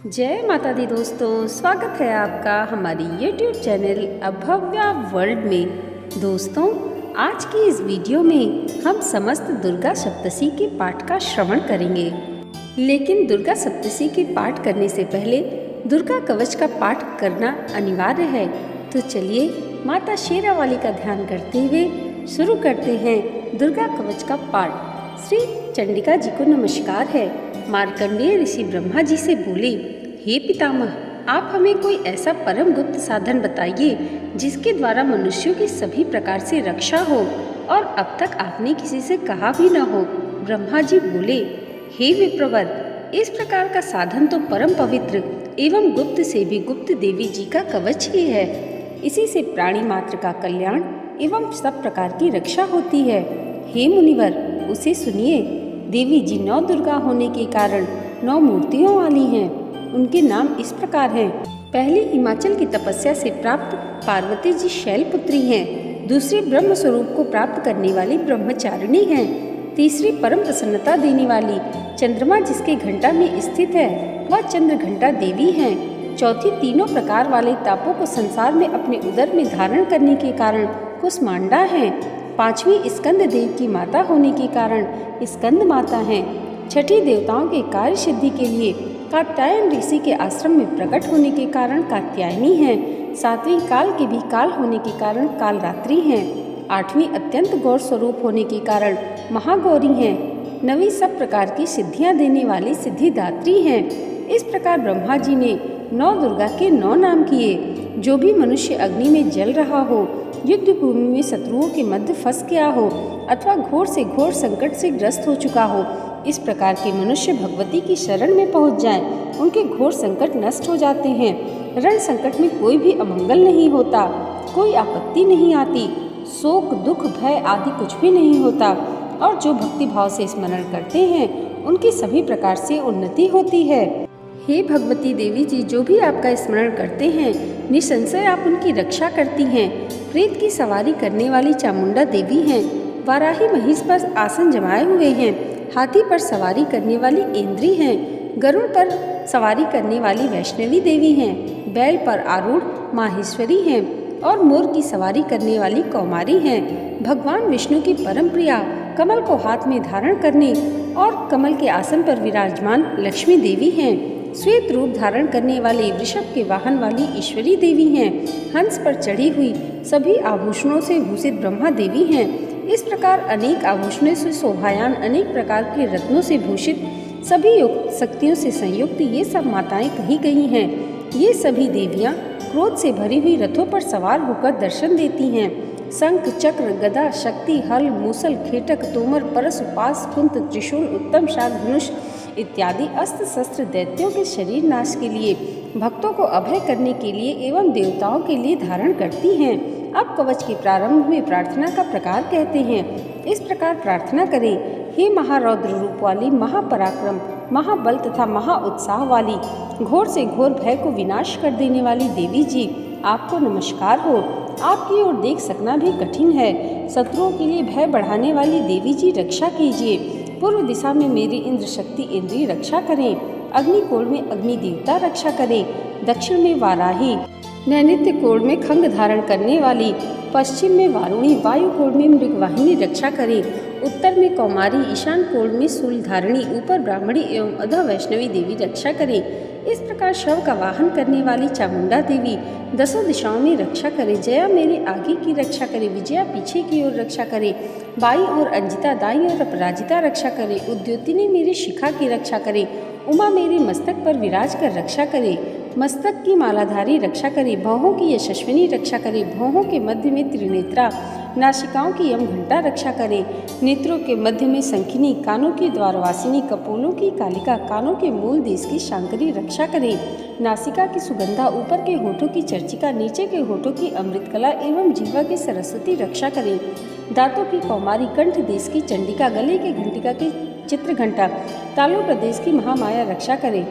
जय माता दी दोस्तों, स्वागत है आपका हमारी YouTube चैनल अभव्या वर्ल्ड में। दोस्तों, आज की इस वीडियो में हम समस्त दुर्गा सप्तशी के पाठ का श्रवण करेंगे। लेकिन दुर्गा सप्तशी के पाठ करने से पहले दुर्गा कवच का पाठ करना अनिवार्य है। तो चलिए माता शेरावाली का ध्यान करते हुए शुरू करते हैं दुर्गा कवच का पाठ। श्री चंडिका जी को नमस्कार है। मार्कंडेय ऋषि ब्रह्मा जी से बोले, हे पितामह, आप हमें कोई ऐसा परम गुप्त साधन बताइए जिसके द्वारा मनुष्यों की सभी प्रकार से रक्षा हो और अब तक आपने किसी से कहा भी न हो। ब्रह्मा जी बोले, हे विप्रवर, इस प्रकार का साधन तो परम पवित्र एवं गुप्त से भी गुप्त देवी जी का कवच ही है। इसी से प्राणी मात्र का कल्याण एवं सब प्रकार की रक्षा होती है। हे मुनिवर, उसे सुनिए। देवी जी 9 दुर्गा होने के कारण 9 मूर्तियों वाली हैं। उनके नाम इस प्रकार हैं। पहली हिमाचल की तपस्या से प्राप्त पार्वती जी शैलपुत्री हैं। दूसरी ब्रह्म स्वरूप को प्राप्त करने वाली ब्रह्मचारिणी हैं। तीसरी परम प्रसन्नता देने वाली चंद्रमा जिसके घंटा में स्थित है वह चंद्र घंटा देवी हैं। चौथी तीनों प्रकार वाले तापों को संसार में अपने उदर में धारण करने के कारण कुसमांडा हैं। पांचवी स्कंद देव की माता होने के कारण स्कंद माता हैं। छठी देवताओं के कार्य सिद्धि के लिए कात्यायन ऋषि के आश्रम में प्रकट होने के कारण कात्यायनी हैं। सातवीं काल के भी काल होने के कारण कालरात्रि हैं। आठवीं अत्यंत गौर स्वरूप होने के कारण महागौरी हैं। नवीं सब प्रकार की सिद्धियां देने वाली सिद्धिदात्री हैं। इस प्रकार ब्रह्मा जी ने 9 दुर्गा के 9 नाम किए। जो भी मनुष्य अग्नि में जल रहा हो, युद्ध भूमि में शत्रुओं के मध्य फंस गया हो अथवा घोर से घोर संकट से ग्रस्त हो चुका हो, इस प्रकार के मनुष्य भगवती की शरण में पहुंच जाएं, उनके घोर संकट नष्ट हो जाते हैं। रण संकट में कोई भी अमंगल नहीं होता, कोई आपत्ति नहीं आती, शोक दुख भय आदि कुछ भी नहीं होता। और जो भक्ति भाव से स्मरण करते हैं उनकी सभी प्रकार से उन्नति होती है। हे भगवती देवी जी, जो भी आपका स्मरण करते हैं निसंशय आप उनकी रक्षा करती हैं। प्रेत की सवारी करने वाली चामुंडा देवी हैं। वाराही महिष पर आसन जमाए हुए हैं। हाथी पर सवारी करने वाली इंद्री हैं। गरुड़ पर सवारी करने वाली वैष्णवी देवी हैं। बैल पर आरूढ़ माहेश्वरी हैं और मोर की सवारी करने वाली कौमारी हैं। भगवान विष्णु की परम प्रिया कमल को हाथ में धारण करने और कमल के आसन पर विराजमान लक्ष्मी देवी हैं। श्वेत रूप धारण करने वाले वृषभ के वाहन वाली ईश्वरी देवी हैं। हंस पर चढ़ी हुई सभी आभूषणों से भूषित ब्रह्मा देवी हैं। इस प्रकार अनेक आभूषणों से शोभायान अनेक प्रकार के रत्नों से भूषित सभी युक्त शक्तियों से संयुक्त ये सब माताएं कही गई हैं। ये सभी देवियां क्रोध से भरी हुई रथों पर सवार होकर दर्शन देती हैं। शंख चक्र गदा शक्ति हल मूसल खेटक तोमर परस पास कुंत त्रिशूल उत्तम शाक धनुष इत्यादि अस्त्र शस्त्र दैत्यों के शरीर नाश के लिए, भक्तों को अभय करने के लिए एवं देवताओं के लिए धारण करती हैं। अब कवच के प्रारंभ में प्रार्थना का प्रकार कहते हैं। इस प्रकार प्रार्थना करें, हे महारौद्र रूप वाली, महापराक्रम, महाबल तथा महाउत्साह वाली, घोर से घोर भय को विनाश कर देने वाली देवी जी, आपको नमस्कार हो। आपकी ओर देख सकना भी कठिन है। शत्रुओं के लिए भय बढ़ाने वाली देवी जी, रक्षा कीजिए। पूर्व दिशा में मेरी इंद्र शक्ति इंद्री रक्षा करें। अग्निकोण में अग्नि देवता रक्षा करें। दक्षिण में वाराही, नैऋत्य कोण में खंग धारण करने वाली, पश्चिम में वारुणी, वायु कोण में मृगवाहिनी रक्षा करें। उत्तर में कौमारी, ईशान कोण में शूलधारिणी, ऊपर ब्राह्मणी एवं अधः वैष्णवी देवी रक्षा करें। इस प्रकार शव का वाहन करने वाली चामुंडा देवी 10 दिशाओं में रक्षा करे। जया मेरे आगे की रक्षा करे, विजया पीछे की ओर रक्षा करे, बाई और अंजिता दाई और अपराजिता रक्षा करे, उद्योतिनी मेरी शिखा की रक्षा करे, उमा मेरे मस्तक पर विराज कर रक्षा करे, मस्तक की मालाधारी रक्षा करे, भौहों की यशस्विनी रक्षा करे, भौहों के मध्य में त्रिनेत्रा, नासिकाओं की यम घंटा रक्षा करे, नेत्रों के मध्य में शंखिनी, कानों की द्वारवासिनी, कपोलों की कालिका, कानों के मूल देश की शांकरी रक्षा करे, नासिका की सुगंधा, ऊपर के होठों की चर्चिका, नीचे के होठों की अमृतकला एवं जीवा की सरस्वती रक्षा करे, दांतों की कौमारी, कंठ देश की चंडिका, गले के घंटिका की चित्र घंटा, तालु प्रदेश की महामाया रक्षा करे,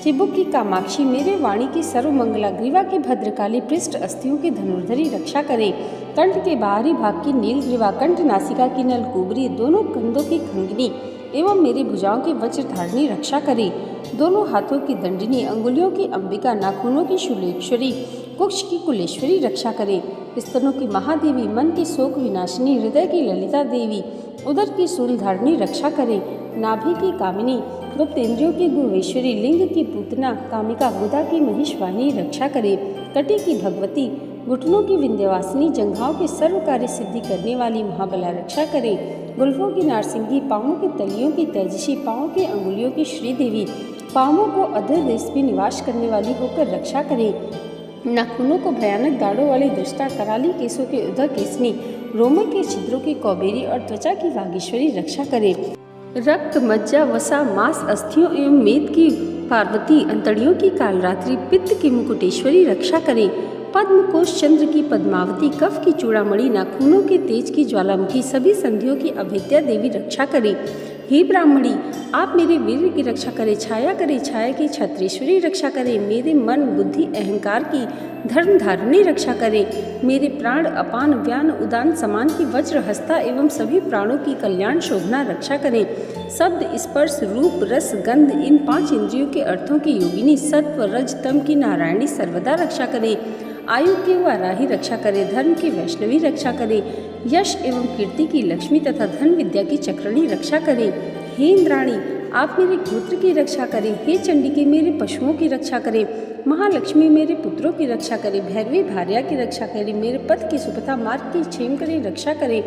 चिबुक की कामाक्षी, मेरे वाणी की सर्वमंगला, ग्रीवा की भद्रकाली, पृष्ठ अस्थियों की धनुर्धरी रक्षा करे, कंठ के बाहरी भाग की नीलग्रीवा, कंठ नासिका की नलकुबरी, दोनों कंधों की खंगनी, एवं मेरी भुजाओं की वज्रधारिणी रक्षा करे। दोनों हाथों की दंडिनी, अंगुलियों की अंबिका, नाखूनों की शूलेश्वरी, कुक्ष की कुलेश्वरी रक्षा करे। स्तनों की महादेवी, मन की शोक विनाशिनी, हृदय की ललिता देवी, उदर की शूलधारिणी रक्षा करे। नाभि की कामिनी, गुप्तेंद्रियों की गुहेश्वरी, लिंग की पूतना, कामिका, गुदा की महिषवाहिनी रक्षा करे। कटी की भगवती, घुटनों की विंध्यवासिनी, जंघाओं की सर्व कार्य सिद्धि करने वाली महाबला रक्षा करे। गुल्फों की नारसिंगी, पाँवों की तलियों की तेजसी, पाँवों की अंगुलियों की श्रीदेवी, पाँवों को अधर देश में निवास करने वाली होकर रक्षा करे। नाखूनों को भयानक दाढ़ों वाली दृष्टा, कराली केसों के उदर केसनी, रोमों के छिद्रों की कौबेरी और त्वचा की वागीश्वरी रक्षा करे। रक्त, मज्जा, वसा, मांस, अस्थियों एवं मेद की पार्वती, अंतड़ियों की कालरात्रि, पित्त की मुकुटेश्वरी रक्षा करे। पद्म कोश, चंद्र की पद्मावती, कफ की चूड़ामणि, नाखूनों के तेज की ज्वालामुखी, सभी संधियों की अभेद्या देवी रक्षा करे। हे ब्राह्मणी, आप मेरे वीर की रक्षा करे, छाया की छत्रेश्वरी रक्षा करे। मेरे मन, बुद्धि, अहंकार की धर्म धारिणी रक्षा करे। मेरे प्राण, अपान, व्यान, उदान, समान की वज्र हस्ता एवं सभी प्राणों की कल्याण शोभना रक्षा करे। शब्द, स्पर्श, रूप, रस, गंध, इन 5 इंद्रियों के अर्थों की योगिनी, सत्व, रज, तम की नारायणी सर्वदा रक्षा करे। आयु की वाराही रक्षा करे, धर्म की वैष्णवी रक्षा करे, यश एवं कीर्ति की लक्ष्मी तथा धन विद्या की चक्रणी रक्षा करे। हे इंद्राणी, आप मेरे गोत्र की रक्षा करें। हे चंडिके, मेरे पशुओं की रक्षा करें। महालक्ष्मी, मेरे पुत्रों की रक्षा करें। भैरवी, भार्या की रक्षा करें। मेरे पथ की सुपथा, मार्ग की क्षेम करें, रक्षा करें।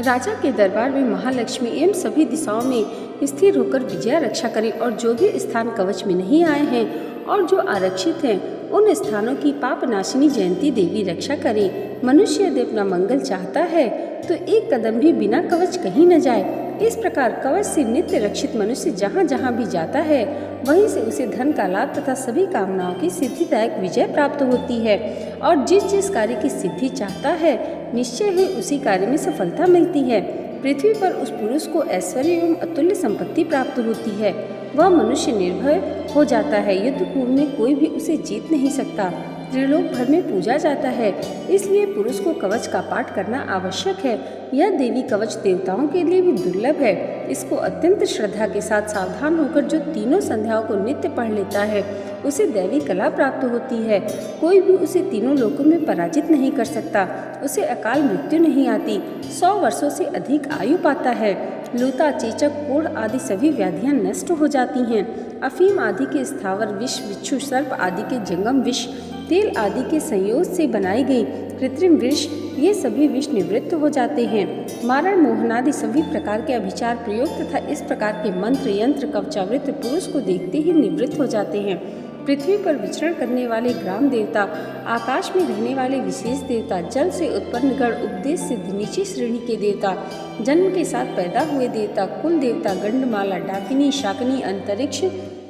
राजा के दरबार में महालक्ष्मी एवं सभी दिशाओं में स्थिर होकर विजया रक्षा करें। और जो भी स्थान कवच में नहीं आए हैं और जो आरक्षित हैं, उन स्थानों की पापनाशिनी जयंती देवी रक्षा करे। मनुष्य यदि अपना मंगल चाहता है तो एक कदम भी बिना कवच कहीं न जाए। इस प्रकार कवच से नित्य रक्षित मनुष्य जहाँ जहाँ भी जाता है, वहीं से उसे धन का लाभ तथा सभी कामनाओं की सिद्धिदायक विजय प्राप्त होती है। और जिस जिस कार्य की सिद्धि चाहता है, निश्चय ही उसी कार्य में सफलता मिलती है। पृथ्वी पर उस पुरुष को ऐश्वर्य एवं अतुल्य संपत्ति प्राप्त होती है। वह मनुष्य निर्भय हो जाता है। युद्ध भूमि में कोई भी उसे जीत नहीं सकता। त्रिलोक भर में पूजा जाता है। इसलिए पुरुष को कवच का पाठ करना आवश्यक है। यह देवी कवच देवताओं के लिए भी दुर्लभ है। इसको अत्यंत श्रद्धा के साथ सावधान होकर जो तीनों संध्याओं को नित्य पढ़ लेता है, उसे दैवी कला प्राप्त होती है। कोई भी उसे तीनों लोकों में पराजित नहीं कर सकता। उसे अकाल मृत्यु नहीं आती। 100 वर्षों से अधिक आयु पाता है। लूता, चेचक, कोढ़ आदि सभी व्याधियां नष्ट हो जाती हैं। अफीम आदि के स्थावर विष, बिच्छू, सर्प आदि के जंगम विष, तेल आदि के संयोग से बनाई गई कृत्रिम विष, ये सभी विष निवृत्त हो जाते हैं। मारण, मोहनादि सभी प्रकार के अभिचार प्रयोग तथा इस प्रकार के मंत्र, यंत्र, कवचावृत पुरुष को देखते ही निवृत्त हो जाते हैं। पृथ्वी पर विचरण करने वाले ग्राम देवता, आकाश में रहने वाले विशेष देवता, जल से उत्पन्न गण, उपदेश सिद्ध नीची श्रेणी के देवता, जन्म के साथ पैदा हुए देवता, कुल देवता, गंडमाला, डाकिनी, शाकिनी, अंतरिक्ष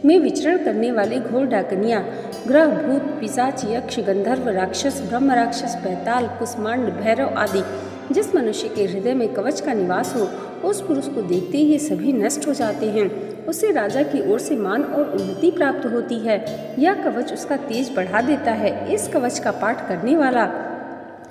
में विचरण करने वाले घोर डाकनियाँ, ग्रह, भूत, पिशाच, यक्ष, गंधर्व, राक्षस, ब्रह्म राक्षस, पैताल, कुष्मांड, भैरव आदि जिस मनुष्य के हृदय में कवच का निवास हो, उस पुरुष को देखते ही सभी नष्ट हो जाते हैं। उसे राजा की ओर से मान और उन्नति प्राप्त होती है। यह कवच उसका तेज बढ़ा देता है। इस कवच का पाठ करने वाला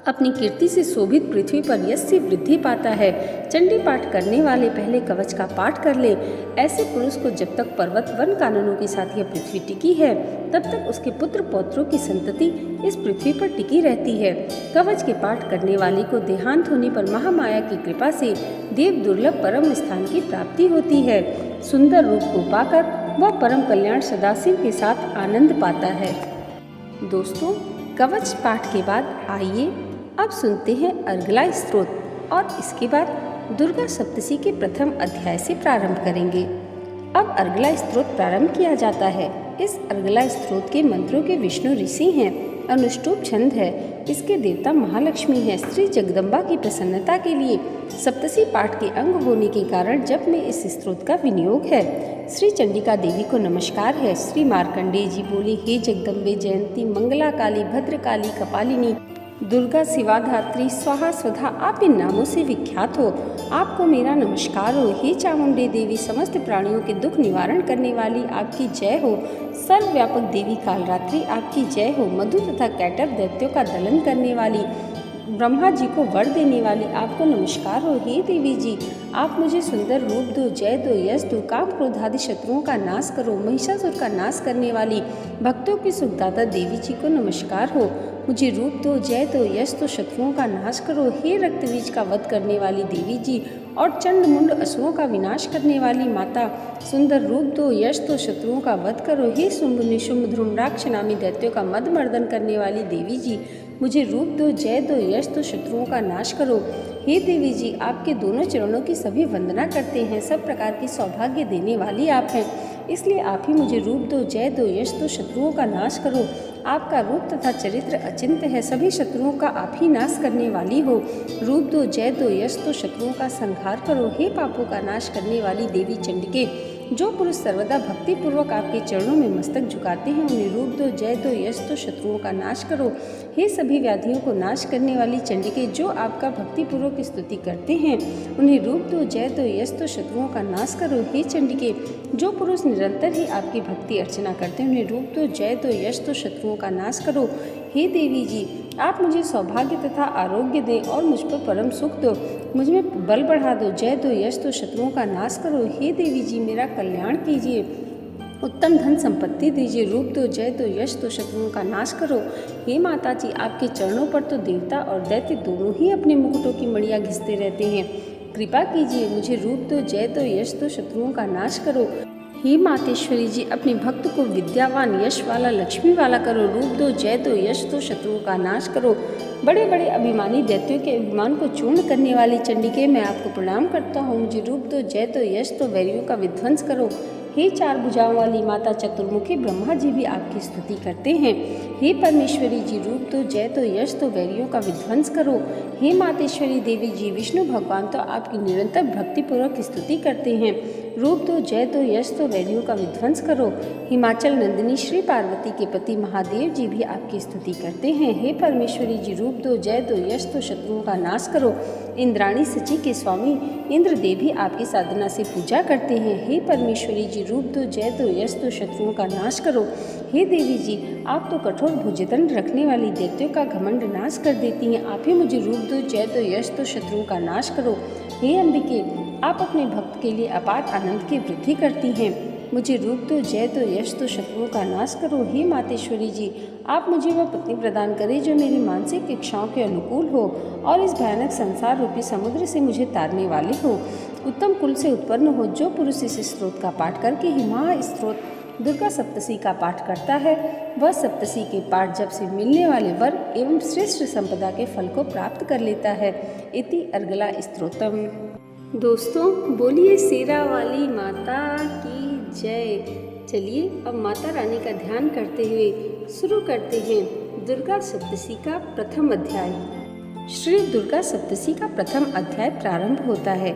अपनी कीर्ति से शोभित पृथ्वी पर यश से वृद्धि पाता है। चंडी पाठ करने वाले पहले कवच का पाठ कर ले। ऐसे पुरुष को जब तक पर्वत वन कानूनों के साथ यह पृथ्वी टिकी है, तब तक उसके पुत्र पौत्रों की संतति इस पृथ्वी पर टिकी रहती है। कवच के पाठ करने वाले को देहांत होने पर महामाया की कृपा से देव दुर्लभ परम स्थान की प्राप्ति होती है। सुंदर रूप को पाकर वह परम कल्याण सदाशिव के साथ आनंद पाता है। दोस्तों, कवच पाठ के बाद आइए अब सुनते हैं अर्गला स्तोत्र और इसके बाद दुर्गा सप्तशी के प्रथम अध्याय से प्रारंभ करेंगे। अब अर्गला स्तोत्र प्रारंभ किया जाता है। इस अर्गला स्तोत्र के मंत्रों के विष्णु ऋषि हैं। अनुष्टुप छंद है। इसके देवता महालक्ष्मी है। श्री जगदम्बा की प्रसन्नता के लिए सप्तशी पाठ के अंग होने के कारण जप में इस स्तोत्र का विनियोग है। श्री चंडिका देवी को नमस्कार है। श्री मार्कंडेय जी बोले, हे जगदम्बे जयंती, मंगला काली, भद्रकाली, कपालिनी, दुर्गा, शिवा, धात्री, स्वाहा, स्वधा, आप इन नामों से विख्यात हो। आपको मेरा नमस्कार हो। हे चामुंडे देवी, समस्त प्राणियों के दुख निवारण करने वाली आपकी जय हो। सर्वव्यापक देवी कालरात्रि आपकी जय हो। मधु तथा कैटव दैत्यों का दलन करने वाली ब्रह्मा जी को वर देने वाली आपको नमस्कार हो। हे देवी जी, आप मुझे सुंदर रूप दो, जय दो, यश दो, काम क्रोध आदि शत्रुओं का नाश करो। महिषासुर का नाश करने वाली भक्तों की सुखदाता देवी जी को नमस्कार हो। मुझे रूप दो, जय दो, यश दो, शत्रुओं का नाश करो। हे रक्तबीज का वध करने वाली देवी जी और चंड मुंड असुरों का विनाश करने वाली माता, सुंदर रूप दो, यश दो, शत्रुओं का वध करो। हे शुंभ निशुंभ धूम्राक्ष नामी दैत्यों का मद मर्दन करने वाली देवी जी, मुझे रूप दो, जय दो, यश दो, शत्रुओं का नाश करो। हे देवी जी, आपके दोनों चरणों की सभी वंदना करते हैं। सब प्रकार की सौभाग्य देने वाली आप हैं, इसलिए आप ही मुझे रूप दो, जय दो, यश दो, शत्रुओं का नाश करो। आपका रूप तथा चरित्र अचिंत्य है, सभी शत्रुओं का आप ही नाश करने वाली हो। रूप दो, जय दो, यश दो, शत्रुओं का संहार करो। हे पापों का नाश करने वाली देवी चंडिके, जो पुरुष सर्वदा भक्ति पूर्वक आपके चरणों में मस्तक झुकाते हैं, उन्हें रूप दो, जय दो, यश दो, शत्रुओं का नाश करो। हे सभी व्याधियों को नाश करने वाली चंडिके, जो आपका भक्ति पूर्वक स्तुति करते हैं, उन्हें रूप दो, जय दो, यश दो, शत्रुओं का नाश करो। हे चंडिके, जो पुरुष निरंतर ही आपकी भक्ति अर्चना करते हैं, उन्हें रूप दो, जय दो, यश दो, शत्रुओं का नाश करो। हे देवी जी, आप मुझे सौभाग्य तथा आरोग्य दें और मुझ पर परम सुख दो। मुझ में बल बढ़ा दो, जय दो, यश दो, शत्रुओं का नाश करो। हे देवी जी, मेरा कल्याण कीजिए, उत्तम धन संपत्ति दीजिए। रूप दो, जय दो, यश दो, शत्रुओं का नाश करो। हे माता जी, आपके चरणों पर तो देवता और दैत्य दोनों ही अपने मुकुटों की मणियाँ घिसते रहते हैं। कृपा कीजिए, मुझे रूप दो, जय दो, यश दो, शत्रुओं का नाश करो। हे मातेश्वरी जी, अपने भक्त को विद्यावान, यश वाला, लक्ष्मी वाला करो। रूप दो, जय दो, यश दो, शत्रुओं का नाश करो। बड़े बड़े अभिमानी दैत्यों के अभिमान को चूर्ण करने वाली चंडिके, मैं आपको प्रणाम करता हूँ। मुझे रूप दो, जय दो, यश दो, वैरियों का विध्वंस करो। हे चार भुजाओं वाली माता चतुर्मुखी, ब्रह्मा जी भी आपकी स्तुति करते हैं। हे परमेश्वरी जी, रूप दो, जय दो, यश दो, वैरियों का विध्वंस करो। हे मातेश्वरी देवी जी, विष्णु भगवान तो आपकी निरंतर भक्तिपूर्वक स्तुति करते हैं। रूप दो, जय दो, यश दो, वैरियों का विध्वंस करो। हिमाचल नंदिनी श्री पार्वती के पति महादेव जी भी आपकी स्तुति करते हैं। हे परमेश्वरी जी, रूप दो, जय दो, यश दो, शत्रुओं का नाश करो। इंद्राणी सची के स्वामी इंद्रदेव भी आपकी साधना से पूजा करते हैं। हे परमेश्वरी जी, रूप दो, जय दो, यश दो, शत्रुओं का नाश करो। हे देवी जी, आप तो कठोर भुजदंड रखने वाली दैत्यों का घमंड नाश कर देती हैं। आप ही मुझे रूप दो, जय दो, यश दो, शत्रुओं का नाश करो। हे अंबिके, आप अपने भक्त के लिए अपार आनंद की वृद्धि करती हैं। मुझे रूप दो, जय दो, यश दो, शत्रुओं का नाश करो। हे मातेश्वरी जी, आप मुझे वह पत्नी प्रदान करें जो मेरी मानसिक इच्छाओं के अनुकूल हो और इस भयानक संसार रूपी समुद्र से मुझे तारने वाली हो। उत्तम कुल से उत्पन्न हो, जो पुरुष इस स्त्रोत का पाठ करके ही महास्त्रोत दुर्गा सप्तशी का पाठ करता है, वह सप्तशी के पाठ जब से मिलने वाले वर एवं श्रेष्ठ संपदा के फल को प्राप्त कर लेता है। इति अर्गला स्तोत्रम। दोस्तों, बोलिए शेरा वाली माता की जय। चलिए अब माता रानी का ध्यान करते हुए शुरू करते हैं दुर्गा सप्तशी का प्रथम अध्याय। श्री दुर्गा सप्तशी का प्रथम अध्याय प्रारंभ होता है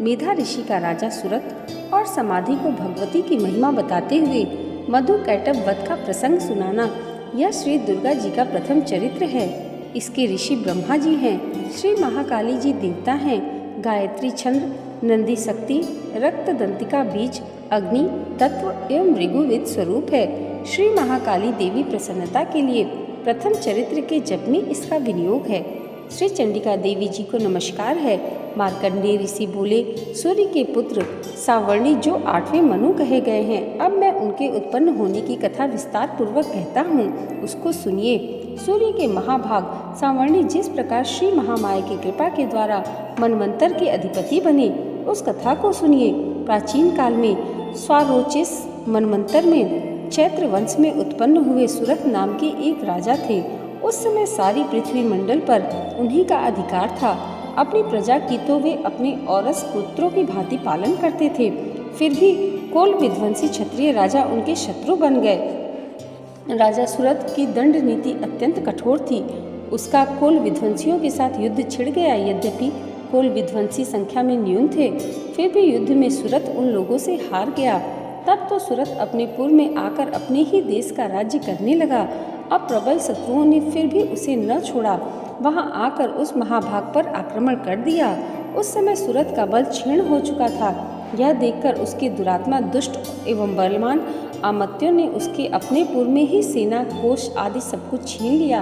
मेधा ऋषि का राजा सुरत और समाधि को भगवती की महिमा बताते हुए मधु कैटभ वध का प्रसंग सुनाना। यह श्री दुर्गा जी का प्रथम चरित्र है। इसके ऋषि ब्रह्मा जी हैं, श्री महाकाली जी देवता हैं, गायत्री छंद, नंदी शक्ति, रक्त दंतिका बीज, अग्नि तत्व एवं ऋगुवेद स्वरूप है। श्री महाकाली देवी प्रसन्नता के लिए प्रथम चरित्र के जप में इसका विनियोग है। श्री चंडिका देवी जी को नमस्कार है। मार्कंडेय ऋषि बोले, सूर्य के पुत्र सावर्णी जो 8वें मनु कहे गए हैं, अब मैं उनके उत्पन्न होने की कथा विस्तार पूर्वक कहता हूँ, उसको सुनिए। सूर्य के महाभाग सावर्णी जिस प्रकार श्री महामाया की कृपा के द्वारा मनवंतर के अधिपति बने, उस कथा को सुनिए। प्राचीन काल में स्वारोचिस मनवंतर में चैत्र वंश में उत्पन्न हुए सुरत नाम के एक राजा थे। उस समय सारी पृथ्वी मंडल पर उन्हीं का अधिकार था। अपनी प्रजा की तो वे अपने औरस पुत्रों की भांति पालन करते थे, फिर भी कोल विध्वंसी क्षत्रिय राजा उनके शत्रु बन गए। राजा सुरत की दंड नीति अत्यंत कठोर थी। उसका कोल विध्वंसियों के साथ युद्ध छिड़ गया। यद्यपि कोल विध्वंसी संख्या में न्यून थे, फिर भी युद्ध में सुरत उन लोगों से हार गया। तब तो सुरत अपने पुर में आकर अपने ही देश का राज्य करने लगा। अब प्रबल शत्रुओं ने फिर भी उसे न छोड़ा, वहां आकर उस महाभाग पर आक्रमण कर दिया। उस समय सुरत का बल क्षीण हो चुका था। यह देखकर उसके दुरात्मा दुष्ट एवं बलवान अमात्यों ने उसके अपने पुर में ही सेना कोष आदि सब कुछ छीन लिया।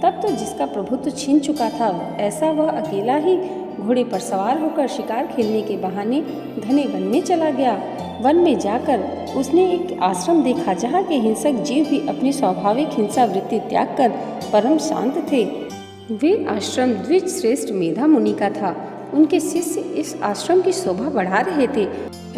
तब तो जिसका प्रभुत्व छीन चुका था, ऐसा वह अकेला ही घोड़े पर सवार होकर शिकार खेलने के बहाने घने वन में चला गया। वन में जाकर उसने एक आश्रम देखा जहाँ के हिंसक जीव भी अपनी स्वाभाविक हिंसा वृत्ति त्याग कर परम शांत थे। वे आश्रम द्विज श्रेष्ठ मेधा मुनि का था। उनके शिष्य इस आश्रम की शोभा बढ़ा रहे थे।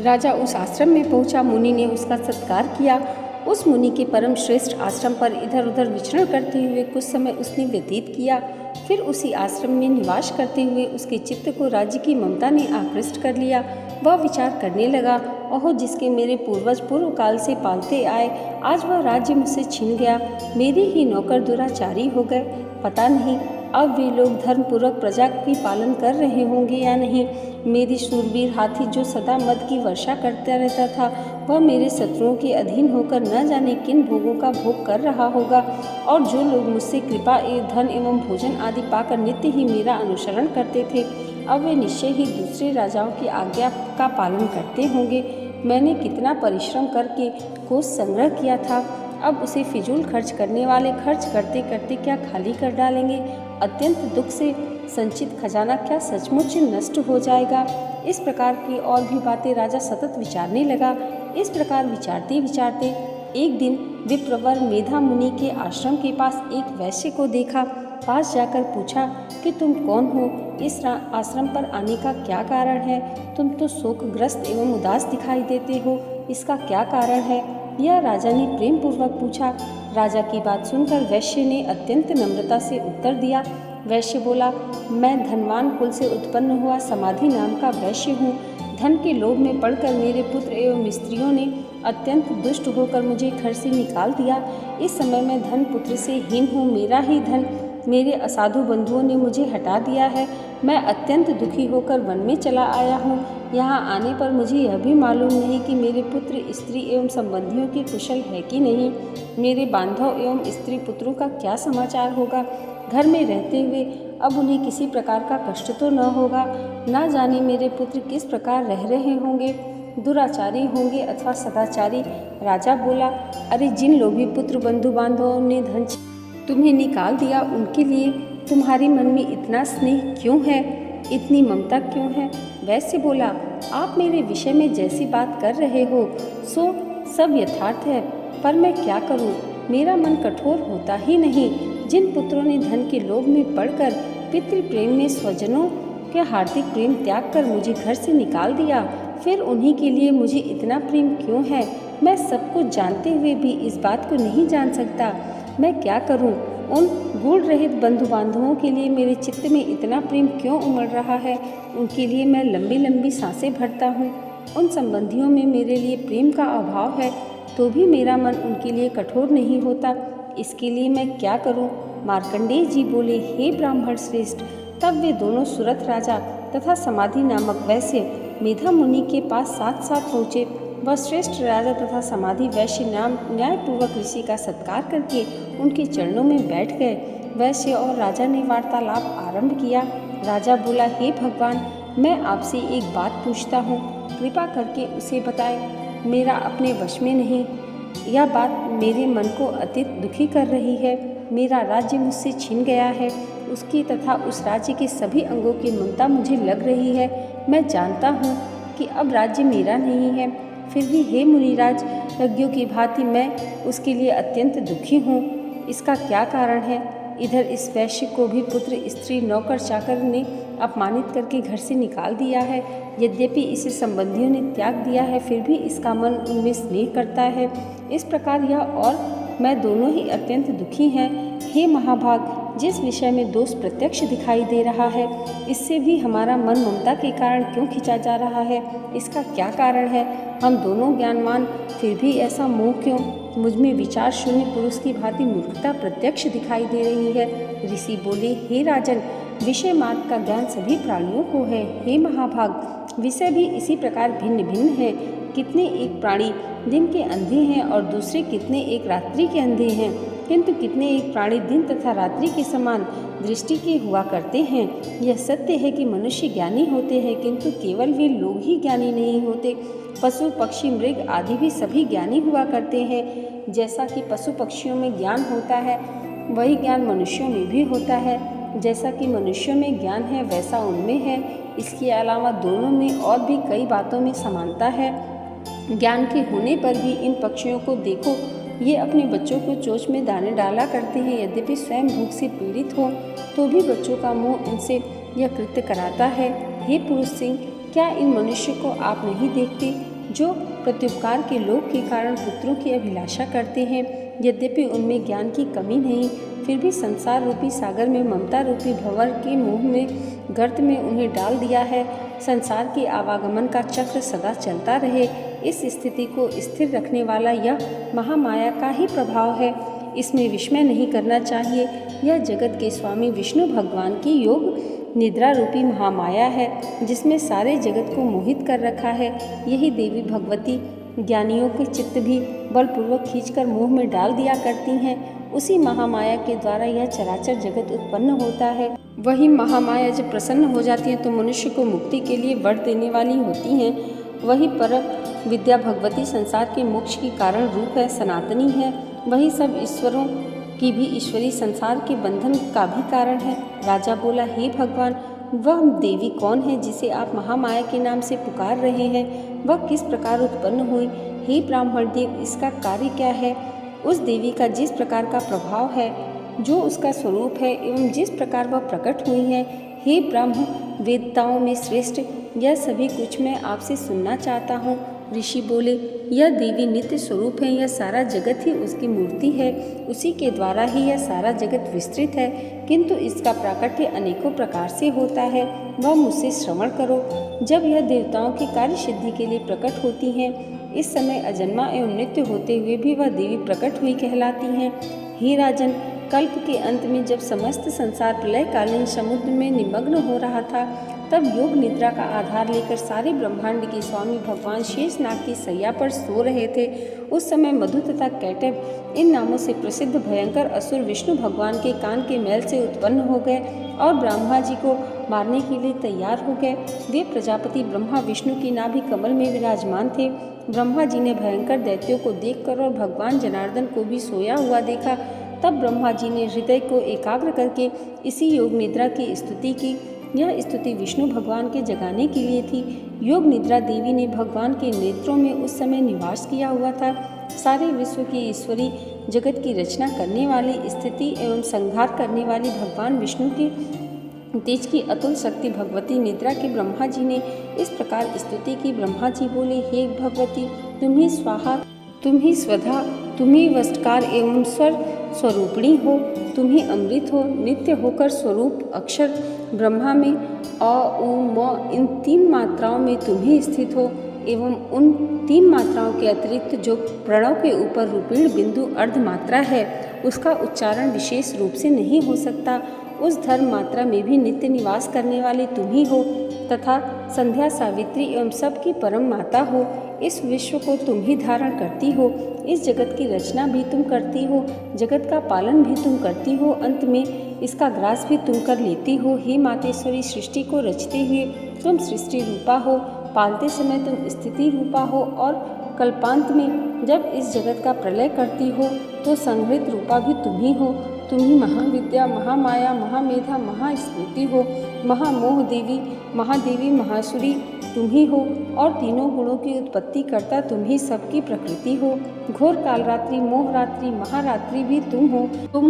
राजा उस आश्रम में पहुंचा। मुनि ने उसका सत्कार किया। उस मुनि के परम श्रेष्ठ आश्रम पर इधर उधर विचरण करते हुए कुछ समय उसने व्यतीत किया। फिर उसी आश्रम में निवास करते हुए उसके चित्त को राज्य की ममता ने आकृष्ट कर लिया। वह विचार करने लगा, ओह, जिसके मेरे पूर्वज पूर्व काल से पालते आए, आज वह राज्य मुझसे छिन गया। मेरे ही नौकर दुराचारी हो गए। पता नहीं अब वे लोग धर्मपूर्वक प्रजा की पालन कर रहे होंगे या नहीं। मेरी शूरवीर हाथी जो सदा मद की वर्षा करता रहता था, वह मेरे शत्रुओं के अधीन होकर न जाने किन भोगों का भोग कर रहा होगा। और जो लोग मुझसे कृपा धन एवं भोजन आदि पाकर नित्य ही मेरा अनुसरण करते थे, अब वे निश्चय ही दूसरे राजाओं की आज्ञा का पालन करते होंगे। मैंने कितना परिश्रम करके कोष संग्रह किया था, अब उसे फिजूल खर्च करने वाले खर्च करते करते क्या खाली कर डालेंगे। अत्यंत दुख से संचित खजाना क्या सचमुच नष्ट हो जाएगा। इस प्रकार की और भी बातें राजा सतत विचारने लगा। इस प्रकार विचारते विचारते एक दिन विप्रवर मेधा मुनि के आश्रम के पास एक वैश्य को देखा। पास जाकर पूछा कि तुम कौन हो, इस आश्रम पर आने का क्या कारण है? तुम तो शोकग्रस्त एवं उदास दिखाई देते हो, इसका क्या कारण है? यह राजा ने प्रेम पूर्वक पूछा। राजा की बात सुनकर वैश्य ने अत्यंत नम्रता से उत्तर दिया। वैश्य बोला, मैं धनवान कुल से उत्पन्न हुआ समाधि नाम का वैश्य हूँ। धन के लोभ में पड़कर मेरे पुत्र एवं स्त्रियों ने अत्यंत दुष्ट होकर मुझे घर से निकाल दिया। इस समय मैं धन पुत्र से हीन हूँ। मेरा ही धन मेरे असाधु बंधुओं ने मुझे हटा दिया है। मैं अत्यंत दुखी होकर वन में चला आया हूँ। यहाँ आने पर मुझे यह भी मालूम नहीं कि मेरे पुत्र स्त्री एवं संबंधियों के कुशल है कि नहीं। मेरे बांधव एवं स्त्री पुत्रों का क्या समाचार होगा। घर में रहते हुए अब उन्हें किसी प्रकार का कष्ट तो न होगा। ना जाने मेरे पुत्र किस प्रकार रह रहे होंगे, दुराचारी होंगे अथवा सदाचारी। राजा बोला, अरे, जिन लोभी पुत्र बंधु बांधवों ने धन तुम्हें निकाल दिया, उनके लिए तुम्हारे मन में इतना स्नेह क्यों है, इतनी ममता क्यों है? वैश्य बोला, आप मेरे विषय में जैसी बात कर रहे हो सो सब यथार्थ है, पर मैं क्या करूं? मेरा मन कठोर होता ही नहीं। जिन पुत्रों ने धन के लोभ में पड़कर पितृ प्रेम में स्वजनों के हार्दिक प्रेम त्याग कर मुझे घर से निकाल दिया, फिर उन्हीं के लिए मुझे इतना प्रेम क्यों है? मैं सब कुछ जानते हुए भी इस बात को नहीं जान सकता। मैं क्या करूं? उन गुण रहित बंधु बांधवों के लिए मेरे चित्त में इतना प्रेम क्यों उमड़ रहा है? उनके लिए मैं लंबी लंबी सांसें भरता हूँ। उन संबंधियों में मेरे लिए प्रेम का अभाव है, तो भी मेरा मन उनके लिए कठोर नहीं होता। इसके लिए मैं क्या करूं? मार्कंडेय जी बोले, हे ब्राह्मण श्रेष्ठ। तब वे दोनों सुरथ राजा तथा समाधि नामक वैश्य मेधा मुनि के पास साथ साथ पहुँचे। वह श्रेष्ठ राजा तथा समाधि वैश्य नाम न्यायपूर्वक ऋषि का सत्कार करके उनके चरणों में बैठ गए। वैश्य और राजा ने वार्तालाप आरंभ किया। राजा बोला, हे भगवान, मैं आपसे एक बात पूछता हूँ, कृपा करके उसे बताएं। मेरा अपने वश में नहीं। यह बात मेरे मन को अत्यंत दुखी कर रही है। मेरा राज्य मुझसे छिन गया है। उसकी तथा उस राज्य के सभी अंगों की ममता मुझे लग रही है। मैं जानता हूँ कि अब राज्य मेरा नहीं है, फिर भी हे मुनिराज, यज्ञों की भांति मैं उसके लिए अत्यंत दुखी हूँ। इसका क्या कारण है? इधर इस वैश्य को भी पुत्र स्त्री नौकर चाकर ने अपमानित करके घर से निकाल दिया है। यद्यपि इसे संबंधियों ने त्याग दिया है, फिर भी इसका मन उनमें स्नेह करता है। इस प्रकार यह और मैं दोनों ही अत्यंत दुखी हैं। हे महाभाग, जिस विषय में दोष प्रत्यक्ष दिखाई दे रहा है, इससे भी हमारा मन ममता के कारण क्यों खिंचा जा रहा है? इसका क्या कारण है? हम दोनों ज्ञानवान, फिर भी ऐसा मोह क्यों? मुझ में विचार शून्य पुरुष की भांति मूर्खता प्रत्यक्ष दिखाई दे रही है। ऋषि बोले, हे राजन, विषय मार्ग का ज्ञान सभी प्राणियों को है। हे महाभाग, विषय भी इसी प्रकार भिन्न भिन्न है। कितने एक प्राणी दिन के अंधे हैं और दूसरे कितने एक रात्रि के अंधे हैं, किंतु कितने एक प्राणी दिन तथा रात्रि के समान दृष्टि के हुआ करते हैं। यह सत्य है कि मनुष्य ज्ञानी होते हैं, किंतु केवल वे लोग ही ज्ञानी नहीं होते। पशु पक्षी मृग आदि भी सभी ज्ञानी हुआ करते हैं। जैसा कि पशु पक्षियों में ज्ञान होता है, वही ज्ञान मनुष्यों में भी होता है। जैसा कि मनुष्यों में ज्ञान है वैसा उनमें है। इसके अलावा दोनों में और भी कई बातों में समानता है। ज्ञान के होने पर भी इन पक्षियों को देखो, ये अपने बच्चों को चोंच में दाने डाला करते हैं। यद्यपि स्वयं भूख से पीड़ित हो तो भी बच्चों का मुंह इनसे यह कृत्य कराता है। हे पुरुष सिंह, क्या इन मनुष्य को आप नहीं देखते जो प्रत्युपकार के लोभ के कारण पुत्रों की अभिलाषा करते हैं? यद्यपि उनमें ज्ञान की कमी नहीं, फिर भी संसार रूपी सागर में ममता रूपी भंवर के मुंह में गर्त में उन्हें डाल दिया है। संसार के आवागमन का चक्र सदा चलता रहे, इस स्थिति को स्थिर रखने वाला यह महामाया का ही प्रभाव है। इसमें विस्मय नहीं करना चाहिए। यह जगत के स्वामी विष्णु भगवान की योग निद्रा रूपी महामाया है, जिसमें सारे जगत को मोहित कर रखा है। यही देवी भगवती ज्ञानियों के चित्त भी बलपूर्वक खींचकर मुंह में डाल दिया करती हैं। उसी महामाया के द्वारा यह चराचर जगत उत्पन्न होता है। वही महामाया जब प्रसन्न हो जाती है तो मनुष्य को मुक्ति के लिए वर देने वाली होती हैं। वही परम विद्या भगवती संसार के मोक्ष की कारण रूप है, सनातनी है। वही सब ईश्वरों की भी ईश्वरी संसार के बंधन का भी कारण है। राजा बोला, हे भगवान, वह देवी कौन है जिसे आप महामाया के नाम से पुकार रहे हैं? वह किस प्रकार उत्पन्न हुई? हे ब्राह्मण देव, इसका कार्य क्या है? उस देवी का जिस प्रकार का प्रभाव है, जो उसका स्वरूप है एवं जिस प्रकार वह प्रकट हुई है, हे ब्रह्म वेदताओं में श्रेष्ठ, यह सभी कुछ मैं आपसे सुनना चाहता हूँ। ऋषि बोले, यह देवी नित्य स्वरूप है, यह सारा जगत ही उसकी मूर्ति है, उसी के द्वारा ही यह सारा जगत विस्तृत है, किंतु इसका प्राकट्य अनेकों प्रकार से होता है। वह मुझसे श्रवण करो। जब यह देवताओं की कार्य सिद्धि के लिए प्रकट होती हैं, इस समय अजन्मा एवं नित्य होते हुए भी वह देवी प्रकट हुई कहलाती हैं। हे राजन, कल्प के अंत में जब समस्त संसार प्रलयकालीन समुद्र में निमग्न हो रहा था, तब योग निद्रा का आधार लेकर सारे ब्रह्मांड के स्वामी भगवान शेषनाग की सैया पर सो रहे थे। उस समय मधु तथा कैटभ इन नामों से प्रसिद्ध भयंकर असुर विष्णु भगवान के कान के मैल से उत्पन्न हो गए और ब्रह्मा जी को मारने के लिए तैयार हो गए। वे प्रजापति ब्रह्मा विष्णु की नाभि कमल में विराजमान थे। ब्रह्मा जी ने भयंकर दैत्यों को देखकर और भगवान जनार्दन को भी सोया हुआ देखा। तब ब्रह्मा जी ने हृदय को एकाग्र करके इसी योग निद्रा की स्तुति की। यह स्तुति विष्णु भगवान के जगाने के लिए थी। योग निद्रा देवी ने भगवान के नेत्रों में उस समय निवास किया हुआ था। सारे विश्व की ईश्वरी जगत की रचना करने वाली, स्थिति एवं संहार करने वाली भगवान विष्णु की तेज की अतुल शक्ति भगवती निद्रा के ब्रह्मा जी ने इस प्रकार स्तुति की। ब्रह्मा जी बोले, हे भगवती, तुम ही स्वाहा, तुम ही स्वधा, तुम ही वस्टकार एवं स्वर स्वरूपिणी हो, तुम ही अमृत हो, नित्य होकर स्वरूप अक्षर ब्रह्मा में अ उ म इन 3 मात्राओं में तुम ही स्थित हो एवं उन 3 मात्राओं के अतिरिक्त जो प्रणव के ऊपर रूपीण बिंदु अर्ध मात्रा है, उसका उच्चारण विशेष रूप से नहीं हो सकता। उस धर्म मात्रा में भी नित्य निवास करने वाली तुम ही हो तथा संध्या सावित्री एवं सबकी परम माता हो। इस विश्व को तुम ही धारण करती हो, इस जगत की रचना भी तुम करती हो, जगत का पालन भी तुम करती हो, अंत में इसका ग्रास भी तुम कर लेती हो। हे मातेश्वरी, सृष्टि को रचते हुए तुम सृष्टि रूपा हो, पालते समय तुम स्थिति रूपा हो और कल्पांत में जब इस जगत का प्रलय करती हो तो संहृत रूपा भी तुम ही हो। तुम ही महाविद्या, महामाया, महामेधा, महास्मृति हो, महामोह देवी, महादेवी, महासुरी तुम ही हो और तीनों गुणों की उत्पत्ति करता तुम ही सबकी प्रकृति हो। घोर कालरात्रि, मोहरात्रि, महारात्रि भी तुम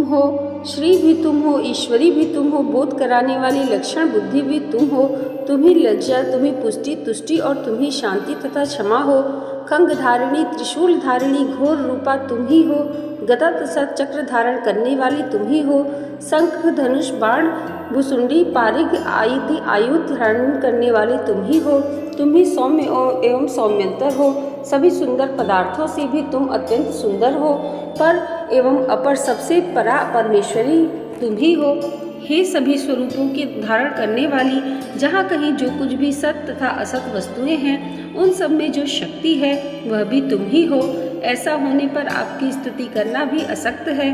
हो, श्री भी तुम हो, ईश्वरी भी तुम हो, बोध कराने वाली लक्षण बुद्धि भी तुम हो। तुम ही लज्जा, तुम ही पुष्टि, तुष्टि और तुम ही शांति तथा क्षमा हो। खंग धारिणी, त्रिशूल धारिणी, घोर रूपा तुम ही हो, गदा तथा चक्र धारण करने वाली तुम ही हो। शंख, धनुष, बाण, भुसुंडी, पारिग आदि आयुध धारण करने वाली तुम ही हो। तुम ही सौम्य एवं सौम्यंतर हो, सभी सुंदर पदार्थों से भी तुम अत्यंत सुंदर हो। पर एवं अपर सबसे परा परमेश्वरी तुम ही हो। हे सभी स्वरूपों के धारण करने वाली, जहाँ कहीं जो कुछ भी सत तथा असत वस्तुएं हैं, उन सब में जो शक्ति है वह भी तुम ही हो। ऐसा होने पर आपकी स्तुति करना भी असक्त है।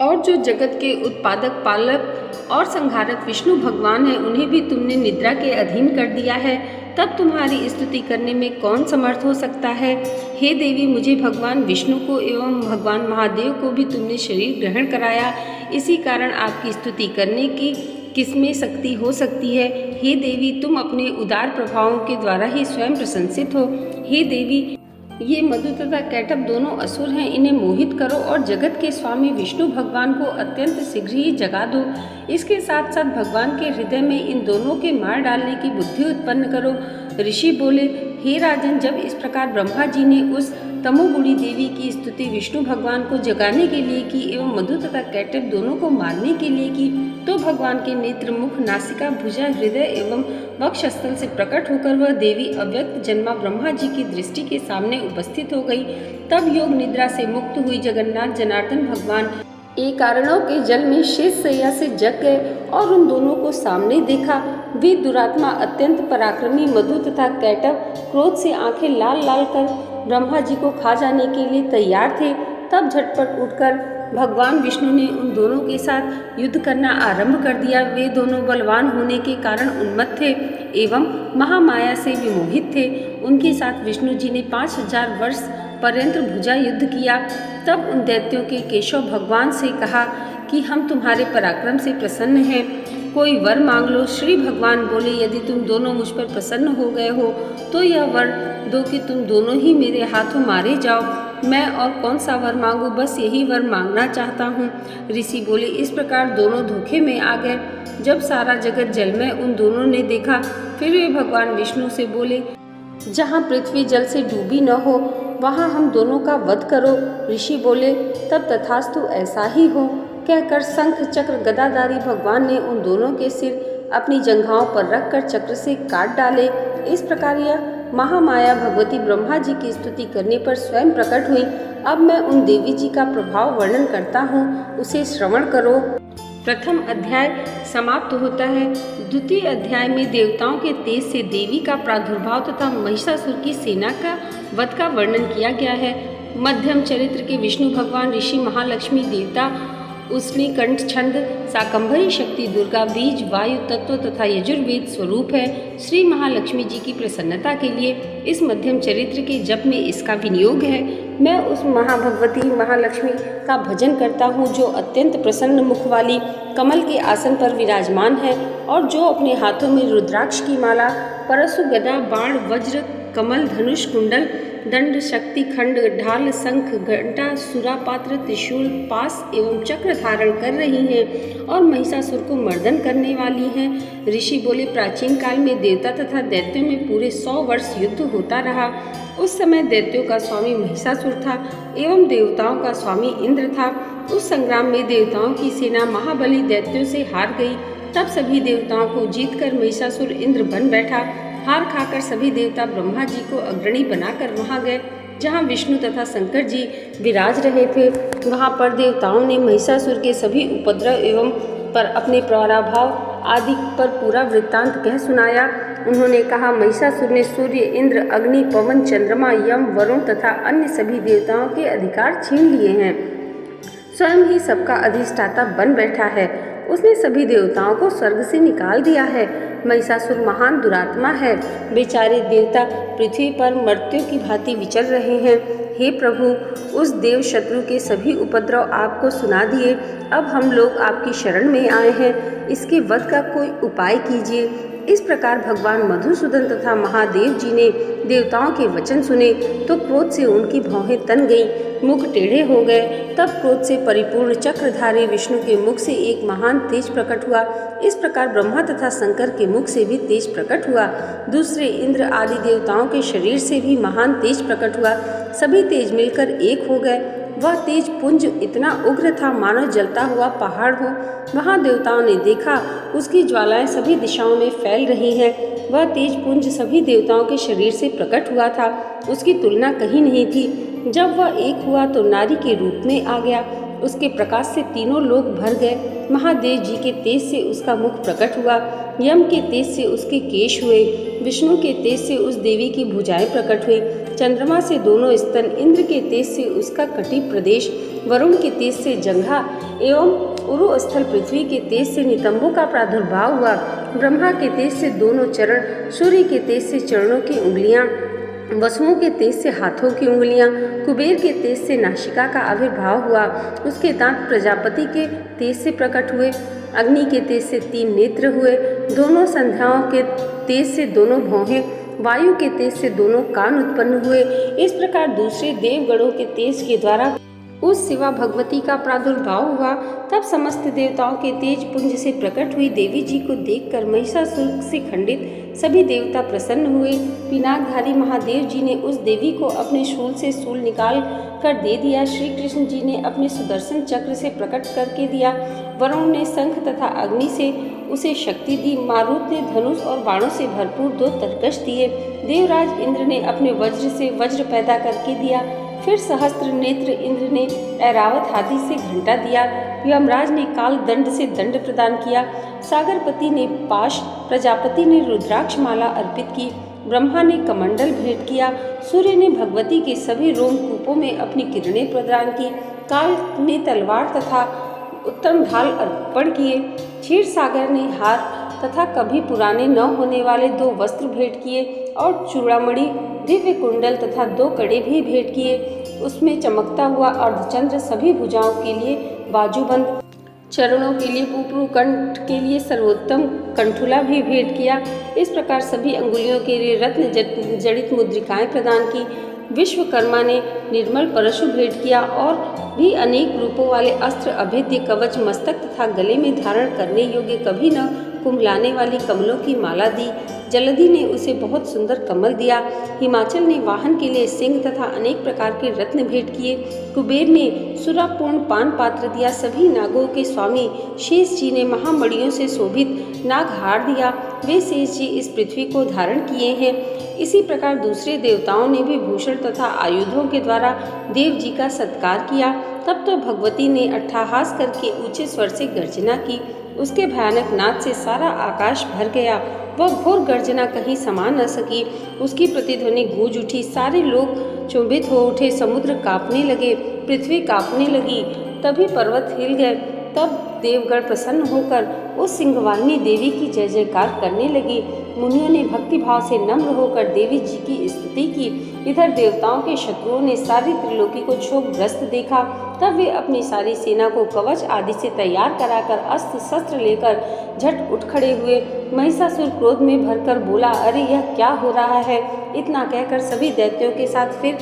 और जो जगत के उत्पादक, पालक और संहारक विष्णु भगवान हैं, उन्हें भी तुमने निद्रा के अधीन कर दिया है। तब तुम्हारी स्तुति करने में कौन समर्थ हो सकता है? हे देवी, मुझे भगवान विष्णु को एवं भगवान महादेव को भी तुमने शरीर ग्रहण कराया, इसी कारण आपकी स्तुति करने की किसमें शक्ति हो सकती है। हे देवी, तुम अपने उदार प्रभावों के द्वारा ही स्वयं प्रशंसित हो। हे देवी, ये मधु तथा कैटभ दोनों असुर हैं, इन्हें मोहित करो और जगत के स्वामी विष्णु भगवान को अत्यंत शीघ्र ही जगा दो। इसके साथ साथ भगवान के हृदय में इन दोनों के मार डालने की बुद्धि उत्पन्न करो। ऋषि बोले, हे राजन, जब इस प्रकार ब्रह्मा जी ने उस तमोगुणी देवी की स्तुति विष्णु भगवान को जगाने के लिए की एवं मधु तथा कैटभ दोनों को मारने के लिए की, तो भगवान के नेत्र, मुख, नासिका, भुजा, हृदय एवं वक्षस्थल से प्रकट होकर वह देवी अव्यक्त जन्मा ब्रह्मा जी की दृष्टि के सामने उपस्थित हो गई। तब योग निद्रा से मुक्त हुई जगन्नाथ जनार्दन भगवान एक कारणों के जल में शेष सैया से जग गए और उन दोनों को सामने देखा। वे दुरात्मा अत्यंत पराक्रमी मधु तथा कैटभ क्रोध से आंखें लाल लाल कर ब्रह्मा जी को खा जाने के लिए तैयार थे। तब झटपट उठकर भगवान विष्णु ने उन दोनों के साथ युद्ध करना आरंभ कर दिया। वे दोनों बलवान होने के कारण उन्मत्त थे एवं महामाया से विमोहित थे। उनके साथ विष्णु जी ने 5000 वर्ष पर्यंत भुजा युद्ध किया। तब उन दैत्यों के केशव भगवान से कहा कि हम तुम्हारे पराक्रम से प्रसन्न हैं, कोई वर मांग लो। श्री भगवान बोले, यदि तुम दोनों मुझ पर प्रसन्न हो गए हो तो यह वर दो कि तुम दोनों ही मेरे हाथों मारे जाओ। मैं और कौन सा वर मांगू, बस यही वर मांगना चाहता हूँ। ऋषि बोले, इस प्रकार दोनों धोखे में आ गए। जब सारा जगत जल में उन दोनों ने देखा, फिर वे भगवान विष्णु से बोले, जहाँ पृथ्वी जल से डूबी न हो वहाँ हम दोनों का वध करो। ऋषि बोले, तब तथास्तु ऐसा ही हो। कहकर शंख चक्र गदाधारी भगवान ने उन दोनों के सिर अपनी जंघाओं पर रखकर चक्र से काट डाले। इस प्रकार यह महामाया भगवती ब्रह्मा जी की स्तुति करने पर स्वयं प्रकट हुई। अब मैं उन देवी जी का प्रभाव वर्णन करता हूँ, उसे श्रवण करो। प्रथम अध्याय समाप्त होता है। द्वितीय अध्याय में देवताओं के तेज से देवी का प्रादुर्भाव तथा महिषासुर की सेना का वध का वर्णन किया गया है। मध्यम चरित्र के विष्णु भगवान, ऋषि महालक्ष्मी, देवता उसने कंठ छंद, शाकंभरी शक्ति, दुर्गा, बीज, वायु तत्व तथा यजुर्वेद स्वरूप है। श्री महालक्ष्मी जी की प्रसन्नता के लिए इस मध्यम चरित्र के जप में इसका विनियोग है। मैं उस महाभगवती महालक्ष्मी का भजन करता हूँ जो अत्यंत प्रसन्न मुख वाली कमल के आसन पर विराजमान है और जो अपने हाथों में रुद्राक्ष की माला, परशु, गदा, बाण, वज्र, कमल, धनुष, कुंडल, दंड, शक्ति खंड, ढाल, शंख, घंटा, सुरापात्र, त्रिशूल, पास एवं चक्र धारण कर रही हैं और महिषासुर को मर्दन करने वाली हैं। ऋषि बोले, प्राचीन काल में देवता तथा दैत्यों में पूरे 100 वर्ष युद्ध होता रहा। उस समय दैत्यों का स्वामी महिषासुर था एवं देवताओं का स्वामी इंद्र था। उस संग्राम में देवताओं की सेना महाबली दैत्यों से हार गई। तब सभी देवताओं को जीतकर महिषासुर इंद्र बन बैठा। हार खाकर सभी देवता ब्रह्मा जी को अग्रणी बनाकर वहां गए जहां विष्णु तथा शंकर जी विराज रहे थे। वहां पर देवताओं ने महिषासुर के सभी उपद्रव एवं पर अपने पराभव आदि पर पूरा वृत्तांत कह सुनाया। उन्होंने कहा, महिषासुर ने सूर्य, इंद्र, अग्नि, पवन, चंद्रमा, यम, वरुण तथा अन्य सभी देवताओं के अधिकार छीन लिए हैं। स्वयं ही सबका अधिष्ठाता बन बैठा है। उसने सभी देवताओं को स्वर्ग से निकाल दिया है। महिषासुर महान दुरात्मा है। बेचारे देवता पृथ्वी पर मृत्यु की भांति विचर रहे हैं। हे प्रभु, उस देव शत्रु के सभी उपद्रव आपको सुना दिए। अब हम लोग आपकी शरण में आए हैं। इसके वध का कोई उपाय कीजिए। इस प्रकार भगवान मधुसूदन तथा महादेव जी ने देवताओं के वचन सुने तो क्रोध से उनकी भौहें तन गईं, मुख टेढ़े हो गए। तब क्रोध से परिपूर्ण चक्रधारी विष्णु के मुख से एक महान तेज प्रकट हुआ। इस प्रकार ब्रह्मा तथा शंकर के मुख से भी तेज प्रकट हुआ। दूसरे इंद्र आदि देवताओं के शरीर से भी महान तेज प्रकट हुआ। सभी तेज मिलकर एक हो गए। वह तेज पुंज इतना उग्र था मानो जलता हुआ पहाड़ हो। वहाँ देवताओं ने देखा, उसकी ज्वालाएं सभी दिशाओं में फैल रही हैं। वह तेज पुंज सभी देवताओं के शरीर से प्रकट हुआ था। उसकी तुलना कहीं नहीं थी। जब वह एक हुआ तो नारी के रूप में आ गया। उसके प्रकाश से तीनों लोग भर गए। महादेव जी के तेज से उसका मुख प्रकट हुआ। यम के तेज से उसके केश हुए। विष्णु के तेज से उस देवी की भुजाएं प्रकट हुई। चंद्रमा से दोनों स्तन, इंद्र के तेज से उसका कटी प्रदेश, वरुण के तेज से जंघा एवं उरु स्थल, पृथ्वी के तेज से नितंबों का प्रादुर्भाव हुआ। ब्रह्मा के तेज से दोनों चरण, सूर्य के तेज से चरणों की उंगलियां, वसुओं के तेज से हाथों की उंगलियां, कुबेर के तेज से नासिका का आविर्भाव हुआ। उसके दांत प्रजापति के तेज से प्रकट हुए। अग्नि के तेज से 3 नेत्र हुए। दोनों संध्याओं के तेज से दोनों भौहें, वायु के तेज से दोनों कान उत्पन्न हुए। इस प्रकार दूसरे देवगणों के तेज के द्वारा उस शिवा भगवती का प्रादुर्भाव हुआ। तब समस्त देवताओं के तेज पुंज से प्रकट हुई देवी जी को देखकर महिषासुर से खंडित सभी देवता प्रसन्न हुए। पिनाकधारी महादेव जी ने उस देवी को अपने शूल से शूल निकाल कर दे दिया। श्री कृष्ण जी ने अपने सुदर्शन चक्र से प्रकट करके दिया। वरुण ने शंख तथा अग्नि से उसे शक्ति दी। मारुत ने धनुष और बाणों से भरपूर 2 तरकश दिए। देवराज इंद्र ने अपने वज्र से वज्र पैदा करके दिया। फिर सहस्त्र नेत्र इंद्र ने ऐरावत हाथी से घंटा दिया। यमराज ने काल दंड से दंड प्रदान किया। सागरपति ने पाश, प्रजापति ने रुद्राक्ष माला अर्पित की। ब्रह्मा ने कमंडल भेंट किया। सूर्य ने भगवती के सभी रोमकूपों में अपनी किरणें प्रदान की। काल ने तलवार तथा उत्तम ढाल अर्पण किए। क्षीर सागर ने हार तथा कभी पुराने न होने वाले 2 वस्त्र भेंट किए और चूड़ामणि, दिव्य कुंडल तथा 2 कड़े भी भेंट किए। उसमें चमकता हुआ अर्धचंद्र, सभी भुजाओं के लिए बाजूबंद, चरणों के लिए पुपरू, कंठ के लिए सर्वोत्तम कंठुला भी भेंट किया। इस प्रकार सभी अंगुलियों के लिए रत्न जड़ित मुद्रिकाएं प्रदान की। विश्वकर्मा ने निर्मल परशु भेंट किया और भी अनेक रूपों वाले अस्त्र, अभेद्य कवच, मस्तक तथा गले में धारण करने योग्य कभी न कुंभलाने वाली कमलों की माला दी। जलधि ने उसे बहुत सुंदर कमल दिया। हिमाचल ने वाहन के लिए सिंह तथा अनेक प्रकार के रत्न भेंट किए। कुबेर ने सुरापूर्ण पान पात्र दिया। सभी नागों के स्वामी शेष जी ने महामणियों से शोभित नागहार दिया। वे शेष जी इस पृथ्वी को धारण किए हैं। इसी प्रकार दूसरे देवताओं ने भी भूषण तथा आयुधों के द्वारा देव जी का सत्कार किया। तब तो भगवती ने अट्टहास करके ऊंचे स्वर से गर्जना की। उसके भयानक नाद से सारा आकाश भर गया। वह घोर गर्जना कहीं समा न सकी। उसकी प्रतिध्वनि गूंज उठी। सारे लोग चुंबित हो उठे। समुद्र कांपने लगे, पृथ्वी कांपने लगी। तभी पर्वत हिल गए। तब देवगण प्रसन्न होकर उस सिंहवाहिनी देवी की जय जयकार करने लगी। मुनियों ने भक्ति भाव से नम्र होकर देवी जी की स्तुति की। इधर देवताओं के शत्रुओं ने सारी त्रिलोकी को क्षोभग्रस्त देखा। तब वे अपनी सारी सेना को कवच आदि से तैयार कराकर अस्त्र शस्त्र लेकर झट उठ खड़े हुए। महिषासुर क्रोध में भरकर बोला, अरे यह क्या हो रहा है। इतना कहकर सभी दैत्यों के साथ फिर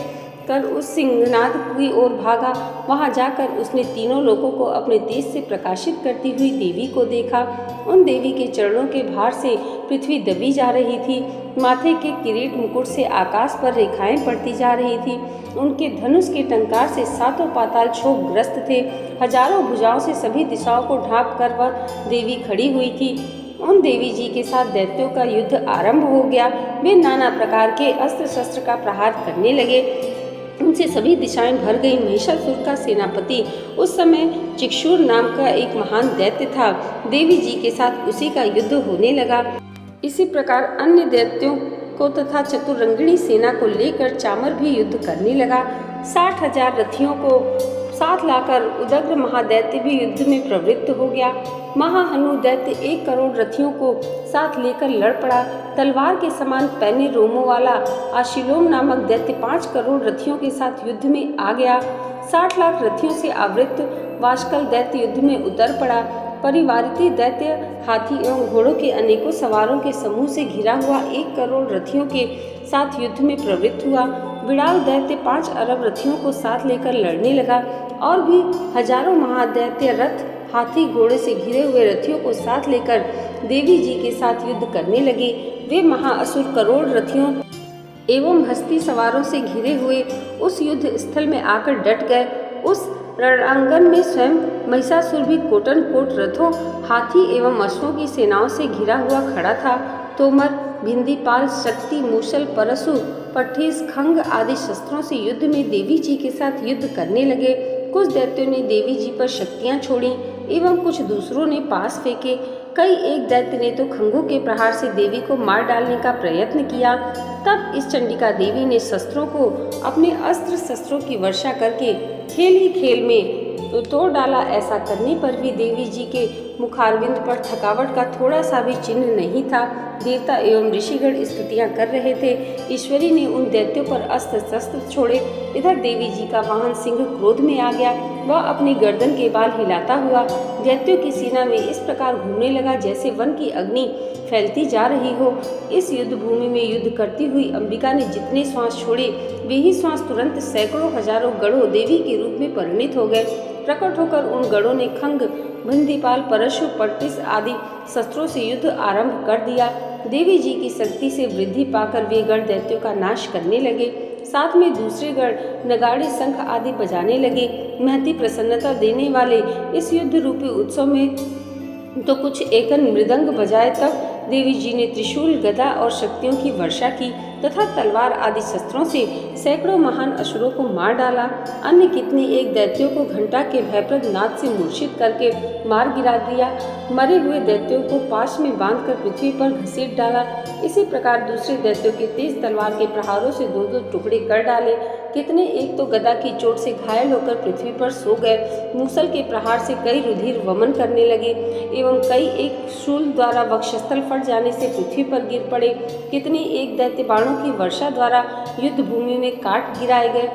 कर उस सिंहनाद की ओर भागा। वहां जाकर उसने तीनों लोगों को अपने तेज से प्रकाशित करती हुई देवी को देखा। उन देवी के चरणों के भार से पृथ्वी दबी जा रही थी। माथे के किरीट मुकुट से आकाश पर रेखाएं पड़ती जा रही थी। उनके धनुष के टंकार से 7 पाताल क्षोभग्रस्त थे। हजारों भुजाओं से सभी दिशाओं को ढांप कर वह देवी खड़ी हुई थी। उन देवी जी के साथ दैत्यों का युद्ध आरंभ हो गया। वे नाना प्रकार के अस्त्र शस्त्र का प्रहार करने लगे। उनसे सभी दिशाएं भर गई। महिषासुर का सेनापति उस समय चिक्षुर नाम का एक महान दैत्य था। देवी जी के साथ उसी का युद्ध होने लगा। इसी प्रकार अन्य दैत्यों को तथा चतुरंगिणी सेना को लेकर चामर भी युद्ध करने लगा। 60,000 रथियों को साथ लाकर उदग्र महादैत्य भी युद्ध में प्रवृत्त हो गया। महाहनु दैत्य 1 करोड़ रथियों को साथ लेकर लड़ पड़ा। तलवार के समान पैने रोमों वाला आशिलोम नामक दैत्य 5 करोड़ रथियों के साथ युद्ध में आ गया। 60 लाख रथियों से आवृत वाशकल दैत्य युद्ध में उतर पड़ा। परिवारिती दैत्य हाथी एवं घोड़ों के अनेकों सवारों के समूह से घिरा हुआ 1 करोड़ रथियों के साथ युद्ध में प्रवृत्त हुआ। बिड़ाल दैत्य 5 अरब रथियों को साथ लेकर लड़ने लगा और भी हजारों महादैत्य रथ, हाथी, घोड़े से घिरे हुए रथियों को साथ लेकर देवी जी के साथ युद्ध करने लगे। वे महाअसुर करोड़ रथियों एवं हस्ती सवारों से घिरे हुए उस युद्ध स्थल में आकर डट गए। उस रणांगन में स्वयं महिषासुर भी कोटन कोट रथों, हाथी एवं अश्वों की सेनाओं से घिरा हुआ खड़ा था। तोमर, भिंदीपाल, शक्ति, मूसल, परशु, पट्ठीस, खंग आदि शस्त्रों से युद्ध में देवी जी के साथ युद्ध करने लगे। कुछ दैत्यों ने देवी जी पर शक्तियां छोड़ी एवं कुछ दूसरों ने पास फेंके। कई एक दैत्य ने तो खंगों के प्रहार से देवी को मार डालने का प्रयत्न किया। तब इस चंडिका देवी ने शस्त्रों को अपने अस्त्र शस्त्रों की वर्षा करके खेल ही खेल में तोड़ डाला। ऐसा करने पर भी देवी जी के मुखारविंद पर थकावट का थोड़ा सा भी चिन्ह नहीं था। देवता एवं ऋषिगण स्तुतियां कर रहे थे। ईश्वरी ने उन दैत्यों पर अस्त्र शस्त्र छोड़े। इधर देवी जी का वाहन सिंह क्रोध में आ गया। वह अपनी गर्दन के बाल हिलाता हुआ दैत्यों की सेना में इस प्रकार घूमने लगा जैसे वन की अग्नि फैलती जा रही हो। इस युद्ध भूमि में युद्ध करती हुई अंबिका ने जितने श्वास छोड़े वे ही श्वास तुरंत सैकड़ों हजारों गढ़ों देवी के रूप में परिणित हो गए। प्रकट होकर उन गढ़ों ने खंग, भिंदीपाल, परशु, पट्टिस आदि शस्त्रों से युद्ध आरंभ कर दिया। देवी जी की शक्ति से वृद्धि पाकर वे गढ़ दैत्यों का नाश करने लगे। साथ में दूसरे गढ़ नगाड़े, शंख आदि बजाने लगे। महती प्रसन्नता देने वाले इस युद्ध रूपी उत्सव में तो कुछ एकन मृदंग बजाए। तब देवी जी ने त्रिशूल, गदा और शक्तियों की वर्षा की तथा तलवार आदि शस्त्रों से सैकड़ों महान असुरों को मार डाला। अन्य कितने एक दैत्यों को घंटा के भयप्रद नाद से मूर्छित करके मार गिरा दिया। मरे हुए दैत्यों को पाश में बांधकर पृथ्वी पर घसीट डाला। इसी प्रकार दूसरे दैत्यों के तेज तलवार के प्रहारों से दो दो टुकड़े कर डाले। कितने एक तो गदा की चोट से घायल होकर पृथ्वी पर सो गए। मूसल के प्रहार से कई रुधिर वमन करने लगे एवं कई एक शूल द्वारा वक्षस्थल फट जाने से पृथ्वी पर गिर पड़े। कितने एक दैत्य बाणों की वर्षा द्वारा युद्ध भूमि में काट गिराए गए।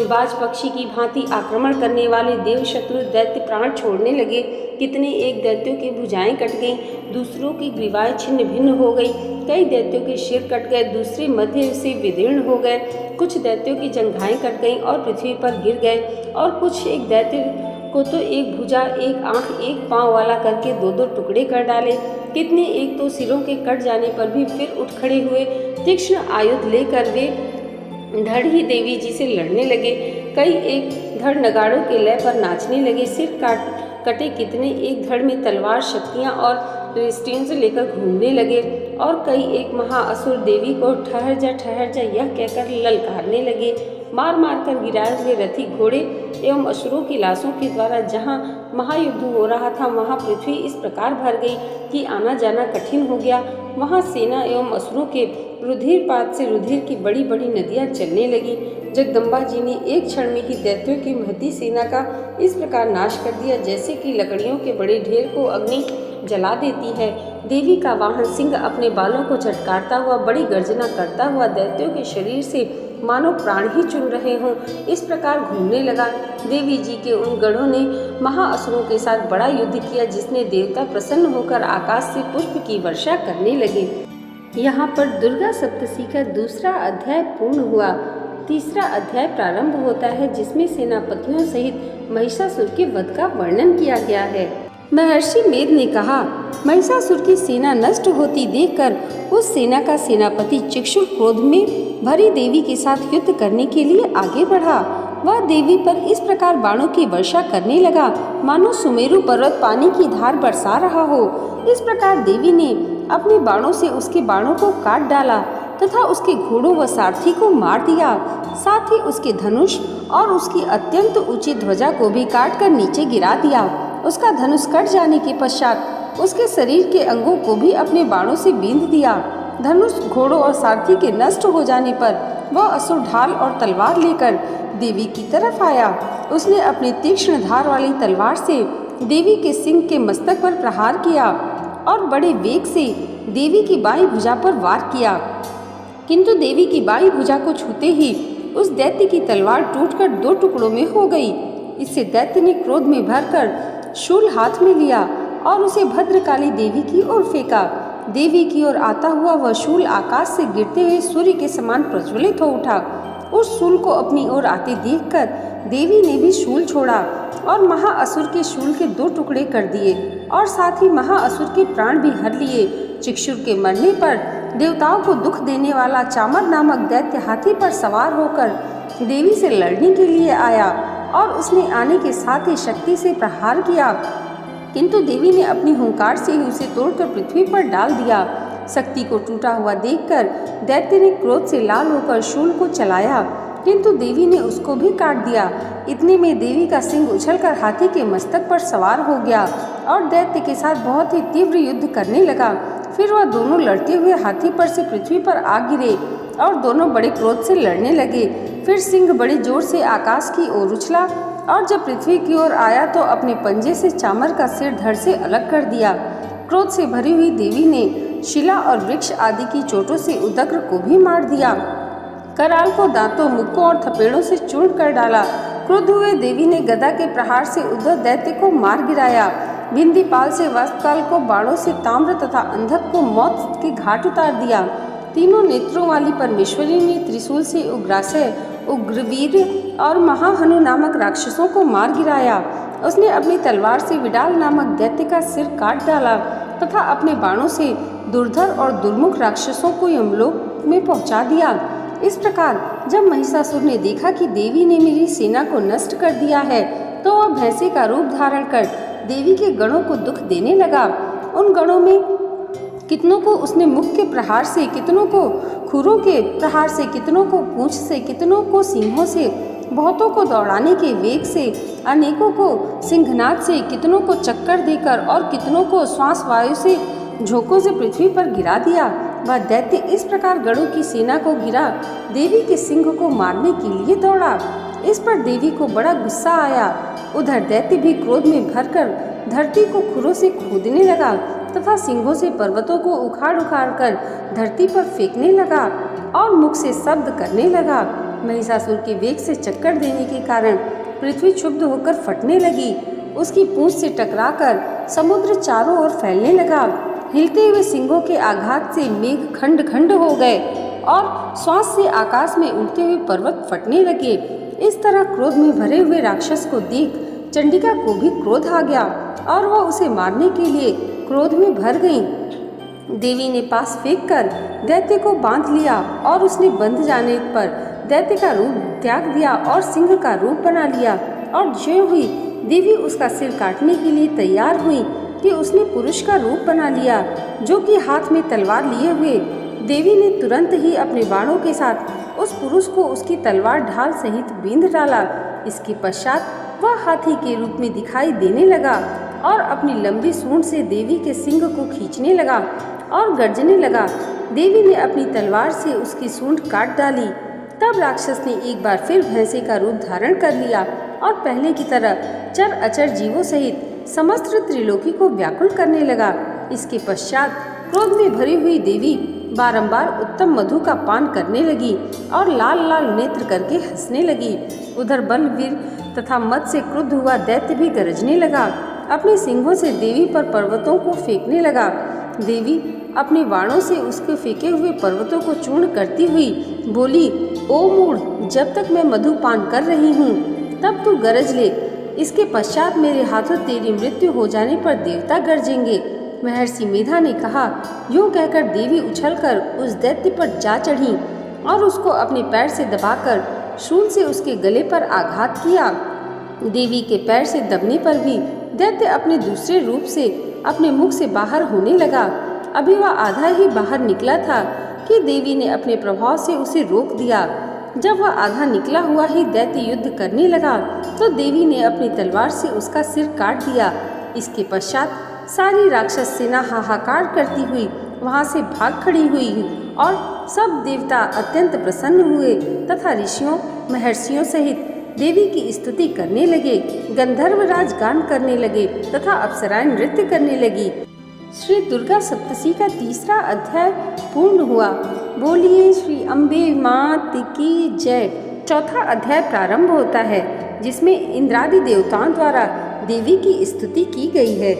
बाज पक्षी की भांति आक्रमण करने वाले देव शत्रु दैत्य प्राण छोड़ने लगे। कितने एक दैत्यों की भुजाएं कट गईं, दूसरों की ग्रीवाएं छिन्न भिन्न हो गई। कई दैत्यों के सिर कट गए, दूसरे मध्य से विदीर्ण हो गए। कुछ दैत्यों की जंघाएं कट गईं और पृथ्वी पर गिर गए। और कुछ एक दैत्य को तो एक भुजा, एक आंख, एक पांव वाला करके दो दो टुकड़े कर डाले। कितने एक तो सिरों के कट जाने पर भी फिर उठ खड़े हुए। तीक्ष्ण आयुध लेकर वे धड़ ही देवी जी से लड़ने लगे। कई एक धड़ नगाड़ों के लय पर नाचने लगे। सिर कटे कितने एक धड़ में तलवार, शक्तियाँ और स्टेन्स लेकर घूमने लगे। और कई एक महाअसुर देवी को ठहर जा यह कहकर ललकारने लगे। मार मार कर गिराए हुए रथी घोड़े एवं असुरों की लाशों के द्वारा जहाँ महायुद्ध हो रहा था वहाँ पृथ्वी इस प्रकार भर गई कि आना जाना कठिन हो गया। वहाँ सेना एवं असुरों के रुधिरपात से रुधिर की बड़ी बड़ी नदियाँ चलने लगी। जगदम्बा जी ने एक क्षण में ही दैत्यों की महती सेना का इस प्रकार नाश कर दिया जैसे कि लकड़ियों के बड़े ढेर को अग्नि जला देती है। देवी का वाहन सिंह अपने बालों को झटकारता हुआ बड़ी गर्जना करता हुआ दैत्यों के शरीर से मानो प्राण ही चुन रहे हों इस प्रकार घूमने लगा। देवी जी के उन गढ़ों ने महाअसुरों के साथ बड़ा युद्ध किया जिसने देवता प्रसन्न होकर आकाश से पुष्प की वर्षा करने लगे। यहाँ पर दुर्गा सप्तशी का दूसरा अध्याय पूर्ण हुआ। तीसरा अध्याय प्रारंभ होता है जिसमें सेनापतियों सहित महिषासुर के वध का वर्णन किया गया है। महर्षि मेद ने कहा, महिषासुर की सेना नष्ट होती देखकर उस सेना का सेनापति चिक्षुर क्रोध में भरी देवी के साथ युद्ध करने के लिए आगे बढ़ा। वह देवी पर इस प्रकार बाणों की वर्षा करने लगा मानो सुमेरु पर्वत पानी की धार बरसा रहा हो। इस प्रकार देवी ने अपने बाणों से उसके बाणों को काट डाला तथा उसके घोड़ों व सारथी को मार दिया। साथ ही उसके धनुष और उसकी अत्यंत ऊंची ध्वजा को भी काट कर नीचे गिरा दिया। उसका धनुष कट जाने के पश्चात उसके शरीर के अंगों को भी अपने बाणों से बींध दिया। धनुष, घोड़ों और सारथी के नष्ट हो जाने पर वह असुर ढाल और तलवार लेकर देवी की तरफ आया। उसने अपनी तीक्ष्ण धार वाली तलवार से देवी के सिंह के मस्तक पर प्रहार किया और बड़े वेग से देवी की बाईं भुजा पर वार किया। किंतु देवी की बाईं भुजा को छूते ही उस दैत्य की तलवार टूटकर दो टुकड़ों में हो गई। इससे दैत्य ने क्रोध में भरकर शूल हाथ में लिया और उसे भद्रकाली देवी की ओर फेंका। देवी की ओर आता हुआ वह शूल आकाश से गिरते हुए सूर्य के समान प्रज्वलित हो उठा। उस शूल को अपनी ओर आते देखकर देवी ने भी शूल छोड़ा और महाअसुर के शूल के दो टुकड़े कर दिए और साथ ही महाअसुर के प्राण भी हर लिए। चिक्षुर के मरने पर देवताओं को दुख देने वाला चामर नामक दैत्य हाथी पर सवार होकर देवी से लड़ने के लिए आया और उसने आने के साथ ही शक्ति से प्रहार किया, किंतु देवी ने अपनी हुंकार से ही उसे तोड़कर पृथ्वी पर डाल दिया। शक्ति को टूटा हुआ देखकर दैत्य ने क्रोध से लाल होकर शूल को चलाया, किंतु देवी ने उसको भी काट दिया। इतने में देवी का सिंह उछलकर हाथी के मस्तक पर सवार हो गया और दैत्य के साथ बहुत ही तीव्र युद्ध करने लगा। फिर वह दोनों लड़ते हुए हाथी पर से पृथ्वी पर आ गिरे और दोनों बड़े क्रोध से लड़ने लगे। फिर सिंह बड़े जोर से आकाश की ओर उछला और जब पृथ्वी की ओर आया तो अपने पंजे से चामर का सिर धड़ से अलग कर दिया। क्रोध से भरी हुई देवी ने शिला और वृक्ष आदि की चोटों से उदग्र को भी मार दिया। कराल को दांतों, मुक्कों और थपेड़ों से चूर्ण कर डाला। क्रुद्ध हुए देवी ने गदा के प्रहार से उद्धव दैत्य को मार गिराया। बिंदीपाल से वस्त्रकाल को बाणों से ताम्र तथा अंधक को मौत के घाट उतार दिया। तीनों नेत्रों वाली परमेश्वरी ने त्रिशूल से उग्रासय, उग्रवीर और महाहनु नामक राक्षसों को मार गिराया। उसने अपनी तलवार से विडाल नामक दैत्य का सिर काट डाला तथा अपने बाणों से दुर्धर और दुर्मुख राक्षसों को यमलोक में पहुंचा दिया। इस प्रकार जब महिषासुर ने देखा कि देवी ने मेरी सेना को नष्ट कर दिया है, तो वह भैंसे का रूप धारण कर देवी के गणों को दुख देने लगा। उन गणों में कितनों को उसने मुख के प्रहार से, कितनों को खुरों के प्रहार से, कितनों को पूंछ से, कितनों को सींगों से, बहुतों को दौड़ाने के वेग से, अनेकों को सिंहनाद से, कितनों को चक्कर देकर और कितनों को श्वास वायु से झोंकों से पृथ्वी पर गिरा दिया। वह दैत्य इस प्रकार गणों की सेना को गिरा, देवी के सिंह को मारने के लिए दौड़ा। इस पर देवी को बड़ा गुस्सा आया। उधर दैत्य भी क्रोध में भरकर धरती को खुरों से खोदने लगा तथा सिंहों से पर्वतों को उखाड़ उखाड़ कर धरती पर फेंकने लगा और मुख से शब्द करने लगा। महिषासुर के वेग से चक्कर देने के कारण पृथ्वी क्षुब्ध होकर फटने लगी। उसकी पूंछ से टकराकर समुद्र चारों ओर फैलने लगा। हिलते हुए सिंहों के आघात से मेघ खंड खंड हो गए और श्वास से आकाश में उड़ते हुए पर्वत फटने लगे। इस तरह क्रोध में भरे हुए राक्षस को देख चंडिका को भी क्रोध आ गया और वह उसे मारने के लिए क्रोध में भर गई। देवी ने पास फेंककर दैत्य को बांध लिया और उसने बंध जाने पर दैत्य का रूप त्याग दिया और सिंह का रूप बना लिया। और ज्यों हुई देवी उसका सिर काटने के लिए तैयार हुई कि उसने पुरुष का रूप बना लिया, जो कि हाथ में तलवार लिए हुए। देवी ने तुरंत ही अपने बाणों के साथ उस पुरुष को उसकी तलवार ढाल सहित बींध डाला। इसके पश्चात वह हाथी के रूप में दिखाई देने लगा और अपनी लंबी सूंड से देवी के सिंग को खींचने लगा और गर्जने लगा। देवी ने अपनी तलवार से उसकी सूंड काट डाली। तब राक्षस ने एक बार फिर भैंसे का रूप धारण कर लिया और पहले की तरह चर अचर जीवों सहित समस्त त्रिलोकी को व्याकुल करने लगा। इसके पश्चात क्रोध में भरी हुई देवी बारंबार उत्तम मधु का पान करने लगी और लाल लाल नेत्र करके हंसने लगी। उधर बलवीर तथा मद से क्रुद्ध हुआ दैत्य भी गरजने लगा। अपने सिंहों से देवी पर पर्वतों को फेंकने लगा। देवी अपने बाणों से उसके फेंके हुए पर्वतों को चूर्ण करती हुई बोली, ओ मूढ़, जब तक मैं मधु पान कर रही हूँ तब तू गरज ले। इसके पश्चात मेरे हाथों तेरी मृत्यु हो जाने पर देवता गरजेंगे। महर्षि मेधा ने कहा। यूँ कहकर देवी उछलकर उस दैत्य पर जा चढ़ी और उसको अपने पैर से दबाकर शूल से उसके गले पर आघात किया। देवी के पैर से दबने पर भी दैत्य अपने दूसरे रूप से अपने मुख से बाहर होने लगा। अभी वह आधा ही बाहर निकला था कि देवी ने अपने प्रभाव से उसे रोक दिया। जब वह आधा निकला हुआ ही दैत्य युद्ध करने लगा तो देवी ने अपनी तलवार से उसका सिर काट दिया। इसके पश्चात सारी राक्षस सेना हाहाकार करती हुई वहां से भाग खड़ी हुई और सब देवता अत्यंत प्रसन्न हुए तथा ऋषियों महर्षियों सहित देवी की स्तुति करने लगे। गंधर्वराज गान करने लगे तथा अप्सराएं नृत्य करने लगी। श्री दुर्गा सप्तशी का तीसरा अध्याय पूर्ण हुआ। बोलिए श्री अम्बे मात की जय। चौथा अध्याय प्रारंभ होता है जिसमें इंद्रादि देवताओं द्वारा देवी की स्तुति की गई है।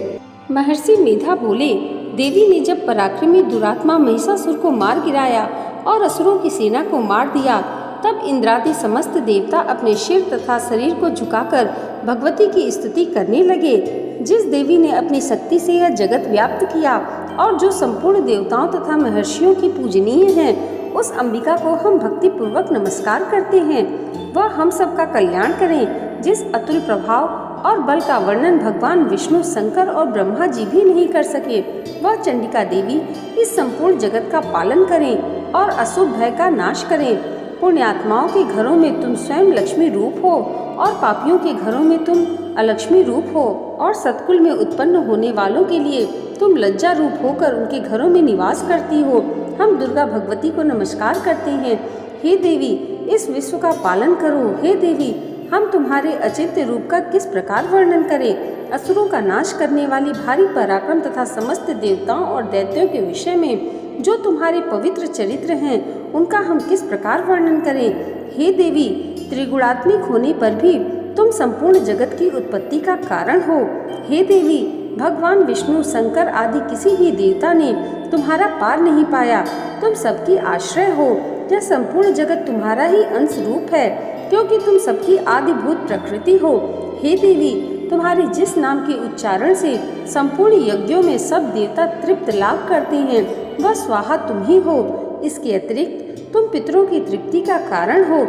महर्षि मेधा बोले, देवी ने जब पराक्रमी दुरात्मा महिषासुर को मार गिराया और असुरों की सेना को मार दिया, तब इंद्रादि समस्त देवता अपने सिर तथा शरीर को झुकाकर भगवती की स्तुति करने लगे। जिस देवी ने अपनी शक्ति से यह जगत व्याप्त किया और जो संपूर्ण देवताओं तथा महर्षियों की पूजनीय है, उस अंबिका को हम भक्ति पूर्वक नमस्कार करते हैं। वह हम सबका कल्याण करें। जिस अतुल प्रभाव और बल का वर्णन भगवान विष्णु, शंकर और ब्रह्मा जी भी नहीं कर सके, वह चंडिका देवी इस संपूर्ण जगत का पालन करें और अशुभ भय का नाश करें। पुण्यात्माओं के घरों में तुम स्वयं लक्ष्मी रूप हो और पापियों के घरों में तुम अलक्ष्मी रूप हो और सतकुल में उत्पन्न होने वालों के लिए तुम लज्जा रूप होकर उनके घरों में निवास करती हो। हम दुर्गा भगवती को नमस्कार करते हैं। हे देवी, इस विश्व का पालन करो। हे देवी, हम तुम्हारे अचिंत्य रूप का किस प्रकार वर्णन करें। असुरों का नाश करने वाली भारी पराक्रम तथा समस्त देवताओं और दैत्यों के विषय में जो तुम्हारे पवित्र चरित्र हैं, उनका हम किस प्रकार वर्णन करें। हे देवी, त्रिगुणात्मिक होने पर भी तुम संपूर्ण जगत की उत्पत्ति का कारण हो। हे देवी, भगवान विष्णु, शंकर आदि किसी भी देवता ने तुम्हारा पार नहीं पाया। तुम सबकी आश्रय हो। यह संपूर्ण जगत तुम्हारा ही अंश रूप है, क्योंकि तुम सबकी आदिभूत प्रकृति हो। हे देवी, तुम्हारे जिस नाम के उच्चारण से संपूर्ण यज्ञों में सब देवता तृप्त लाभ करते हैं, वह स्वाहा तुम ही हो। इसके अतिरिक्त तुम पितरों की तृप्ति का कारण हो,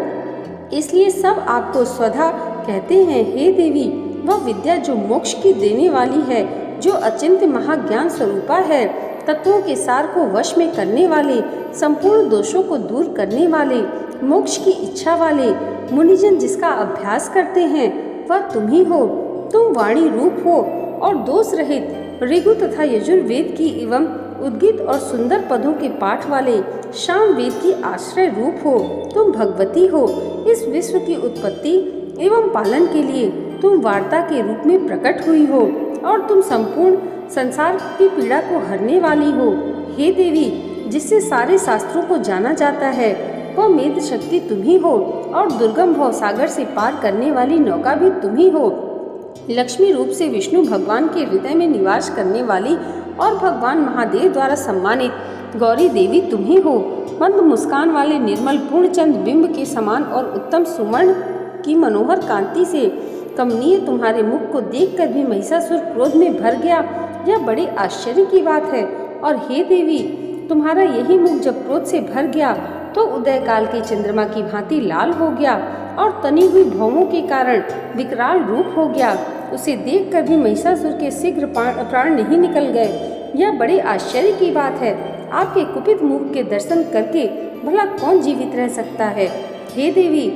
इसलिए सब आपको स्वधा कहते हैं। हे देवी, वह विद्या जो मोक्ष की देने वाली है, जो अचिंत्य महाज्ञान स्वरूपा है, तत्वों के सार को वश में करने वाले, संपूर्ण दोषों को दूर करने वाले, मोक्ष की इच्छा वाले मुनिजन जिसका अभ्यास करते हैं, वह तुम ही हो। तुम वाणी रूप हो और दोष रहित ऋगु तथा यजुर्वेद की एवं उद्गीत और सुंदर पदों के पाठ वाले शाम वेद की आश्रय रूप हो। तुम भगवती हो। इस विश्व की उत्पत्ति एवं पालन के लिए तुम वार्ता के रूप में प्रकट हुई हो और तुम संपूर्ण संसार की पीड़ा को हरने वाली हो। हे देवी, जिससे सारे शास्त्रों को जाना जाता है, वह मेध शक्ति तुम ही हो और दुर्गम भव सागर से पार करने वाली नौका भी तुम ही हो। लक्ष्मी रूप से विष्णु भगवान के हृदय में निवास करने वाली और भगवान महादेव द्वारा सम्मानित गौरी देवी तुम ही हो। मंद मुस्कान वाले निर्मल पूर्णचंद बिंब के समान और उत्तम सुवर्ण की मनोहर कांति से कमनीय तुम्हारे मुख को देखकर भी महिषासुर क्रोध में भर गया। यह बड़े आश्चर्य की बात है। और हे देवी, तुम्हारा यही मुख जब क्रोध से भर गया तो उदय काल के चंद्रमा की भांति लाल हो गया और तनी हुई भौमों के कारण विकराल रूप हो गया। उसे देखकर भी महिषासुर के शीघ्र प्राण नहीं निकल गए। यह बड़े आश्चर्य की बात है। आपके कुपित मुख के दर्शन करके भला कौन जीवित रह सकता है। हे देवी,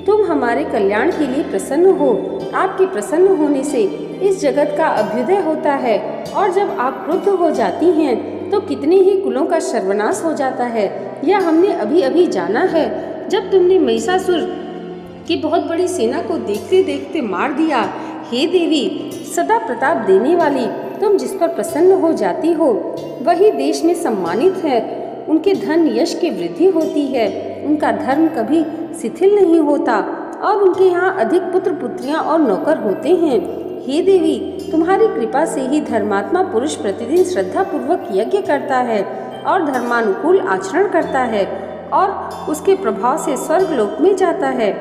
तुम हमारे कल्याण के लिए प्रसन्न हो। आपके प्रसन्न होने से इस जगत का अभ्युदय होता है और जब आप क्रुद्ध हो जाती हैं तो कितने ही कुलों का सर्वनाश हो जाता है। यह हमने अभी अभी जाना है। जब तुमने महिषासुर की बहुत बड़ी सेना को देखते देखते मार दिया। हे देवी, सदा प्रताप देने वाली, तुम जिस पर प्रसन्न हो जाती हो वही देश में सम्मानित है। उनके धन यश की वृद्धि होती है, उनका धर्म कभी शिथिल नहीं होता और उनके यहाँ अधिक पुत्र पुत्रियाँ और नौकर होते हैं। हे देवी, तुम्हारी कृपा से ही धर्मात्मा पुरुष प्रतिदिन श्रद्धा पूर्वक यज्ञ करता है और धर्मानुकूल आचरण करता है और उसके प्रभाव से स्वर्ग लोक में जाता है,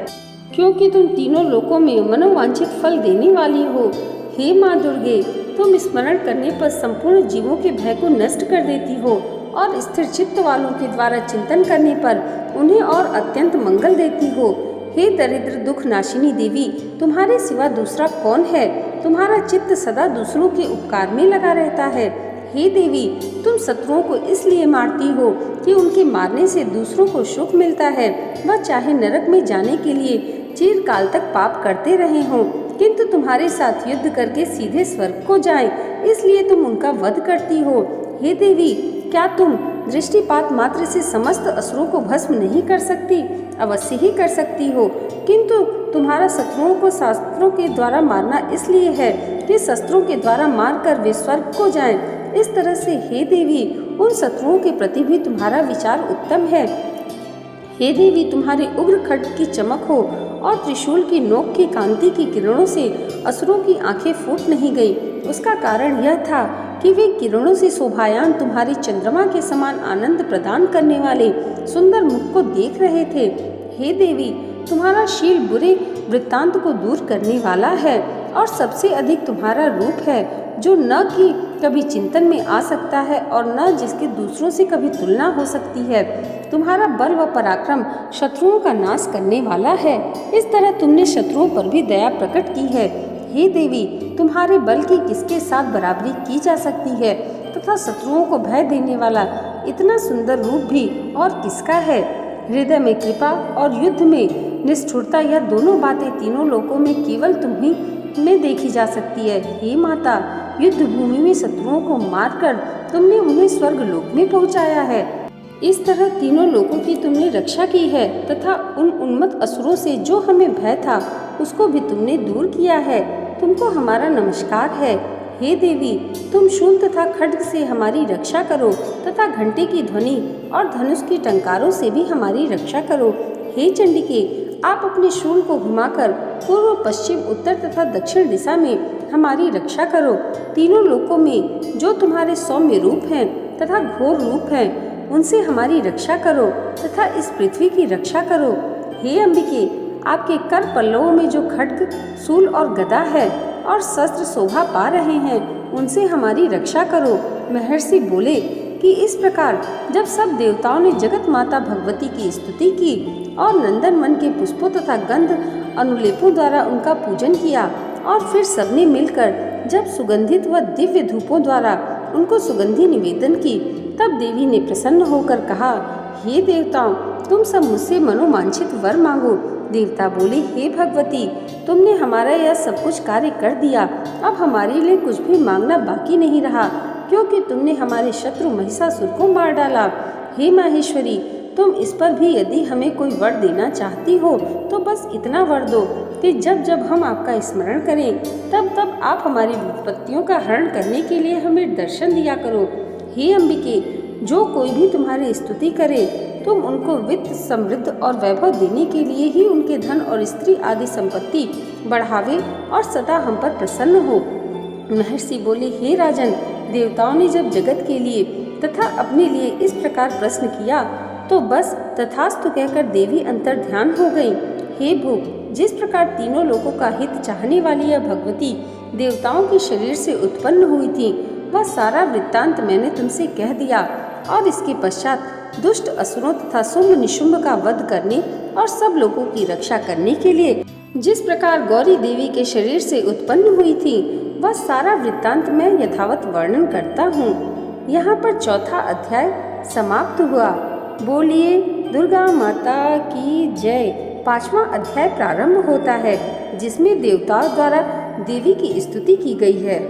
क्योंकि तुम तीनों लोकों में मनोवांछित फल देने वाली हो। हे माँ दुर्गे, तुम स्मरण करने पर संपूर्ण जीवों के भय को नष्ट कर देती हो और स्थिर चित्त वालों के द्वारा चिंतन करने पर उन्हें और अत्यंत मंगल देती हो। हे दरिद्र दुख नाशिनी देवी, तुम्हारे सिवा दूसरा कौन है। तुम्हारा चित्त सदा दूसरों के उपकार में लगा रहता है। हे देवी, तुम शत्रुओं को इसलिए मारती हो कि उनके मारने से दूसरों को सुख मिलता है। वह चाहे नरक में जाने के लिए चिरकाल तक पाप करते रहे हों, किंतु तुम्हारे साथ युद्ध करके सीधे स्वर्ग को जाएं, इसलिए तुम उनका वध करती हो। हे देवी, क्या तुम दृष्टिपात मात्र से समस्त असुरों को भस्म नहीं कर सकती? अवश्य ही कर सकती हो, किंतु तुम्हारा शत्रुओं को शास्त्रों के द्वारा मारना इसलिए है कि शस्त्रों के द्वारा मारकर वे स्वर्ग को जाएं। इस तरह से हे देवी, उन शत्रुओं के प्रति भी तुम्हारा विचार उत्तम है। हे देवी, तुम्हारे उग्र खड्ग की चमक हो और त्रिशूल की नोक की कांति की किरणों से असुरों की आंखें फूट नहीं गई। उसका कारण यह था कि वे किरणों से शोभायान तुम्हारे चंद्रमा के समान आनंद प्रदान करने वाले सुंदर मुख को देख रहे थे। हे देवी, तुम्हारा शील बुरे वृत्तांत को दूर करने वाला है और सबसे अधिक तुम्हारा रूप है, जो न कि कभी चिंतन में आ सकता है और न जिसके दूसरों से कभी तुलना हो सकती है। तुम्हारा बल व पराक्रम शत्रुओं का नाश करने वाला है। इस तरह तुमने शत्रुओं पर भी दया प्रकट की है। हे देवी, तुम्हारे बल की किसके साथ बराबरी की जा सकती है तथा शत्रुओं को भय देने वाला इतना सुंदर रूप भी और किसका है। हृदय में कृपा और युद्ध में निष्ठुरता, यह दोनों बातें तीनों लोकों में केवल तुम्ही में देखी जा सकती है। हे माता, युद्ध भूमि में शत्रुओं को मारकर तुमने उन्हें स्वर्ग लोक में पहुंचाया है। इस तरह तीनों लोकों की तुमने रक्षा की है तथा उन उन्मत्त असुरों से जो हमें भय था उसको भी तुमने दूर किया है। तुमको हमारा नमस्कार है। हे देवी, तुम शूल तथा खड्ग से हमारी रक्षा करो तथा घंटे की ध्वनि और धनुष की टंकारों से भी हमारी रक्षा करो। हे चंडिके, आप अपने शूल को घुमाकर पूर्व, पश्चिम, उत्तर तथा दक्षिण दिशा में हमारी रक्षा करो। तीनों लोकों में जो तुम्हारे सौम्य रूप हैं तथा घोर रूप हैं, उनसे हमारी रक्षा करो तथा इस पृथ्वी की रक्षा करो। हे अंबिके, आपके कर पल्लवों में जो खड्ग, शूल और गदा है और शस्त्र शोभा पा रहे हैं, उनसे हमारी रक्षा करो। महर्षि बोले कि इस प्रकार जब सब देवताओं ने जगत माता भगवती की स्तुति की और नंदन वन के पुष्पों तथा गंध अनुलेपों द्वारा उनका पूजन किया और फिर सबने मिलकर जब सुगंधित व दिव्य धूपों द्वारा उनको सुगंधि निवेदन की, तब देवी ने प्रसन्न होकर कहा, हे देवताओं, तुम सब मुझसे मनोवांछित वर मांगो। देवता बोले, हे भगवती, तुमने हमारा यह सब कुछ कार्य कर दिया। अब हमारे लिए कुछ भी मांगना बाकी नहीं रहा, क्योंकि तुमने हमारे शत्रु महिषासुर को मार डाला। हे माहेश्वरी, तुम इस पर भी यदि हमें कोई वर देना चाहती हो तो बस इतना वर दो कि जब जब हम आपका स्मरण करें तब तब आप हमारी विपत्तियों का हरण करने के लिए हमें दर्शन दिया करो। हे अंबिके, जो कोई भी तुम्हारी स्तुति करे तुम उनको वित्त, समृद्ध और वैभव देने के लिए ही उनके धन और स्त्री आदि संपत्ति बढ़ावे और सदा हम पर प्रसन्न हो। महर्षि बोले, हे राजन, देवताओं ने जब जगत के लिए तथा अपने लिए इस प्रकार प्रश्न किया तो बस तथास्तु कहकर देवी अंतर ध्यान हो गई। हे भूप, जिस प्रकार तीनों लोगों का हित चाहने वाली यह भगवती देवताओं के शरीर से उत्पन्न हुई थी, वह सारा वृत्तांत मैंने तुमसे कह दिया और इसके पश्चात दुष्ट असुरों तथा शुंभ निशुंभ का वध करने और सब लोगों की रक्षा करने के लिए जिस प्रकार गौरी देवी के शरीर से उत्पन्न हुई थी, वह सारा वृत्तांत मैं यथावत वर्णन करता हूँ। यहाँ पर चौथा अध्याय समाप्त हुआ। बोलिए दुर्गा माता की जय। पांचवा अध्याय प्रारंभ होता है, जिसमें देवताओं द्वारा देवी की स्तुति की गई है।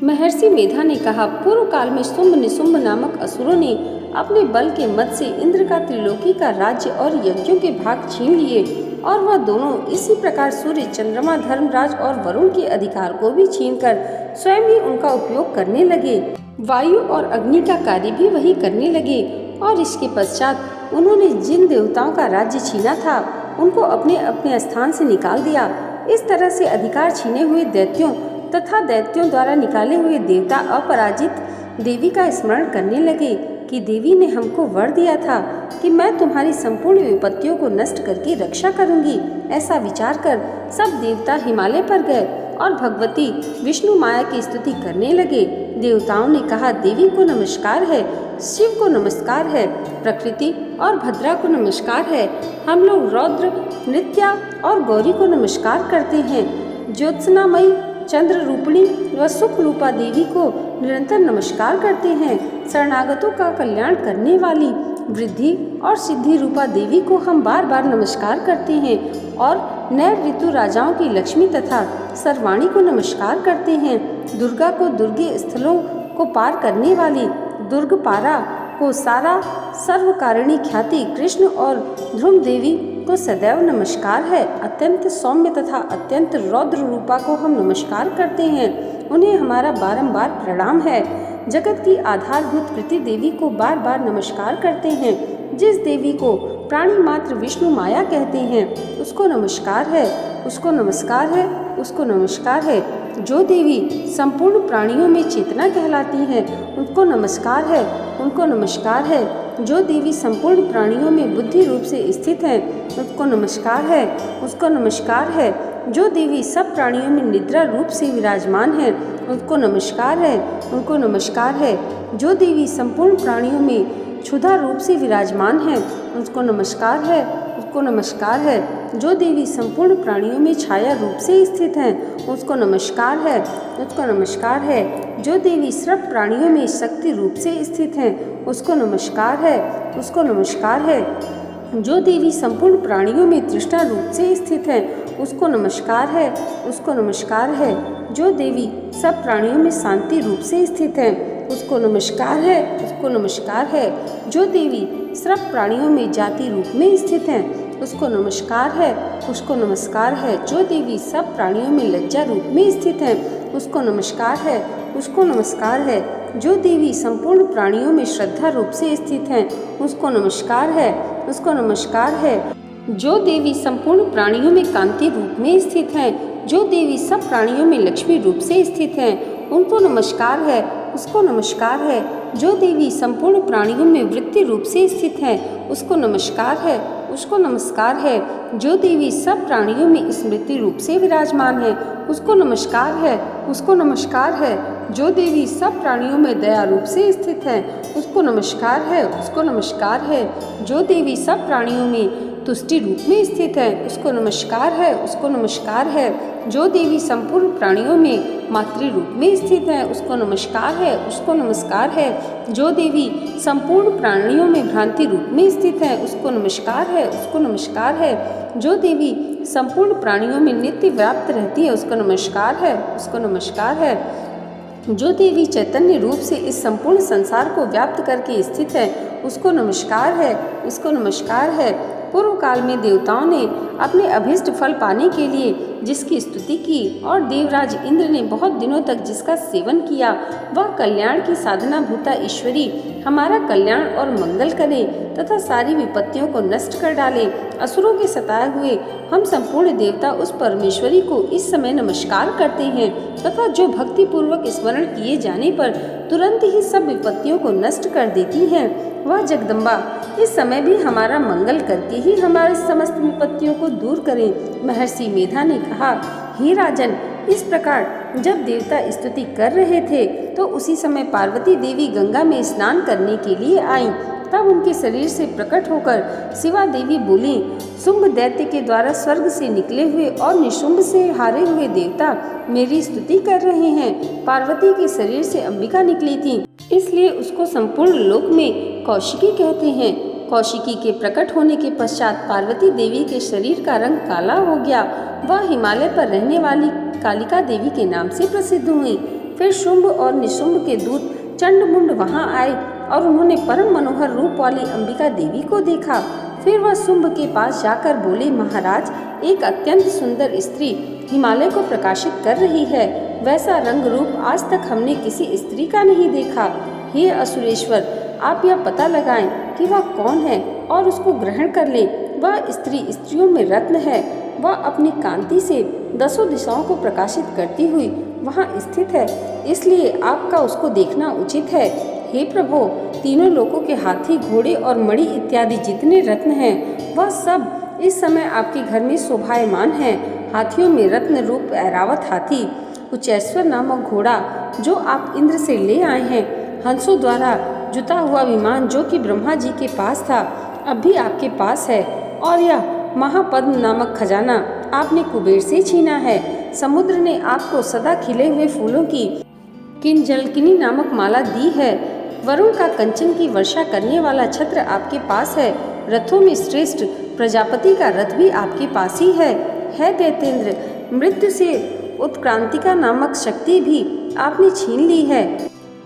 महर्षि मेधा ने कहा, पूर्व काल में शुंभ निशुंभ नामक असुरों ने अपने बल के मद से इंद्र का त्रिलोकी का राज्य और यज्ञों के भाग छीन लिए और वह दोनों इसी प्रकार सूर्य, चंद्रमा, धर्मराज और वरुण के अधिकार को भी छीनकर स्वयं ही उनका उपयोग करने लगे। वायु और अग्नि का कार्य भी वही करने लगे और इसके पश्चात उन्होंने जिन देवताओं का राज्य छीना था उनको अपने अपने स्थान से निकाल दिया। इस तरह से अधिकार छीने हुए दैत्यों तथा दैत्यों द्वारा निकाले हुए देवता अपराजित देवी का स्मरण करने लगे कि देवी ने हमको वर दिया था कि मैं तुम्हारी संपूर्ण विपत्तियों को नष्ट करके रक्षा करूंगी। ऐसा विचार कर सब देवता हिमालय पर गए और भगवती विष्णु माया की स्तुति करने लगे। देवताओं ने कहा, देवी को नमस्कार है, शिव को नमस्कार है, प्रकृति और भद्रा को नमस्कार है। हम लोग रौद्र, नृत्या और गौरी को नमस्कार करते हैं। ज्योत्सनामयी, चंद्र रूपिणी व सुख रूपा देवी को निरंतर नमस्कार करते हैं। शरणागतों का कल्याण करने वाली वृद्धि और सिद्धि रूपा देवी को हम बार बार नमस्कार करते हैं और नए ऋतु राजाओं की लक्ष्मी तथा सर्वाणी को नमस्कार करते हैं। दुर्गा को दुर्गे स्थलों को पार करने वाली दुर्गपारा को सारा सर्वकारिणी ख्याति कृष्ण और ध्रुव देवी को सदैव नमस्कार है। अत्यंत सौम्य तथा अत्यंत रौद्र रूपा को हम नमस्कार करते हैं, उन्हें हमारा बारंबार प्रणाम है। जगत की आधारभूत कृति देवी को बार बार नमस्कार करते हैं। जिस देवी को प्राणी मात्र विष्णु माया कहते हैं उसको नमस्कार है, उसको नमस्कार है, उसको नमस्कार है। जो देवी संपूर्ण प्राणियों में चेतना कहलाती है उनको नमस्कार है, उनको नमस्कार है। जो देवी संपूर्ण प्राणियों में बुद्धि रूप से स्थित है उसको नमस्कार है, उसको नमस्कार है। जो देवी सब प्राणियों में निद्रा रूप से विराजमान है उनको नमस्कार है, उनको नमस्कार है। जो देवी संपूर्ण प्राणियों में क्षुधा रूप से विराजमान है उसको नमस्कार है, उसको नमस्कार है। जो देवी संपूर्ण प्राणियों में छाया रूप से स्थित है उसको नमस्कार है, उसको नमस्कार है। जो देवी सब प्राणियों में शक्ति रूप से स्थित है उसको नमस्कार है, उसको नमस्कार है। जो देवी संपूर्ण प्राणियों में तृष्णा रूप से स्थित है उसको नमस्कार है, उसको नमस्कार है। जो देवी सब प्राणियों में शांति रूप से स्थित है उसको नमस्कार है, उसको नमस्कार है। जो देवी सब प्राणियों में जाति रूप में स्थित है उसको नमस्कार है, उसको नमस्कार है। जो देवी सब प्राणियों में लज्जा रूप में स्थित है, उसको नमस्कार है, उसको नमस्कार है। जो देवी संपूर्ण प्राणियों में श्रद्धा रूप से स्थित है, उसको नमस्कार है, उसको नमस्कार है। जो देवी संपूर्ण प्राणियों में कांति रूप में स्थित है, जो देवी सब प्राणियों में लक्ष्मी रूप से स्थित है, उनको नमस्कार है, उसको नमस्कार है। जो देवी संपूर्ण प्राणियों में वृत्ति रूप से स्थित है, उसको नमस्कार है, उसको नमस्कार है। जो देवी सब प्राणियों में स्मृति रूप से विराजमान है, उसको नमस्कार है, उसको नमस्कार है। जो देवी सब प्राणियों में दया रूप से स्थित है, उसको नमस्कार है, उसको नमस्कार है। जो देवी सब प्राणियों में तुष्टि रूप में स्थित है, उसको नमस्कार है, उसको नमस्कार है। जो देवी संपूर्ण प्राणियों में मातृ रूप में स्थित है, उसको नमस्कार है, उसको नमस्कार है। जो देवी संपूर्ण प्राणियों में भ्रांति रूप में स्थित है, उसको नमस्कार है, उसको नमस्कार है। जो देवी संपूर्ण प्राणियों में नित्य व्याप्त रहती है, उसको नमस्कार है, उसको नमस्कार है। जो देवी चैतन्य रूप से इस संपूर्ण संसार को व्याप्त करके स्थित है, उसको नमस्कार है, उसको नमस्कार है। पूर्व काल में देवताओं ने अपने अभीष्ट फल पाने के लिए जिसकी स्तुति की और देवराज इंद्र ने बहुत दिनों तक जिसका सेवन किया, वह कल्याण की साधना भूता ईश्वरी हमारा कल्याण और मंगल करे तथा सारी विपत्तियों को नष्ट कर डाले। असुरों के सताए हुए हम संपूर्ण देवता उस परमेश्वरी को इस समय नमस्कार करते हैं तथा जो भक्ति पूर्वक स्मरण किए जाने पर तुरंत ही सब विपत्तियों को नष्ट कर देती है, वह जगदम्बा इस समय भी हमारा मंगल करके ही हमारे समस्त विपत्तियों को दूर करें। महर्षि मेधा ने कहा, हे राजन, इस प्रकार जब देवता स्तुति कर रहे थे तो उसी समय पार्वती देवी गंगा में स्नान करने के लिए आईं। तब उनके शरीर से प्रकट होकर शिवा देवी बोली, शुंभ दैत्य के द्वारा स्वर्ग से निकले हुए और निशुंभ से हारे हुए देवता मेरी स्तुति कर रहे हैं। पार्वती के शरीर से अंबिका निकली थी, इसलिए उसको संपूर्ण लोक में कौशिकी कहते हैं। कौशिकी के प्रकट होने के पश्चात पार्वती देवी के शरीर का रंग काला हो गया। वह हिमालय पर रहने वाली कालिका देवी के नाम से प्रसिद्ध हुई। फिर शुंभ और निशुंभ के दूत चंडमुंड वहां आए और उन्होंने परम मनोहर रूप वाली अंबिका देवी को देखा। फिर वह शुंभ के पास जाकर बोले, महाराज, एक अत्यंत सुंदर स्त्री हिमालय को प्रकाशित कर रही है। वैसा रंग रूप आज तक हमने किसी स्त्री का नहीं देखा। हे असुरेश्वर, आप यह पता लगाएं कि वह कौन है और उसको ग्रहण कर लें। वह स्त्री स्त्रियों में रत्न है। वह अपनी कांति से दसों दिशाओं को प्रकाशित करती हुई वहाँ स्थित है, इसलिए आपका उसको देखना उचित है। हे प्रभु, तीनों लोकों के हाथी, घोड़े और मणि इत्यादि जितने रत्न हैं, वह सब इस समय आपके घर में शोभायमान हैं। हाथियों में रत्न रूप ऐरावत हाथी, उच्चैश्वर नामक घोड़ा जो आप इंद्र से ले आए हैं, हंसों द्वारा जुता हुआ विमान जो कि ब्रह्मा जी के पास था, अब भी आपके पास है, और यह महापद्म नामक खजाना आपने कुबेर से छीना है। समुद्र ने आपको सदा खिले हुए फूलों की किंजलकिनी नामक माला दी है। वरुण का कंचन की वर्षा करने वाला छत्र आपके पास है। रथों में श्रेष्ठ प्रजापति का रथ भी आपके पास ही है। दैतेंद्र, मृत्यु से उत्क्रांतिका नामक शक्ति भी आपने छीन ली है,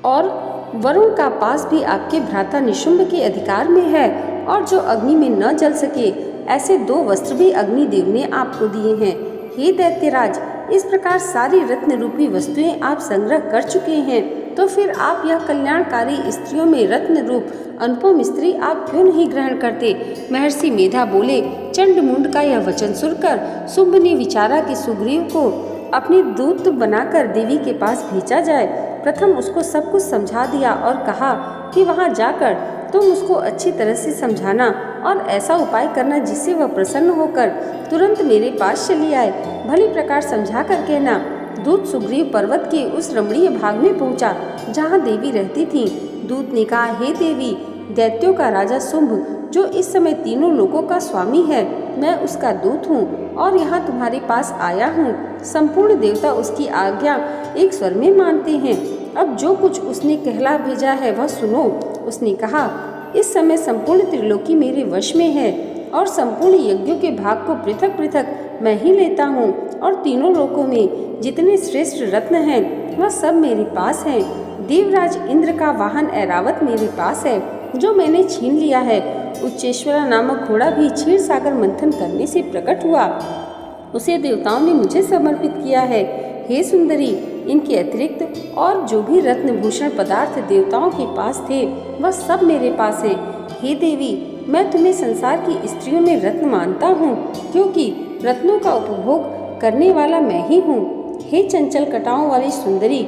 और वरुण का पास भी आपके भ्राता निशुंभ के अधिकार में है, और जो अग्नि में न जल सके ऐसे 2 वस्त्र भी अग्निदेव ने आपको दिए हैं। हे दैत्यराज, इस प्रकार सारी रत्न रूपी वस्तुएं आप संग्रह कर चुके हैं, तो फिर आप यह कल्याणकारी स्त्रियों में रत्न रूप अनुपम स्त्री आप क्यों नहीं ग्रहण करते? महर्षि मेधा बोले, चंडमुंड का यह वचन सुनकर शुंभ ने विचारा कि सुग्रीव को अपने दूत बनाकर देवी के पास भेजा जाए। प्रथम उसको सब कुछ समझा दिया और कहा कि वहां जाकर तुम उसको अच्छी तरह से समझाना और ऐसा उपाय करना जिससे वह प्रसन्न होकर तुरंत मेरे पास चली आए। भली प्रकार समझा कर कहना। दूत सुग्रीव पर्वत के उस रमणीय भाग में पहुंचा जहां देवी रहती थी। दूत ने कहा, हे देवी, दैत्यों का राजा शुंभ जो इस समय तीनों लोकों का स्वामी है, मैं उसका दूत हूँ और यहाँ तुम्हारे पास आया हूँ। संपूर्ण देवता उसकी आज्ञा एक स्वर में मानते हैं। अब जो कुछ उसने कहला भेजा है वह सुनो। उसने कहा, इस समय संपूर्ण त्रिलोकी मेरे वश में है और संपूर्ण यज्ञों के भाग को पृथक पृथक मैं ही लेता हूँ, और तीनों लोकों में जितने श्रेष्ठ रत्न हैं वह सब मेरे पास हैं। देवराज इंद्र का वाहन ऐरावत मेरे पास है जो मैंने छीन लिया है। उच्चेश्वरा नामक घोड़ा भी क्षीर सागर मंथन करने से प्रकट हुआ। उसे देवताओं ने मुझे समर्पित किया है। हे सुंदरी, इनके अतिरिक्त और जो भी रत्न भूषण पदार्थ देवताओं के पास थे वह सब मेरे पास है। हे देवी, मैं तुम्हें संसार की स्त्रियों में रत्न मानता हूँ, क्योंकि रत्नों का उपभोग करने वाला मैं ही हूँ। हे चंचल कटाओं वाली सुंदरी,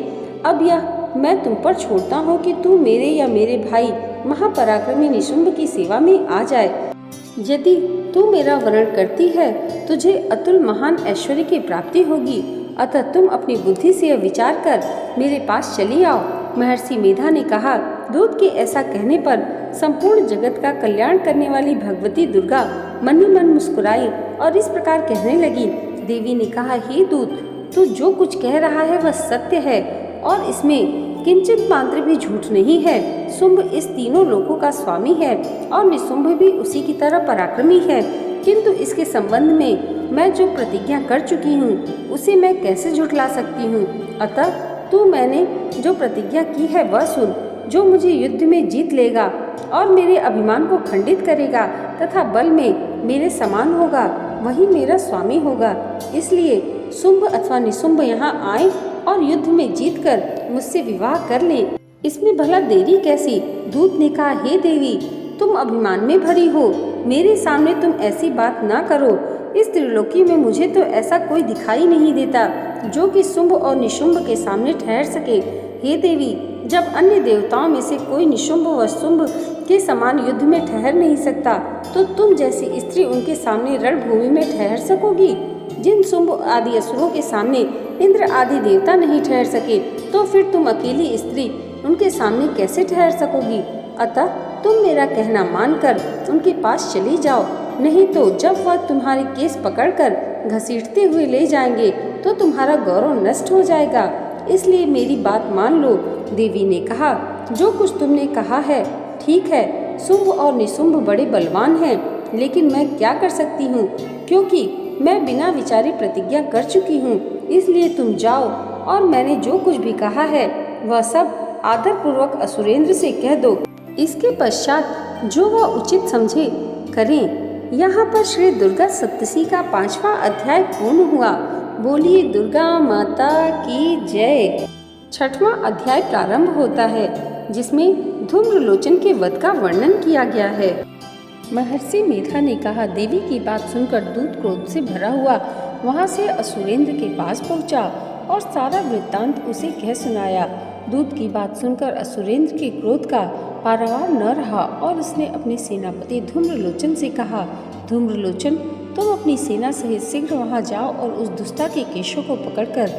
अब यह मैं तुम पर छोड़ता हूँ कि तू मेरे या मेरे भाई महापराक्रमी निशुंभ की सेवा में आ जाए। यदि तू मेरा वर्ण करती है, तुझे अतुल महान ऐश्वर्य की प्राप्ति होगी। अतः तुम अपनी बुद्धि से विचार कर मेरे पास चली आओ। महर्षि मेधा ने कहा। दूत के ऐसा कहने पर संपूर्ण जगत का कल्याण करने वाली भगवती दुर्गा मन ही मन मुस्कुराई और इस प्रकार कहने लगी। देवी ने कहा, हे दूत, तू जो कुछ कह रहा है वह सत्य है और इसमें किंचित मात्र भी झूठ नहीं है। शुंभ इस तीनों लोकों का स्वामी है और निशुंभ भी उसी की तरह पराक्रमी है, किंतु इसके संबंध में मैं जो प्रतिज्ञा कर चुकी हूँ उसे मैं कैसे झुठला सकती हूँ। अतः तू मैंने जो प्रतिज्ञा की है वह सुन। जो मुझे युद्ध में जीत लेगा और मेरे अभिमान को खंडित करेगा तथा बल में मेरे समान होगा, वही मेरा स्वामी होगा। इसलिए शुंभ अथवा निशुंभ यहाँ आए और युद्ध में जीतकर मुझसे विवाह कर ले। इसमें भला देरी कैसी? दूत ने कहा, हे देवी, तुम अभिमान में भरी हो, मेरे सामने तुम ऐसी बात ना करो। इस त्रिलोकी में मुझे तो ऐसा कोई दिखाई नहीं देता जो कि शुंभ और निशुंभ के सामने ठहर सके। हे देवी, जब अन्य देवताओं में से कोई निशुंभ व शुंभ के समान युद्ध में ठहर नहीं सकता, तो तुम जैसी स्त्री उनके सामने रणभूमि में ठहर सकोगी? जिन शुंभ आदि असुरों के सामने इंद्र आदि देवता नहीं ठहर सके, तो फिर तुम अकेली स्त्री उनके सामने कैसे ठहर सकोगी? अतः तुम मेरा कहना मानकर उनके पास चली जाओ, नहीं तो जब वह तुम्हारे केस पकड़कर घसीटते हुए ले जाएंगे तो तुम्हारा गौरव नष्ट हो जाएगा। इसलिए मेरी बात मान लो। देवी ने कहा, जो कुछ तुमने कहा है ठीक है। शुंभ और निशुंभ बड़े बलवान हैं, लेकिन मैं क्या कर सकती हूँ, क्योंकि मैं बिना विचारे प्रतिज्ञा कर चुकी हूँ। इसलिए तुम जाओ और मैंने जो कुछ भी कहा है वह सब आदर पूर्वक असुरेंद्र से कह दो। इसके पश्चात जो वह उचित समझे करें। यहाँ पर श्री दुर्गा सप्तशी का 5वां अध्याय पूर्ण हुआ। बोलिए दुर्गा माता की जय। 6वां अध्याय प्रारंभ होता है, जिसमें धूम्रलोचन के वध का वर्णन किया गया है। महर्षि मेधा ने कहा, देवी की बात सुनकर दूत क्रोध से भरा हुआ वहां से असुरेंद्र के पास पहुंचा और सारा वृत्तांत उसे कह सुनाया। दूत की बात सुनकर असुरेंद्र के क्रोध का पारावार न रहा और उसने अपने सेनापति धूम्रलोचन से कहा, धूम्रलोचन, तुम अपनी सेना सहित शीघ्र वहां जाओ और उस दुष्टा के केशों को पकड़कर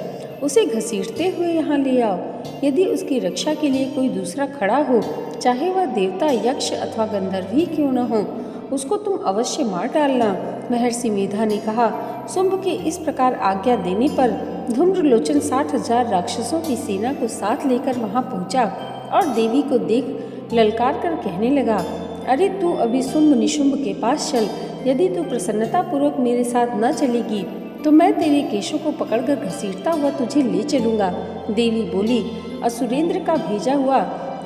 उसे घसीटते हुए यहाँ ले आओ। यदि उसकी रक्षा के लिए कोई दूसरा खड़ा हो, चाहे वह देवता, यक्ष अथवा गंधर्व ही क्यों न हो, उसको तुम अवश्य मार डालना। महर्षि मेधा ने कहा। शुंभ के इस प्रकार आज्ञा देने पर धूम्रलोचन 60,000 राक्षसों की सेना को साथ लेकर वहां पहुंचा और देवी को देख ललकार कर कहने लगा, अरे तू अभी शुंभ निशुंभ के पास चल। यदि तू प्रसन्नता पूर्वक मेरे साथ न चलेगी तो मैं तेरे केशों को पकड़कर घसीटता हुआ तुझे ले चलूंगा। देवी बोली, असुरेंद्र का भेजा हुआ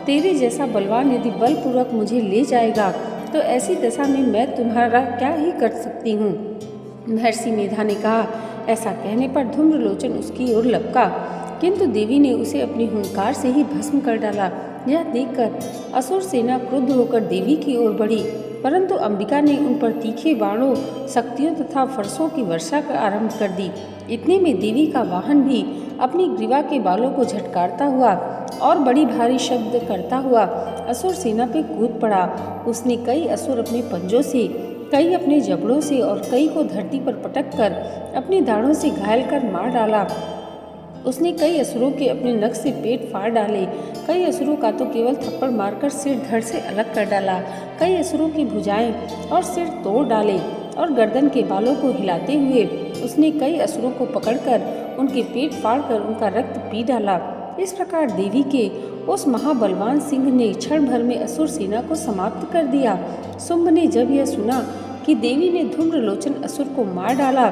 तेरे जैसा बलवान यदि बलपूर्वक मुझे ले जाएगा तो ऐसी दशा में मैं तुम्हारा क्या ही कर सकती हूँ। महर्षि मेधा ने कहा। ऐसा कहने पर धूम्रलोचन उसकी ओर लपका, किंतु देवी ने उसे अपनी हुंकार से ही भस्म कर डाला। यह देखकर असुर सेना क्रुद्ध होकर देवी की ओर बढ़ी, परंतु अंबिका ने उन पर तीखे बाणों, शक्तियों तथा फरसों की वर्षा का आरंभ कर दी। इतने में देवी का वाहन भी अपनी ग्रीवा के बालों को झटकारता हुआ और बड़ी भारी शब्द करता हुआ असुर सेना पे कूद पड़ा। उसने कई असुर अपने पंजों से, कई अपने जबड़ों से और कई को धरती पर पटक कर अपने दाढ़ों से घायल कर मार डाला। उसने कई असुरों के अपने नख से पेट फाड़ डाले, कई असुरों का तो केवल थप्पड़ मारकर सिर धड़ से अलग कर डाला, कई असुरों की भुजाएं और सिर तोड़ डाले और गर्दन के बालों को हिलाते हुए उसने कई असुरों को पकड़कर उनके पेट फाड़कर उनका रक्त पी डाला। इस प्रकार देवी के उस महाबलवान सिंह ने क्षण भर में असुर सेना को समाप्त कर दिया। शुंभ ने जब यह सुना कि देवी ने धूम्रलोचन असुर को मार डाला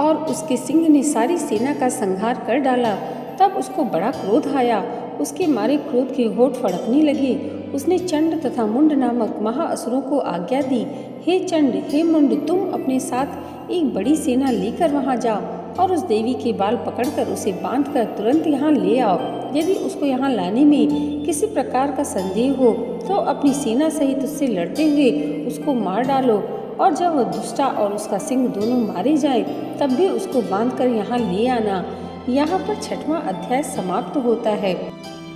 और उसके सिंह ने सारी सेना का संहार कर डाला, तब उसको बड़ा क्रोध आया। उसके मारे क्रोध के होठ फड़कने लगे। उसने चंड तथा मुंड नामक महाअसुरों को आज्ञा दी, हे चंड, हे मुंड, तुम अपने साथ एक बड़ी सेना लेकर वहां जाओ और उस देवी के बाल पकड़कर उसे बांधकर तुरंत यहाँ ले आओ। यदि उसको यहाँ लाने में किसी प्रकार का संदेह हो तो अपनी सेना सहित उससे लड़ते हुए उसको मार डालो, और जब वह दुष्टा और उसका सिंह दोनों मारे जाए तब भी उसको बांधकर यहाँ ले आना। यहाँ पर 6वां अध्याय समाप्त होता है।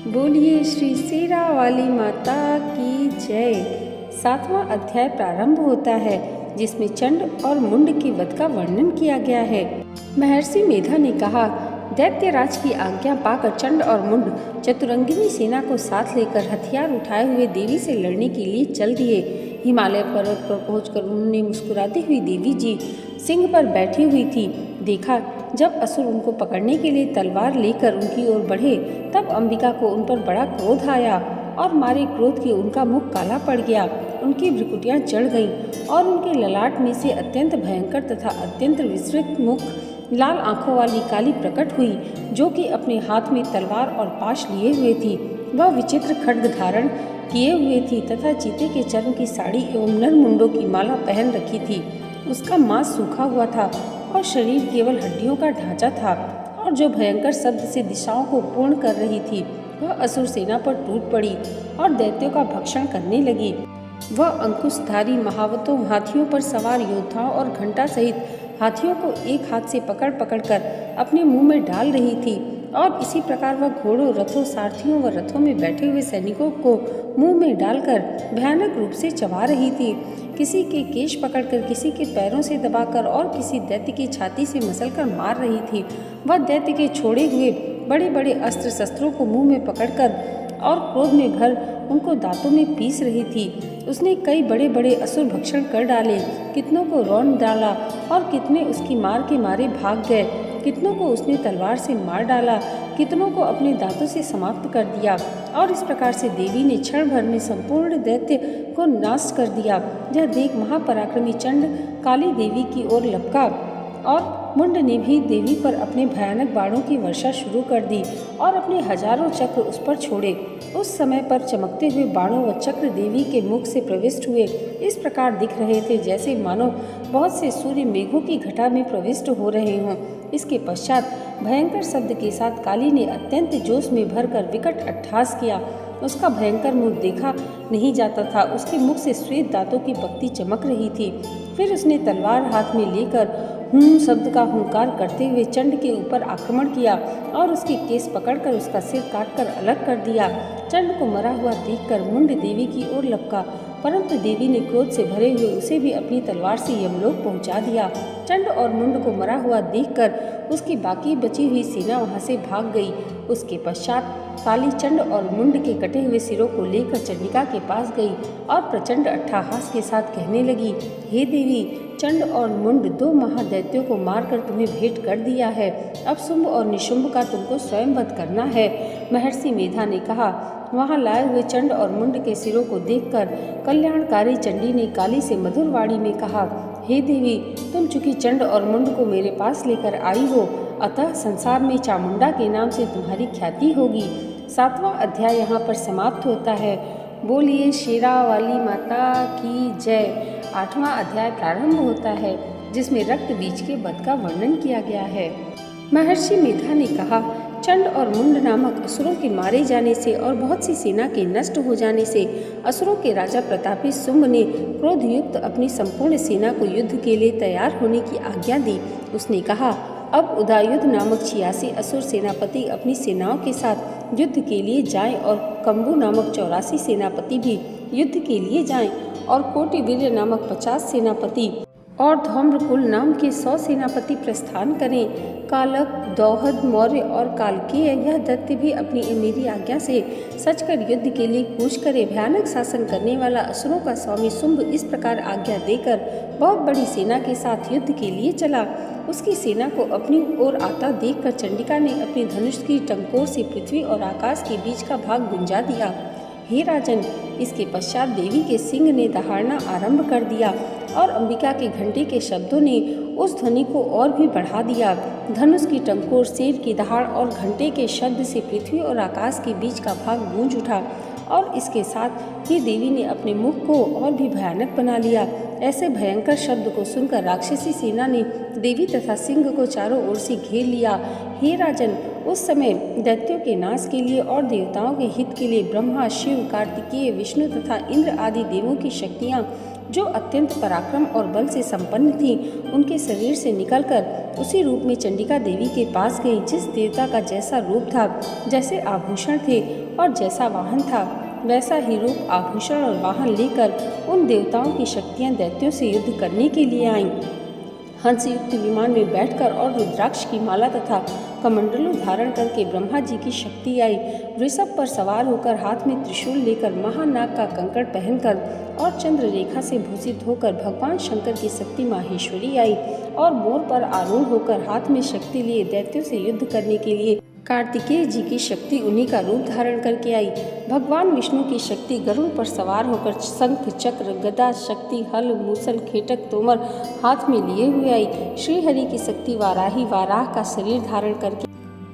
बोलिए श्री शेरा वाली माता की जय। 7वां अध्याय प्रारंभ होता है जिसमें चंड और मुंड के वध का वर्णन किया गया है। महर्षि मेधा ने कहा, दैत्यराज की आज्ञा पाकर चंड और मुंड चतुरंगिनी सेना को साथ लेकर हथियार उठाए हुए देवी से लड़ने के लिए चल दिए। हिमालय पर्वत पर पहुंचकर उन्होंने मुस्कुराती हुई देवी जी सिंह पर बैठी हुई थी देखा। जब असुर उनको पकड़ने के लिए तलवार लेकर उनकी ओर बढ़े तब अंबिका को उन पर बड़ा क्रोध आया और मारे क्रोध के उनका मुख काला पड़ गया, उनकी भ्रुकुटियां चढ़ गईं और उनके ललाट में से अत्यंत भयंकर तथा अत्यंत विस्तृत मुख लाल आंखों वाली काली प्रकट हुई, जो कि अपने हाथ में तलवार और पाश लिए हुए थी। वह विचित्र खड्ग धारण किए हुए थी तथा चीते के चर्म की साड़ी एवं नर मुंडों की माला पहन रखी थी। उसका मांस सूखा हुआ था और शरीर केवल हड्डियों का ढांचा था, और जो भयंकर शब्द से दिशाओं को पूर्ण कर रही थी वह असुर सेना पर टूट पड़ी और दैत्यों का भक्षण करने लगी। वह अंकुशधारी महावतों हाथियों पर सवार योद्धाओं और घंटा सहित हाथियों को एक हाथ से पकड़ पकड़ कर अपने मुंह में डाल रही थी, और इसी प्रकार वह घोड़ों, रथों, सारथियों व रथों में बैठे हुए सैनिकों को मुंह में डालकर भयानक रूप से चबा रही थी। किसी के केश पकड़कर, किसी के पैरों से दबाकर और किसी दैत्य की छाती से मसलकर मार रही थी। वह दैत्य के छोड़े हुए बड़े बड़े अस्त्र शस्त्रों को मुंह में पकड़कर और क्रोध में भर उनको दांतों में पीस रही थी। उसने कई बड़े बड़े असुर भक्षण कर डाले, कितनों को रौंद डाला और कितने उसकी मार के मारे भाग गए। कितनों को उसने तलवार से मार डाला, कितनों को अपने दांतों से समाप्त कर दिया, और इस प्रकार से देवी ने क्षण भर में संपूर्ण दैत्य को नाश कर दिया। यह देख महापराक्रमी चंड काली देवी की ओर लपका और मुंड ने भी देवी पर अपने भयानक बाणों की वर्षा शुरू कर दी और अपने हजारों चक्र उस पर छोड़े। उस समय पर चमकते हुए बाणों व चक्र देवी के मुख से प्रविष्ट हुए इस प्रकार दिख रहे थे जैसे मानो बहुत से सूर्य मेघों की घटा में प्रविष्ट हो रहे हों। इसके पश्चात भयंकर शब्द के साथ काली ने अत्यंत जोश में भरकर विकट अट्टहास किया। उसका भयंकर मुख देखा नहीं जाता था, उसके मुख से श्वेत दांतों की बत्ती चमक रही थी। फिर उसने तलवार हाथ में लेकर हूं शब्द का हुंकार करते हुए चंड के ऊपर आक्रमण किया और उसके केस पकड़कर उसका सिर काटकर अलग कर दिया। चंड को मरा हुआ देखकर मुंड देवी की ओर लपका, परंतु देवी ने क्रोध से भरे हुए उसे भी अपनी तलवार से यमलोक पहुंचा दिया। चंड और मुंड को मरा हुआ देखकर उसकी बाकी बची हुई सेना वहां से भाग गई। उसके पश्चात काली चंड और मुंड के कटे हुए सिरों को लेकर चंडिका के पास गई और प्रचंड अट्टहास के साथ कहने लगी, हे देवी, चंड और मुंड दो महादैत्यों को मारकर तुम्हें भेंट कर दिया है। अब शुंभ और निशुंभ का तुमको स्वयं वध करना है। महर्षि मेधा ने कहा। वहां लाए हुए चंड और मुंड के सिरों को देखकर कल्याणकारी चंडी ने काली से मधुर वाणी में कहा, हे देवी, तुम चूंकि चंड और मुंड को मेरे पास लेकर आई हो, अतः संसार में चामुंडा के नाम से तुम्हारी ख्याति होगी। 7वां अध्याय यहाँ पर समाप्त होता है। बोलिए शेरा वाली माता की जय। 8वां अध्याय प्रारंभ होता है जिसमें रक्त बीज के वध का वर्णन किया गया है। महर्षि मेधा ने कहा, चंड और मुंड नामक असुरों के मारे जाने से और बहुत सी सेना के नष्ट हो जाने से असुरों के राजा प्रतापी शुंभ ने क्रोधयुक्त अपनी संपूर्ण सेना को युद्ध के लिए तैयार होने की आज्ञा दी। उसने कहा, अब उदायुध नामक 86 असुर सेनापति अपनी सेनाओं के साथ युद्ध के लिए जाएं और कंबु नामक 84 सेनापति भी युद्ध के लिए जाएं और कोटिवीर्य नामक 50 सेनापति और धौम्रकुल नाम के 100 सेनापति प्रस्थान करें। कालक, दौहद, मौर्य और कालकेय यह दैत्य भी अपनी मेरी आज्ञा से सच कर युद्ध के लिए कूच करे। भयानक शासन करने वाला असुरों का स्वामी शुंभ इस प्रकार आज्ञा देकर बहुत बड़ी सेना के साथ युद्ध के लिए चला। उसकी सेना को अपनी ओर आता देखकर चंडिका ने अपने धनुष की टंकोर से पृथ्वी और आकाश के बीच का भाग गुंजा दिया। हे राजन, इसके पश्चात देवी के सिंह ने दहाड़ना आरंभ कर दिया और अंबिका के घंटे के शब्दों ने उस ध्वनि को और भी बढ़ा दिया। धनुष की टंकोर, शेर की दहाड़ और घंटे के शब्द से पृथ्वी और आकाश के बीच का भाग गूंज उठा और इसके साथ ही देवी ने अपने मुख को और भी भयानक बना लिया। ऐसे भयंकर शब्द को सुनकर राक्षसी सेना ने देवी तथा सिंह को चारों ओर से घेर लिया। हे राजन, उस समय दैत्यों के नाश के लिए और देवताओं के हित के लिए ब्रह्मा, शिव, कार्तिकेय, विष्णु तथा इंद्र आदि देवों की शक्तियाँ, जो अत्यंत पराक्रम और बल से संपन्न थीं, उनके शरीर से निकलकर उसी रूप में चंडिका देवी के पास गई। जिस देवता का जैसा रूप था, जैसे आभूषण थे और जैसा वाहन था, वैसा ही रूप, आभूषण और वाहन लेकर उन देवताओं की शक्तियाँ दैत्यों से युद्ध करने के लिए आईं। हंसयुक्त विमान में बैठकर और रुद्राक्ष की माला तथा कमंडलू धारण करके ब्रह्मा जी की शक्ति आई। वृषभ पर सवार होकर, हाथ में त्रिशूल लेकर, महानाग का कंकड़ पहनकर और चंद्र रेखा से भूषित होकर भगवान शंकर की शक्ति माहेश्वरी आई और मोर पर आरूढ़ होकर हाथ में शक्ति लिए दैत्यों से युद्ध करने के लिए कार्तिकेय जी की शक्ति उन्हीं का रूप धारण करके आई। भगवान विष्णु की शक्ति गरुड़ पर सवार होकर शंख, चक्र, गदा, शक्ति, हल, मूसल, खेटक, तोमर हाथ में लिए हुए आई। श्री हरि की शक्ति वाराही, वाराह का शरीर धारण करके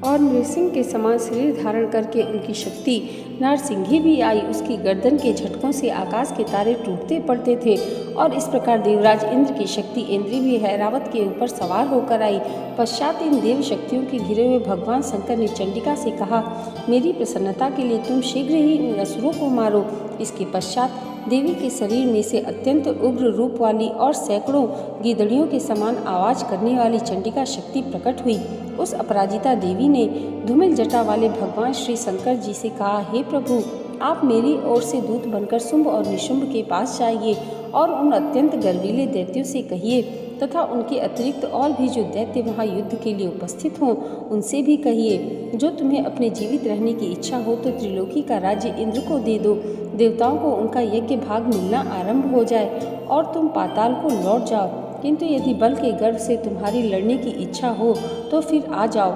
और नृसिंह के समान शरीर धारण करके उनकी शक्ति नारसिंही भी आई। उसकी गर्दन के झटकों से आकाश के तारे टूटते पड़ते थे और इस प्रकार देवराज इंद्र की शक्ति इंद्री भी ऐरावत के ऊपर सवार होकर आई। पश्चात इन देव शक्तियों के घिरे हुए भगवान शंकर ने चंडिका से कहा, मेरी प्रसन्नता के लिए तुम शीघ्र ही इन असुरों को मारो। इसके पश्चात देवी के शरीर में से अत्यंत उग्र रूप वाली और सैकड़ों गीदड़ियों के समान आवाज करने वाली चंडिका शक्ति प्रकट हुई। उस अपराजिता देवी ने धूमिल जटा वाले भगवान श्री शंकर जी से कहा, हे प्रभु, आप मेरी ओर से दूत बनकर शुंभ और निशुंभ के पास जाइए और उन अत्यंत गर्वीले दैत्यों से कहिए तथा उनके अतिरिक्त और भी जो दैत्य वहाँ युद्ध के लिए उपस्थित हों, उनसे भी कहिए, जो तुम्हें अपने जीवित रहने की इच्छा हो तो त्रिलोकी का राज्य इंद्र को दे दो। देवताओं को उनका यज्ञ भाग मिलना आरंभ हो जाए और तुम पाताल को लौट जाओ। किंतु यदि बल के गर्व से तुम्हारी लड़ने की इच्छा हो तो फिर आ जाओ।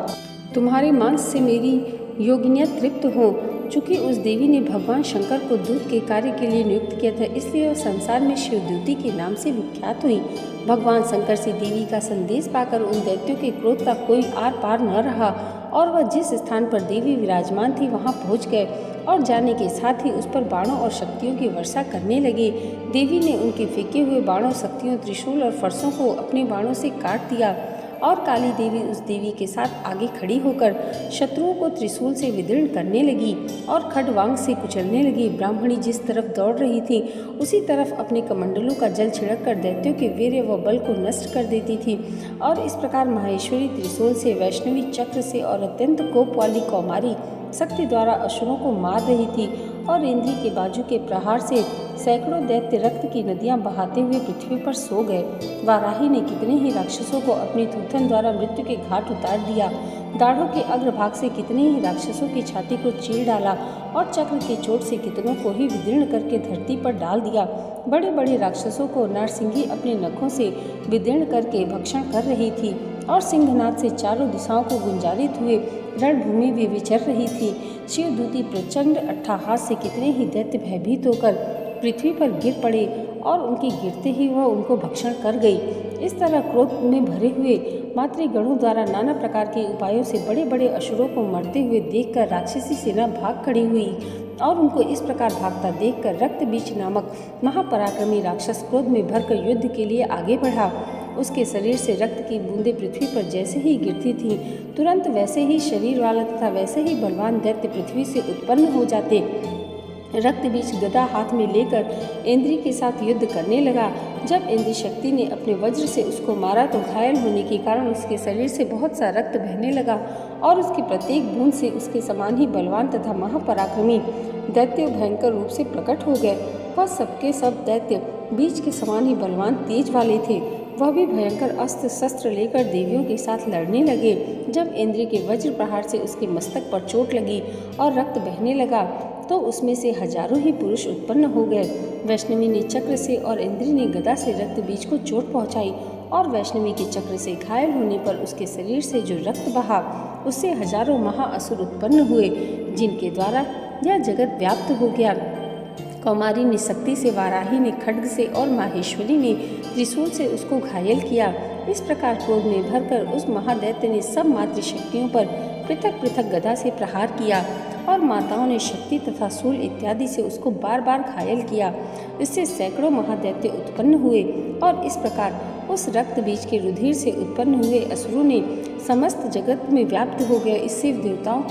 तुम्हारे मांस से मेरी योगिनियाँ तृप्त हों। चूँकि उस देवी ने भगवान शंकर को दूत के कार्य के लिए नियुक्त किया था, इसलिए वह संसार में शिवदूती के नाम से विख्यात हुई। भगवान शंकर से देवी का संदेश पाकर उन दैत्यों के क्रोध का कोई आर पार न रहा और वह जिस स्थान पर देवी विराजमान थी वहां पहुंच गए और जाने के साथ ही उस पर बाणों और शक्तियों की वर्षा करने लगे। देवी ने उनके फेंके हुए बाणों, शक्तियों, त्रिशूल और फरसों को अपने बाणों से काट दिया और काली देवी उस देवी के साथ आगे खड़ी होकर शत्रुओं को त्रिशूल से विदीर्ण करने लगी और खड्वांग से कुचलने लगी। ब्राह्मणी जिस तरफ दौड़ रही थी उसी तरफ अपने कमंडलों का जल छिड़क कर दैत्यों के वीर्य व बल को नष्ट कर देती थी और इस प्रकार माहेश्वरी त्रिशूल से, वैष्णवी चक्र से और अत्यंत कोप वाली कौमारी शक्ति द्वारा असुरों को मार रही थी और इंद्री के बाजू के प्रहार से सैकड़ों दैत्य रक्त की नदियां बहाते हुए पृथ्वी पर सो गए। वाराही ने कितने ही राक्षसों को अपनी थूथन द्वारा मृत्यु के घाट उतार दिया। दाढ़ों के अग्रभाग से कितने ही राक्षसों की छाती को चीर डाला और चक्र के चोट से कितनों को ही विदीर्ण करके धरती पर डाल दिया। बड़े बड़े राक्षसों को नारसिंही अपने नखों से विदीर्ण करके भक्षण कर रही थी और सिंहनाद से चारों दिशाओं को गुंजारित हुए रणभूमि में विचर रही थी। शिवदूती प्रचंड अट्टहास से कितने ही दैत्य भयभीत होकर पृथ्वी पर गिर पड़े और उनके गिरते ही वह उनको भक्षण कर गई। इस तरह क्रोध में भरे हुए मातृगणों द्वारा नाना प्रकार के उपायों से बड़े बड़े असुरों को मरते हुए देखकर राक्षसी सेना भाग खड़ी हुई और उनको इस प्रकार भागता देखकर रक्तबीज नामक महापराक्रमी राक्षस क्रोध में भरकर युद्ध के लिए आगे बढ़ा। उसके शरीर से रक्त की बूंदें पृथ्वी पर जैसे ही गिरती थीं, तुरंत वैसे ही शरीर वाला तथा वैसे ही बलवान दैत्य पृथ्वी से उत्पन्न हो जाते। रक्तबीज गदा हाथ में लेकर इंद्री के साथ युद्ध करने लगा। जब इंद्री शक्ति ने अपने वज्र से उसको मारा तो घायल होने के कारण उसके शरीर से बहुत सा रक्त बहने लगा और उसकी प्रत्येक बूंद से उसके समान ही बलवान तथा महापराक्रमी दैत्य भयंकर रूप से प्रकट हो गए। वह सबके सब दैत्य बीज के समान ही बलवान तेज वाले थे। वह भी भयंकर अस्त्र शस्त्र लेकर देवियों के साथ लड़ने लगे। जब इंद्री के वज्र प्रहार से उसके मस्तक पर चोट लगी और रक्त बहने लगा तो उसमें से हजारों ही पुरुष उत्पन्न हो गए। वैष्णवी ने चक्र से और इंद्री ने गदा से रक्त बीज को चोट पहुंचाई और वैष्णवी के चक्र से घायल होने पर उसके शरीर से जो रक्त बहा उससे हजारों महाअसुर उत्पन्न हुए, जिनके द्वारा यह जगत व्याप्त हो गया। कौमारी ने शक्ति से, वाराही ने खड्ग से और माहेश्वरी ने त्रिशूल से उसको घायल किया। इस प्रकार क्रोध में भरकर उस महादैत्य ने सब मातृशक्तियों पर पृथक पृथक गदा से प्रहार किया और माताओं ने शक्ति तथा शूल इत्यादि से उसको बार बार घायल किया। इससे सैकड़ों महादैत्य उत्पन्न हुए और इस प्रकार उस रक्त बीज के रुधिर से उत्पन्न हुए असुरों ने समस्त जगत में व्याप्त हो गए। इससे देवताओं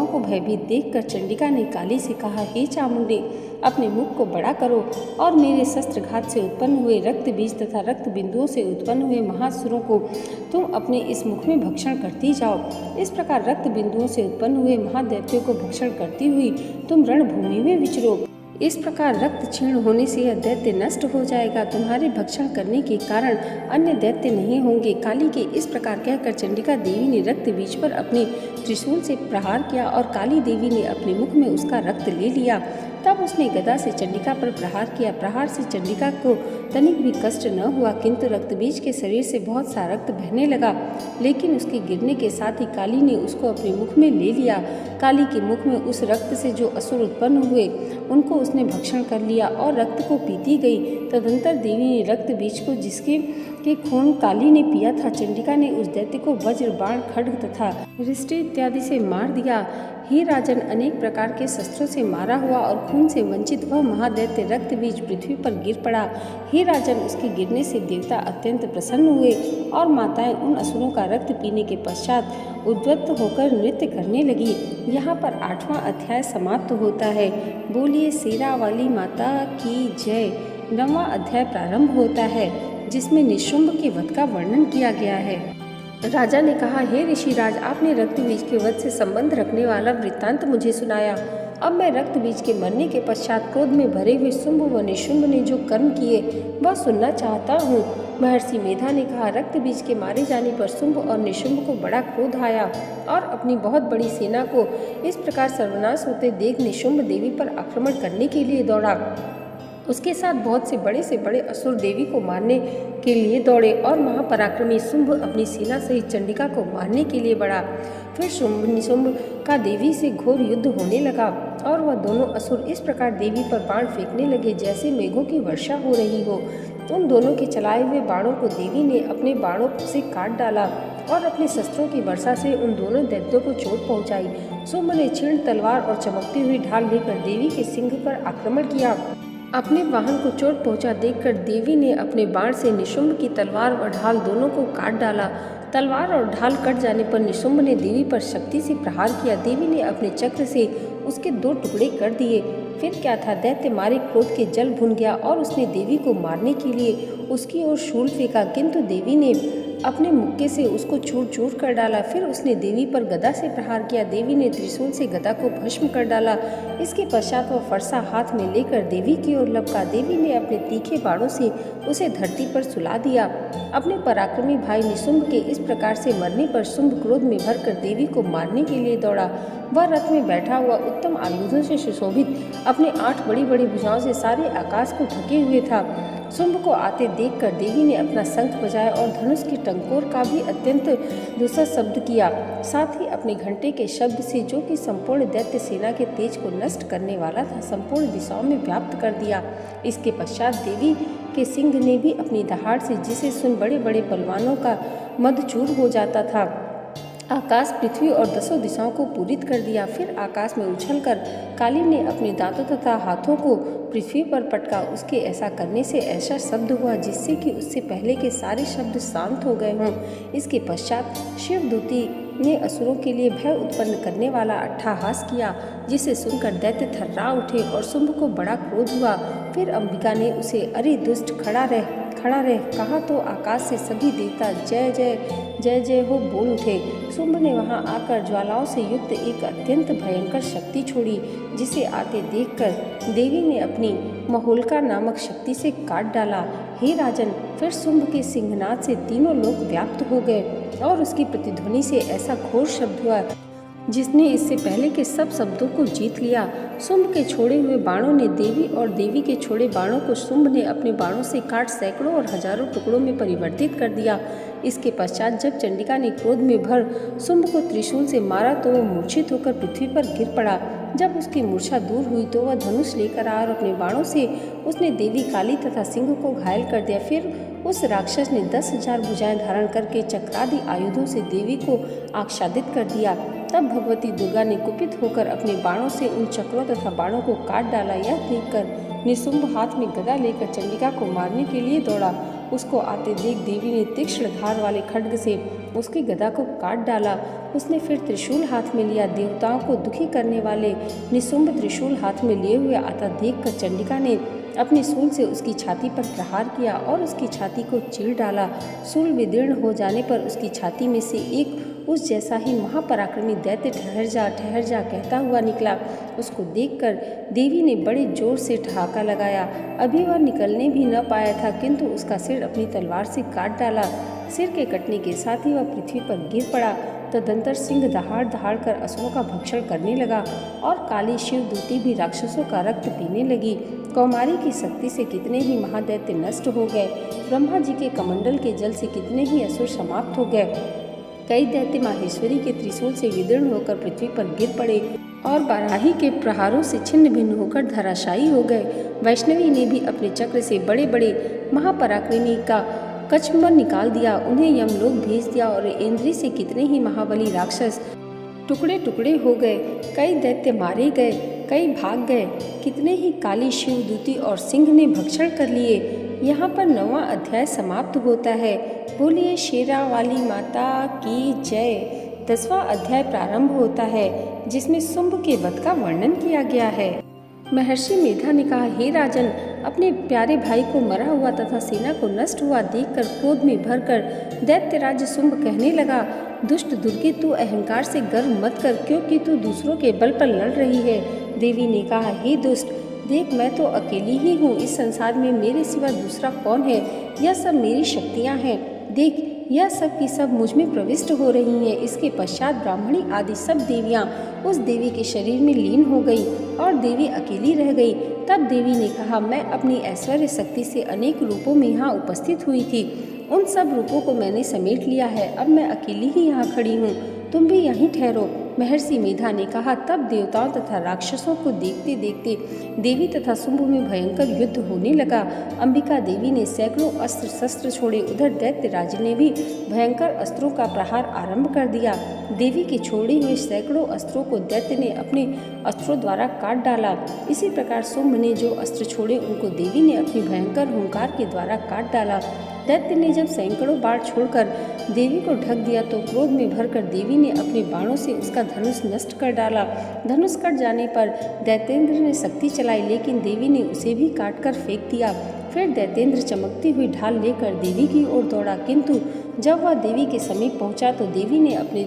को भयभीत देखकर चंडिका ने काली से कहा, हे चामुंडे, अपने मुख को बड़ा करो और मेरे शस्त्रघात से उत्पन्न हुए रक्त बीज तथा रक्त बिंदुओं से उत्पन्न हुए महासुरों को तुम अपने इस मुख में भक्षण करती जाओ। इस प्रकार रक्त बिंदुओं से उत्पन्न हुए महादैत्यों को भक्षण करती हुई तुम रणभूमि में विचरो। इस प्रकार रक्त क्षीण होने से यह दैत्य नष्ट हो जाएगा। तुम्हारे भक्षण करने के कारण अन्य दैत्य नहीं होंगे। काली के इस प्रकार कहकर चंडिका देवी ने रक्त बीज पर अपने त्रिशूल से प्रहार किया और काली देवी ने अपने मुख में उसका रक्त ले लिया। तब उसने गदा से चंडिका पर प्रहार किया। प्रहार से चंडिका को तनिक भी कष्ट न हुआ, किंतु रक्तबीज के शरीर से बहुत सा रक्त बहने लगा। लेकिन उसके गिरने के साथ ही काली ने उसको अपने मुख में ले लिया। काली के मुख में उस रक्त से जो असुर उत्पन्न हुए उनको उसने भक्षण कर लिया और रक्त को पीती गई। तदंतर देवी ने रक्त बीज को जिसके खून काली ने पिया था, चंडिका ने उस दैत्य को वज्र, बाण, खड्ग तथा रिष्टि इत्यादि से मार दिया। हे राजन, अनेक प्रकार के शस्त्रों से मारा हुआ और खून से वंचित वह महादैत्य रक्त बीज पृथ्वी पर गिर पड़ा। हे राजन, उसके गिरने से देवता अत्यंत प्रसन्न हुए और माताएं उन असुरों का रक्त पीने के पश्चात उद्वत्त होकर नृत्य करने लगी। यहाँ पर 8वां अध्याय समाप्त होता है। बोलिए शेरा वाली माता की जय। 9वां अध्याय प्रारंभ होता है जिसमें निशुंभ के वध का वर्णन किया गया है। राजा ने कहा, हे ऋषिराज, आपने रक्त बीज के वध से संबंध रखने वाला वृत्तांत मुझे सुनाया। अब मैं रक्त बीज के मरने के पश्चात क्रोध में भरे हुए शुंभ व निशुंभ ने जो कर्म किए वह सुनना चाहता हूँ। महर्षि मेधा ने कहा, रक्त बीज के मारे जाने पर शुंभ और निशुंभ को बड़ा क्रोध आया और अपनी बहुत बड़ी सेना को इस प्रकार सर्वनाश होते देख निशुंभ देवी पर आक्रमण करने के लिए दौड़ा। उसके साथ बहुत से बड़े असुर देवी को मारने के लिए दौड़े और महापराक्रमी शुंभ अपनी सेना सहित चंडिका को मारने के लिए बढ़ा। फिर शुंभ निशुंभ का देवी से घोर युद्ध होने लगा और वह दोनों असुर इस प्रकार देवी पर बाण फेंकने लगे जैसे मेघों की वर्षा हो रही हो। उन दोनों के चलाए हुए बाणों को देवी ने अपने बाणों से काट डाला और अपने शस्त्रों की वर्षा से उन दोनों दैत्यों को चोट पहुंचाई। शुंभ ने क्षीण तलवार और चमकती हुई ढाल लेकर देवी के सिंह पर आक्रमण किया। अपने वाहन को चोट पहुंचा देखकर देवी ने अपने बाण से निशुंभ की तलवार और ढाल दोनों को काट डाला। तलवार और ढाल कट जाने पर निशुंभ ने देवी पर शक्ति से प्रहार किया। देवी ने अपने चक्र से उसके 2 टुकड़े कर दिए। फिर क्या था, दैत्य मारे क्रोध के जल भुन गया और उसने देवी को मारने के लिए उसकी ओर शूल फेंका, किंतु देवी ने अपने मुक्के से उसको चूर चूर कर डाला। फिर उसने देवी पर गदा से प्रहार किया। देवी ने त्रिशूल से गदा को भस्म कर डाला। इसके पश्चात वह फरसा हाथ में लेकर देवी की ओर लपका। देवी ने अपने तीखे बाणों से उसे धरती पर सुला दिया। अपने पराक्रमी भाई निशुंभ के इस प्रकार से मरने पर शुंभ क्रोध में भरकर देवी को मारने के लिए दौड़ा। वह रथ में बैठा हुआ उत्तम आयुधों से सुशोभित अपने 8 बड़ी बड़ी भुजाओं से सारे आकाश को ढके हुए था। शुंभ को आते देखकर देवी ने अपना शंख बजाया और धनुष की टंकोर का भी अत्यंत दूसरा शब्द किया। साथ ही अपने घंटे के शब्द से, जो कि संपूर्ण दैत्य सेना के तेज को नष्ट करने वाला था, संपूर्ण दिशाओं में व्याप्त कर दिया। इसके पश्चात देवी के सिंह ने भी अपनी दहाड़ से, जिसे सुन बड़े बड़े पलवानों का मदचूर हो जाता था, आकाश, पृथ्वी और 10 दिशाओं को पूरित कर दिया। फिर आकाश में उछलकर काली ने अपने दांतों तथा हाथों को पृथ्वी पर पटका। उसके ऐसा करने से ऐसा शब्द हुआ जिससे कि उससे पहले के सारे शब्द शांत हो गए हों। इसके पश्चात शिवदूती ने असुरों के लिए भय उत्पन्न करने वाला अट्टहास किया, जिसे सुनकर दैत्य थर्रा उठे और शुंभ को बड़ा क्रोध हुआ। फिर अंबिका ने उसे, अरे दुष्ट, खड़ा रह कहा तो आकाश से सभी देवता जय जय जय जय हो बोल उठे। शुंभ ने वहां आकर ज्वालाओं से युक्त एक अत्यंत भयंकर शक्ति छोड़ी, जिसे आते देखकर देवी ने अपनी महोल्का नामक शक्ति से काट डाला। हे राजन, फिर शुंभ के सिंहनाद से तीनों लोक व्याप्त हो गए और उसकी प्रतिध्वनि से ऐसा घोर शब्द हुआ जिसने इससे पहले के सब शब्दों को जीत लिया। शुंभ के छोड़े हुए बाणों ने देवी और देवी के छोड़े बाणों को शुंभ ने अपने बाणों से काट सैकड़ों और हजारों टुकड़ों में परिवर्तित कर दिया। इसके पश्चात जब चंडिका ने क्रोध में भर शुंभ को त्रिशूल से मारा तो वह मूर्छित होकर पृथ्वी पर गिर पड़ा। जब उसकी मूर्छा दूर हुई तो वह धनुष लेकर आया और अपने बाणों से उसने देवी काली तथा सिंह को घायल कर दिया। फिर उस राक्षस ने 10,000 भुजाएं धारण करके चक्रादि आयुधों से देवी को आच्छादित कर दिया। तब भगवती दुर्गा ने कुपित होकर अपने बाणों से उन चक्रों तथा बाणों को काट डाला। यह देखकर निशुंभ हाथ में गदा लेकर चंडिका को मारने के लिए दौड़ा। उसको आते देख देवी ने तीक्ष्ण धार वाले खड्ग से उसकी गदा को काट डाला। उसने फिर त्रिशूल हाथ में लिया। देवताओं को दुखी करने वाले निशुंभ त्रिशूल हाथ में लिए हुए आता देखकर चंडिका ने अपने शूल से उसकी छाती पर प्रहार किया और उसकी छाती को चीर डाला। शूल विदीर्ण हो जाने पर उसकी छाती में से एक उस जैसा ही महापराक्रमी दैत्य ठहर जा कहता हुआ निकला। उसको देखकर देवी ने बड़े जोर से ठहाका लगाया। अभी वह निकलने भी न पाया था, किंतु उसका सिर अपनी तलवार से काट डाला। सिर के कटने के साथ ही वह पृथ्वी पर गिर पड़ा। तदंतर सिंह दहाड़ दहाड़ कर असुरों का भक्षण करने लगा और काली शिव दूती भी राक्षसों का रक्त पीने लगी। कौमारी की शक्ति से कितने ही महादैत्य नष्ट हो गए। ब्रह्मा जी के कमंडल के जल से कितने ही असुर समाप्त हो गए। कई दैत्य माहेश्वरी के त्रिशूल से विदीर्ण होकर पृथ्वी पर गिर पड़े और बाराही के प्रहारों से छिन्न भिन्न होकर धराशायी हो गए। वैष्णवी ने भी अपने चक्र से बड़े बड़े महापराक्रमी का कचम्बर निकाल दिया। उन्हें यमलोक भेज दिया और इंद्री से कितने ही महाबली राक्षस टुकड़े टुकड़े हो गए। कई दैत्य मारे गए, कई भाग गए। कितने ही काली शिव दूती और सिंह ने भक्षण कर लिए। यहाँ पर 9वां अध्याय समाप्त होता है। बोलिए शेरा वाली माता की जय। 10वां अध्याय प्रारंभ होता है, जिसमें शुंभ के वध का वर्णन किया गया है। महर्षि मेधा ने कहा, हे राजन, अपने प्यारे भाई को मरा हुआ तथा सेना को नष्ट हुआ देखकर क्रोध में भरकर दैत्यराज शुंभ कहने लगा, दुष्ट दुर्गे, तू अहंकार से गर्व मत कर, क्योंकि तू दूसरों के बल पर लड़ रही है। देवी ने कहा, हे दुष्ट, देख, मैं तो अकेली ही हूँ। इस संसार में मेरे सिवा दूसरा कौन है? यह सब मेरी शक्तियाँ हैं। देख, यह सब की सब मुझ में प्रविष्ट हो रही हैं। इसके पश्चात ब्राह्मणी आदि सब देवियाँ उस देवी के शरीर में लीन हो गई और देवी अकेली रह गई। तब देवी ने कहा, मैं अपनी ऐश्वर्य शक्ति से अनेक रूपों में यहाँ उपस्थित हुई थी। उन सब रूपों को मैंने समेट लिया है। अब मैं अकेली ही यहाँ खड़ी हूँ, तुम भी यहीं ठहरो। महर्षि मेधा ने कहा। तब देवताओं तथा राक्षसों को देखते देखते देवी तथा शुंभ में भयंकर युद्ध होने लगा। अंबिका देवी ने सैकड़ों अस्त्र शस्त्र छोड़े। उधर दैत्यराज ने भी भयंकर अस्त्रों का प्रहार आरंभ कर दिया। देवी के छोड़े हुए सैकड़ों अस्त्रों को दैत्य ने अपने अस्त्रों द्वारा काट डाला। इसी प्रकार शुंभ ने जो अस्त्र छोड़े उनको देवी ने अपनी भयंकर हुंकार के द्वारा काट डाला। दैत्य ने जब सैकड़ों बाण छोड़कर देवी को ढक दिया तो क्रोध में भरकर देवी ने अपने बाणों से उसका धनुष नष्ट कर डाला। धनुष कट जाने पर दैत्येंद्र ने शक्ति चलाई, लेकिन देवी ने उसे भी काटकर फेंक दिया। फिर दैत्येंद्र चमकती हुई ढाल लेकर देवी की ओर दौड़ा, किंतु जब वह देवी के समीप पहुंचा तो देवी ने अपने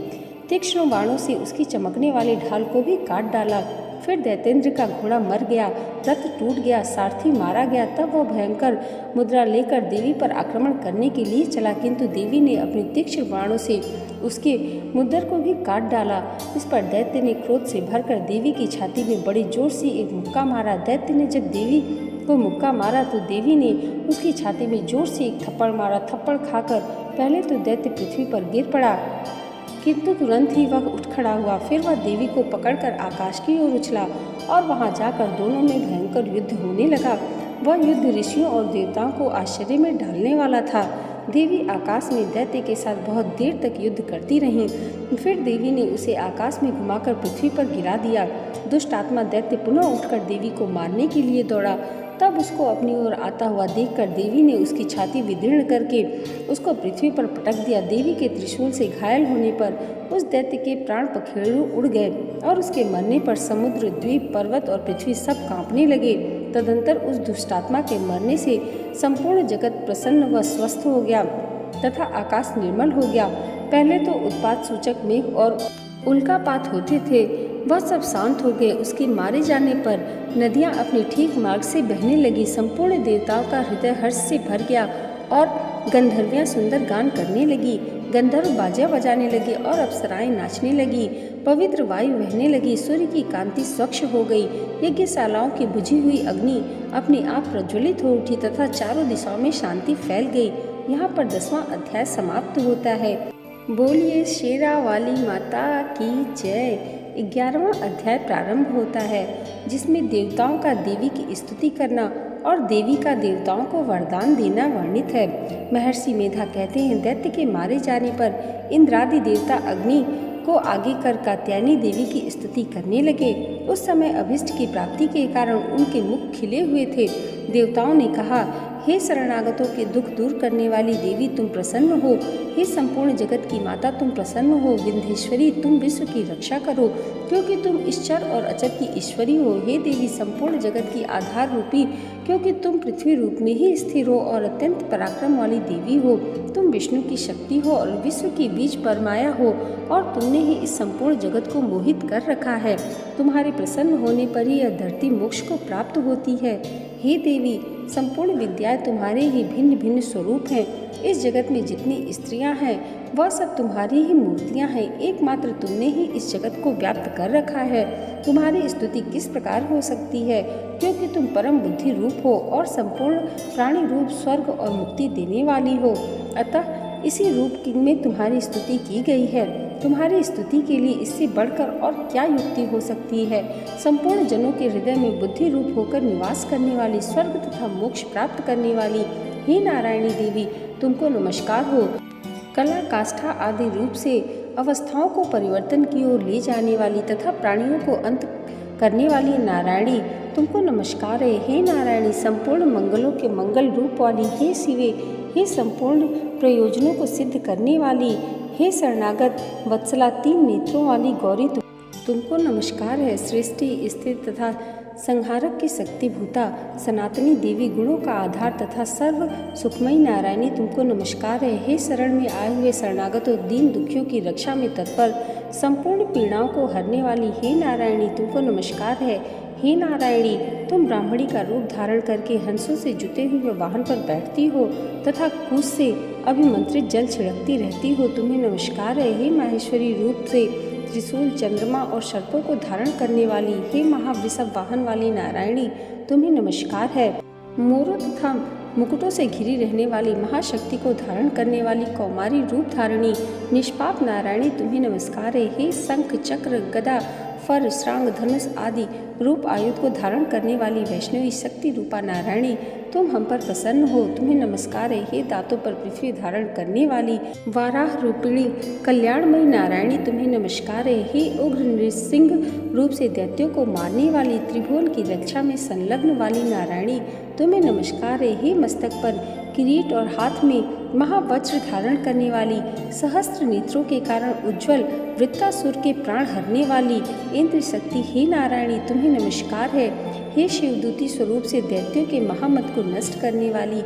तीक्ष्ण बाणों से उसकी चमकने वाली ढाल को भी काट डाला। फिर दैत्येंद्र का घोड़ा मर गया, रथ टूट गया, सारथी मारा गया। तब वह भयंकर मुद्रा लेकर देवी पर आक्रमण करने के लिए चला, किंतु देवी ने अपने तीक्ष्ण बाणों से उसके मुद्दर को भी काट डाला। इस पर दैत्य ने क्रोध से भरकर देवी की छाती में बड़े जोर से एक मुक्का मारा। दैत्य ने जब देवी को मुक्का मारा तो देवी ने उसकी छाती में जोर से एक थप्पड़ मारा। थप्पड़ खाकर पहले तो दैत्य पृथ्वी पर गिर पड़ा, किंतु तुरंत ही वह उठ खड़ा हुआ। फिर वह देवी को पकड़कर आकाश की ओर उछला और वहां जाकर दोनों में भयंकर युद्ध होने लगा। वह युद्ध ऋषियों और देवताओं को आश्चर्य में डालने वाला था। देवी आकाश में दैत्य के साथ बहुत देर तक युद्ध करती रहीं। फिर देवी ने उसे आकाश में घुमाकर पृथ्वी पर गिरा दिया। दुष्ट आत्मा दैत्य पुनः उठकर देवी को मारने के लिए दौड़ा। तब उसको अपनी ओर आता हुआ देखकर देवी ने उसकी छाती विदीर्ण करके उसको पृथ्वी पर पटक दिया। देवी के त्रिशूल से घायल होने पर उस दैत्य के प्राण पखेरु उड़ गए और उसके मरने पर समुद्र, द्वीप, पर्वत और पृथ्वी सब कांपने लगे। तदंतर उस दुष्टात्मा के मरने से संपूर्ण जगत प्रसन्न व स्वस्थ हो गया तथा आकाश निर्मल हो गया। पहले तो उत्पात सूचक मेघ और उल्कापात होते थे, वह सब शांत हो गए। उसके मारे जाने पर नदियां अपने ठीक मार्ग से बहने लगी। संपूर्ण देवताओं का हृदय हर्ष से भर गया और गंधर्वियां सुंदर गान करने लगी। गंधर्व बाजा बजाने लगे और अप्सराएं नाचने लगी। पवित्र वायु बहने लगी। सूर्य की कांति स्वच्छ हो गई। यज्ञशालाओं की बुझी हुई अग्नि अपने आप प्रज्वलित हो उठी तथा चारों दिशाओं में शांति फैल गई। यहाँ पर 10वां अध्याय समाप्त होता है। बोलिए शेरा वाली माता की जय। 11वां अध्याय प्रारंभ होता है, जिसमें देवताओं का देवी की स्तुति करना और देवी का देवताओं को वरदान देना वर्णित है। महर्षि मेधा कहते हैं, दैत्य के मारे जाने पर इंद्रादि देवता अग्नि को आगे कर कात्यायनी देवी की स्तुति करने लगे। उस समय अभिष्ट की प्राप्ति के कारण उनके मुख खिले हुए थे। देवताओं ने कहा, हे शरणागतों के दुख दूर करने वाली देवी, तुम प्रसन्न हो। हे संपूर्ण जगत की माता, तुम प्रसन्न हो। विंध्येश्वरी, तुम विश्व की रक्षा करो, क्योंकि तुम ईश्वर और अचर की ईश्वरी हो। हे देवी, संपूर्ण जगत की आधार रूपी, क्योंकि तुम पृथ्वी रूप में ही स्थिर हो और अत्यंत पराक्रम वाली देवी हो। तुम विष्णु की शक्ति हो और विश्व की बीज परमाया हो, और तुमने ही इस संपूर्ण जगत को मोहित कर रखा है। तुम्हारे प्रसन्न होने पर ही यह धरती मोक्ष को प्राप्त होती है। हे देवी, संपूर्ण विद्याएं तुम्हारे ही भिन्न भिन्न स्वरूप हैं। इस जगत में जितनी स्त्रियां हैं वह सब तुम्हारी ही मूर्तियां हैं। एकमात्र तुमने ही इस जगत को व्याप्त कर रखा है। तुम्हारी स्तुति किस प्रकार हो सकती है, क्योंकि तुम परम बुद्धि रूप हो और संपूर्ण प्राणी रूप, स्वर्ग और मुक्ति देने वाली हो। अतः इसी रूप में तुम्हारी स्तुति की गई है। तुम्हारी स्तुति के लिए इससे बढ़कर और क्या युक्ति हो सकती है। संपूर्ण जनों के हृदय में बुद्धि रूप होकर निवास करने वाली, स्वर्ग तथा मोक्ष प्राप्त करने वाली हे नारायणी देवी, तुमको नमस्कार हो। कला, काष्ठा आदि रूप से अवस्थाओं को परिवर्तन की ओर ले जाने वाली तथा प्राणियों को अंत करने वाली नारायणी, तुमको नमस्कार है। हे नारायणी, संपूर्ण मंगलों के मंगल रूप वाली हे शिवे, हे संपूर्ण प्रयोजनों को सिद्ध करने वाली हे शरणागत वत्सला, 3 नेत्रों वाली गौरी, तुमको नमस्कार है। सृष्टि, स्थिर तथा संहारक की शक्तिभूता सनातनी देवी, गुणों का आधार तथा सर्व सुखमयी नारायणी, तुमको नमस्कार है। हे शरण में आए हुए शरणागतों, दीन दुखियों की रक्षा में तत्पर, संपूर्ण पीड़ाओं को हरने वाली हे नारायणी, तुमको नमस्कार है। हे नारायणी, तुम ब्राह्मणी का रूप धारण करके हंसों से जुते हुए वाहन पर बैठती हो तथा कुश से अभिमंत्रित जल छिड़कती रहती हो, तुम्हें नमस्कार है। हे माहेश्वरी रूप से त्रिशूल, चंद्रमा और सर्पों को धारण करने वाली हे महावृषभ वाहन वाली नारायणी, तुम्हें नमस्कार है। मोरों तथा मुकुटों से घिरी रहने वाली महाशक्ति को धारण करने वाली कौमारी रूप धारणी निष्पाप नारायणी, तुम्हें नमस्कार है। हे शंख, चक्र, गदा, फर, श्रांग, धनुष आदि रूप आयुध को धारण करने वाली वैष्णवी शक्ति रूपा नारायणी, तुम हम पर प्रसन्न हो, तुम्हें नमस्कार है। हे दांतों पर पृथ्वी धारण करने वाली वाराह रूपिणी कल्याणमयी नारायणी, तुम्हें नमस्कार है। हे उग्र नृसिंह रूप से दैत्यों को मारने वाली, त्रिभुवन की रक्षा में संलग्न वाली नारायणी, तुम्हें नमस्कार है। हे मस्तक पर किरीट और हाथ में महावज्र धारण करने वाली, सहस्त्र नेत्रों के कारण उज्ज्वल वृत्तासुर के प्राण हरने वाली इंद्र शक्ति हे नारायणी, तुम्हें नमस्कार है। हे शिवदूती स्वरूप से दैत्यों के महामत को नष्ट करने वाली,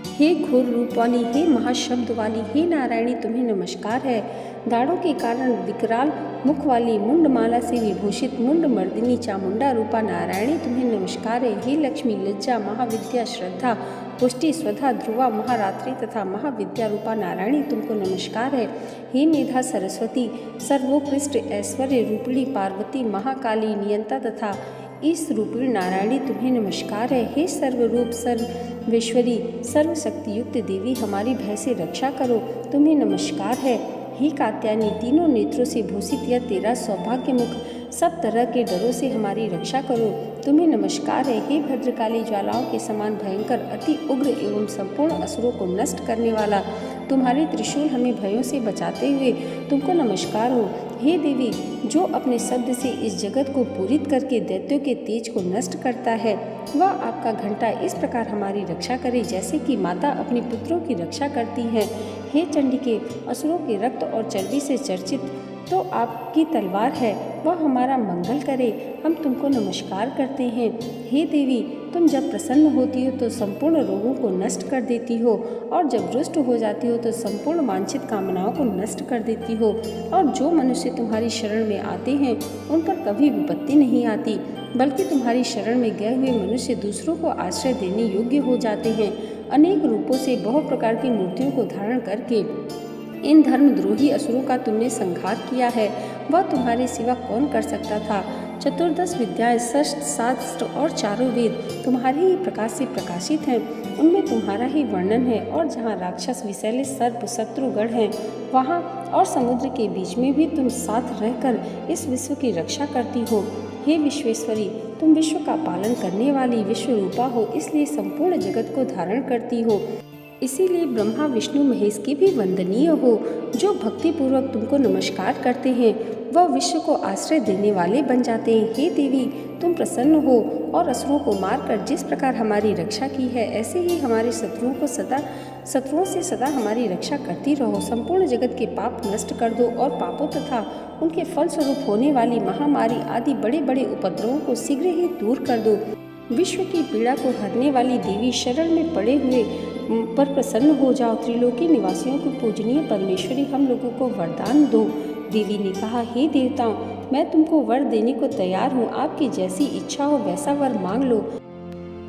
हे घोर रूप वाली, हे महाशब्द वाली हे नारायणी, तुम्हें नमस्कार है। दाढ़ों के कारण विकराल मुख वाली, मुंडमाला से विभूषित मुंड मर्दिनी चामुंडा रूपा नारायणी, तुम्हें नमस्कार है। हे लक्ष्मी, लज्जा, महाविद्या, श्रद्धा, पुष्टि, स्वधा, ध्रुवा, महारात्रि तथा महाविद्या रूपा नारायणी, तुमको नमस्कार है। हे मेधा सरस्वती, सर्वोत्कृष्ट ऐश्वर्य रूपिणी पार्वती, महाकाली, नियंता तथा इस रूपिणी नारायणी, तुम्हें नमस्कार है। हे सर्वरूप सर्वेश्वरी, सर्वशक्ति युक्त देवी, हमारी भय से रक्षा करो, तुम्हें नमस्कार है। हे कात्यायनी, तीनों नेत्रों से भूषित यह तेरा सौभाग्य मुख, सब तरह के डरों से हमारी रक्षा करो, तुम्हें नमस्कार है। हे भद्रकाली, ज्वालाओं के समान भयंकर, अति उग्र एवं संपूर्ण असुरों को नष्ट करने वाला, तुम्हारे त्रिशूल हमें भयों से बचाते हुए तुमको नमस्कार हो। हे देवी, जो अपने शब्द से इस जगत को पूरित करके दैत्यों के तेज को नष्ट करता है, वह आपका घंटा इस प्रकार हमारी रक्षा करे जैसे कि माता अपने पुत्रों की रक्षा करती है। हे चंडिके, असुरों के रक्त और चर्बी से चर्चित तो आपकी तलवार है, वह हमारा मंगल करे, हम तुमको नमस्कार करते हैं। हे देवी, तुम जब प्रसन्न होती हो तो संपूर्ण रोगों को नष्ट कर देती हो, और जब रुष्ट हो जाती हो तो संपूर्ण वांछित कामनाओं को नष्ट कर देती हो, और जो मनुष्य तुम्हारी शरण में आते हैं उन पर कभी विपत्ति नहीं आती, बल्कि तुम्हारी शरण में गए हुए मनुष्य दूसरों को आश्रय देने योग्य हो जाते हैं। अनेक रूपों से बहु प्रकार की मूर्तियों को धारण करके इन धर्मद्रोही असुरों का तुमने संहार किया है, वह तुम्हारे सिवा कौन कर सकता था। चतुर्दश विद्याएं, षष्ठ शास्त्र और चारों वेद तुम्हारे ही प्रकाश से प्रकाशित हैं, उनमें तुम्हारा ही वर्णन है। और जहाँ राक्षस, विषैले सर्प, शत्रुगण हैं, वहाँ और समुद्र के बीच में भी तुम साथ रहकर इस विश्व की रक्षा करती हो। हे विश्वेश्वरी, तुम विश्व का पालन करने वाली विश्व रूपा हो, इसलिए संपूर्ण जगत को धारण करती हो। इसीलिए ब्रह्मा विष्णु महेश की भी वंदनीय हो। जो भक्ति पूर्वक तुमको नमस्कार करते हैं वह विश्व को आश्रय देने वाले बन जाते हैं। हे देवी, तुम प्रसन्न हो और असुरों को मारकर जिस प्रकार हमारी रक्षा की है, ऐसे ही हमारे शत्रुओं से सदा हमारी रक्षा करती रहो। संपूर्ण जगत के पाप नष्ट कर दो और पापों तथा उनके फलस्वरूप होने वाली महामारी आदि बड़े बड़े उपद्रवों को शीघ्र ही दूर कर दो। विश्व की पीड़ा को हरने वाली देवी, शरण में पड़े हुए पर प्रसन्न हो जाओ। त्रिलोकी निवासियों को पूजनीय परमेश्वरी, हम लोगों को वरदान दो। देवी ने कहा, हे देवताओं, मैं तुमको वर देने को तैयार हूँ। आपकी जैसी इच्छा हो वैसा वर मांग लो,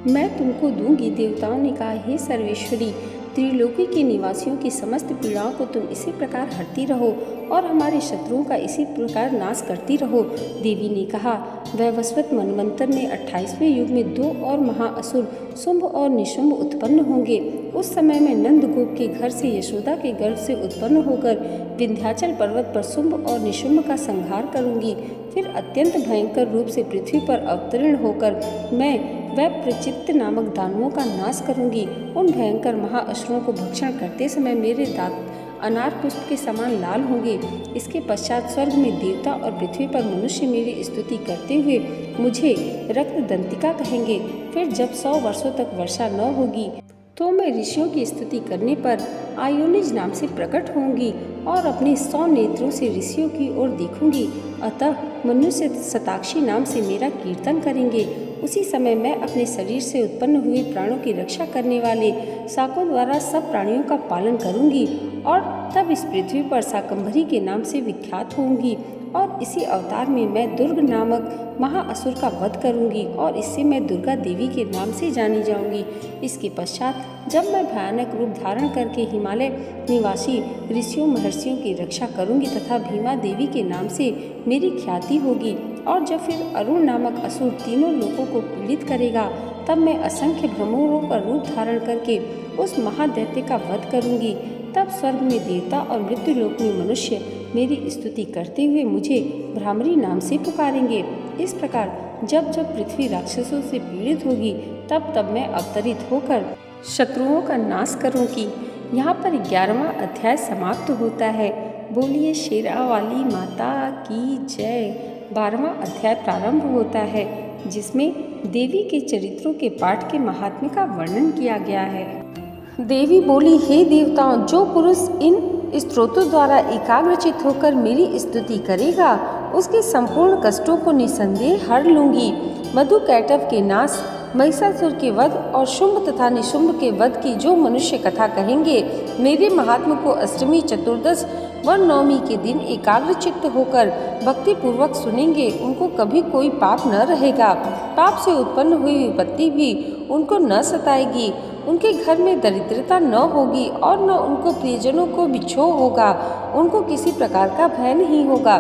मैं तुमको दूंगी। देवताओं ने कहा, हे सर्वेश्वरी, त्रिलोकी के निवासियों की समस्त पीड़ाओं को तुम इसी प्रकार हरती रहो और हमारे शत्रुओं का इसी प्रकार नाश करती रहो। देवी ने कहा, वैवस्वत मनवंतर में 28वें युग में 2 और महाअसुर शुंभ और निशुंभ उत्पन्न होंगे। उस समय मैं नंदगोप के घर से यशोदा के गर्भ से उत्पन्न होकर विंध्याचल पर्वत पर शुंभ और निशुंभ का संहार करूंगी। फिर अत्यंत भयंकर रूप से पृथ्वी पर अवतीर्ण होकर मैं प्रचित्त नामक दानवों का नाश करूंगी। उन भयंकर महाअसुरों को भक्षण करते समय मेरे दांत अनार पुष्प के समान लाल होंगे। इसके पश्चात स्वर्ग में देवता और पृथ्वी पर मनुष्य मेरी स्तुति करते हुए मुझे रक्त दंतिका कहेंगे। फिर जब 100 वर्षों तक वर्षा न होगी तो मैं ऋषियों की स्तुति करने पर आयोनिज नाम से प्रकट होंगी और अपने 100 नेत्रों से ऋषियों की ओर देखूंगी। अतः मनुष्य शताक्षी नाम से मेरा कीर्तन करेंगे। उसी समय मैं अपने शरीर से उत्पन्न हुए प्राणों की रक्षा करने वाले शाकों द्वारा सब प्राणियों का पालन करूंगी और तब इस पृथ्वी पर शाकंभरी के नाम से विख्यात होंगी। और इसी अवतार में मैं दुर्ग नामक महाअसुर का वध करूंगी और इससे मैं दुर्गा देवी के नाम से जानी जाऊंगी। इसके पश्चात जब मैं भयानक रूप धारण करके हिमालय निवासी ऋषियों महर्षियों की रक्षा करूंगी तथा भीमा देवी के नाम से मेरी ख्याति होगी, और जब फिर अरुण नामक असुर तीनों लोगों को पीड़ित करेगा, तब मैं असंख्य भ्रमरों का रूप धारण करके उस महादैत्य का वध करूंगी। तब स्वर्ग में देवता और मृत्यु लोक में मनुष्य मेरी स्तुति करते हुए मुझे भ्रामरी नाम से पुकारेंगे। इस प्रकार जब जब पृथ्वी राक्षसों से पीड़ित होगी तब तब मैं अवतरित होकर शत्रुओं का नाश करूंगी। यहाँ पर 11वां अध्याय समाप्त होता है। बोलिए शेरा वाली माता की जय। 12वां अध्याय प्रारंभ होता है जिसमें देवी के चरित्रों के पाठ के महात्म्य का वर्णन किया गया है। देवी बोली, हे देवताओं, जो पुरुष इन स्तोत्रों द्वारा एकाग्रचित होकर मेरी स्तुति करेगा उसके संपूर्ण कष्टों को निसंदेह हर लूंगी। मधु कैटव के नाश, महिषासुर के वध और शुंभ तथा निशुंभ के वध की जो मनुष्य कथा कहेंगे, मेरे महात्म को अष्टमी, चतुर्दश व नवमी के दिन एकाग्रचित्त होकर भक्ति पूर्वक सुनेंगे, उनको कभी कोई पाप न रहेगा। पाप से उत्पन्न हुई विपत्ति भी उनको न सताएगी। उनके घर में दरिद्रता न होगी और न उनको प्रियजनों को बिछोह होगा। उनको किसी प्रकार का भय नहीं होगा।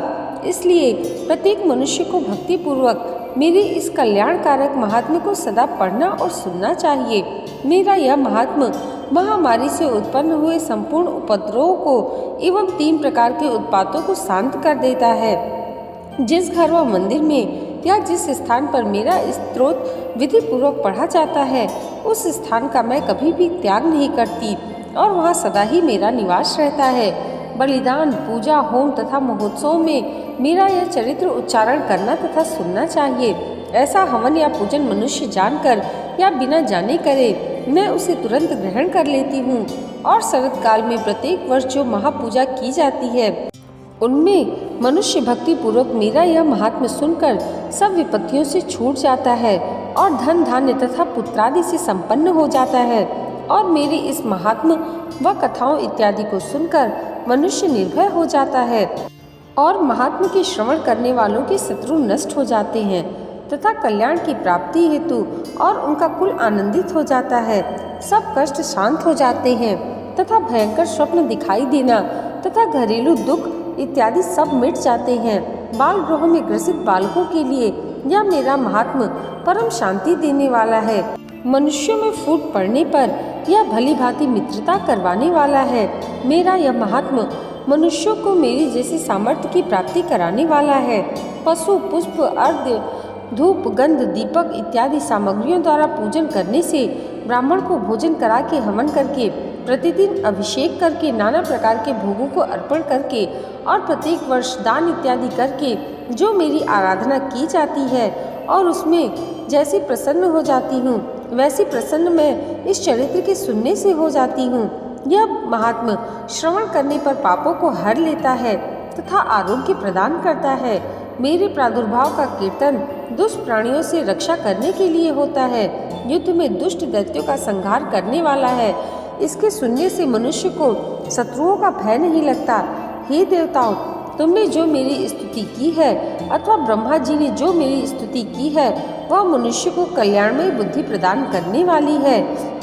इसलिए प्रत्येक मनुष्य को भक्ति पूर्वक मेरे इस कल्याणकारक महात्म्य को सदा पढ़ना और सुनना चाहिए। मेरा यह महात्म्य महामारी से उत्पन्न हुए संपूर्ण उपद्रवों को एवं 3 प्रकार के उत्पातों को शांत कर देता है। जिस घर व मंदिर में या जिस स्थान पर मेरा स्तोत्र विधि पूर्वक पढ़ा जाता है, उस स्थान का मैं कभी भी त्याग नहीं करती और वहाँ सदा ही मेरा निवास रहता है। बलिदान, पूजा, होम तथा महोत्सव में मेरा यह चरित्र उच्चारण करना तथा सुनना चाहिए। ऐसा हवन या पूजन मनुष्य जानकर या बिना जाने करे, मैं उसे तुरंत ग्रहण कर लेती हूँ। और शरद काल में प्रत्येक वर्ष जो महापूजा की जाती है, उनमें मनुष्य भक्ति पूर्वक मेरा यह महात्म्य सुनकर सब विपत्तियों से छूट जाता है और धन धान्य तथा पुत्रादि से संपन्न हो जाता है। और मेरे इस महात्म्य व कथाओं इत्यादि को सुनकर मनुष्य निर्भय हो जाता है और महात्म्य के श्रवण करने वालों के शत्रु नष्ट हो जाते हैं तथा कल्याण की प्राप्ति हेतु और उनका कुल आनंदित हो जाता है। सब कष्ट शांत हो जाते हैं तथा भयंकर स्वप्न दिखाई देना तथा घरेलू दुख इत्यादि सब मिट जाते हैं। बाल गृहों में ग्रसित बालकों के लिए यह मेरा महात्म्य परम शांति देने वाला है। मनुष्यों में फूट पड़ने पर यह भली भांति मित्रता करवाने वाला है। मेरा यह महात्म्य मनुष्यों को मेरी जैसी सामर्थ्य की प्राप्ति कराने वाला है। पशु, पुष्प, अर्घ्य धूप, गंध, दीपक इत्यादि सामग्रियों द्वारा पूजन करने से, ब्राह्मण को भोजन करा के हवन करके, प्रतिदिन अभिषेक करके, नाना प्रकार के भोगों को अर्पण करके और प्रत्येक वर्ष दान इत्यादि करके जो मेरी आराधना की जाती है और उसमें जैसी प्रसन्न हो जाती हूँ, वैसी प्रसन्न मैं इस चरित्र के सुनने से हो जाती हूँ। यह महात्मा श्रवण करने पर पापों को हर लेता है तथा आरोग्य प्रदान करता है। मेरे प्रादुर्भाव का कीर्तन दुष्ट प्राणियों से रक्षा करने के लिए होता है। युद्ध में दुष्ट दैत्यों का संहार करने वाला है। इसके सुनने से मनुष्य को शत्रुओं का भय नहीं लगता। हे देवताओं, तुमने जो मेरी स्तुति की है अथवा ब्रह्मा जी ने जो मेरी स्तुति की है वह मनुष्य को कल्याणमय बुद्धि प्रदान करने वाली है।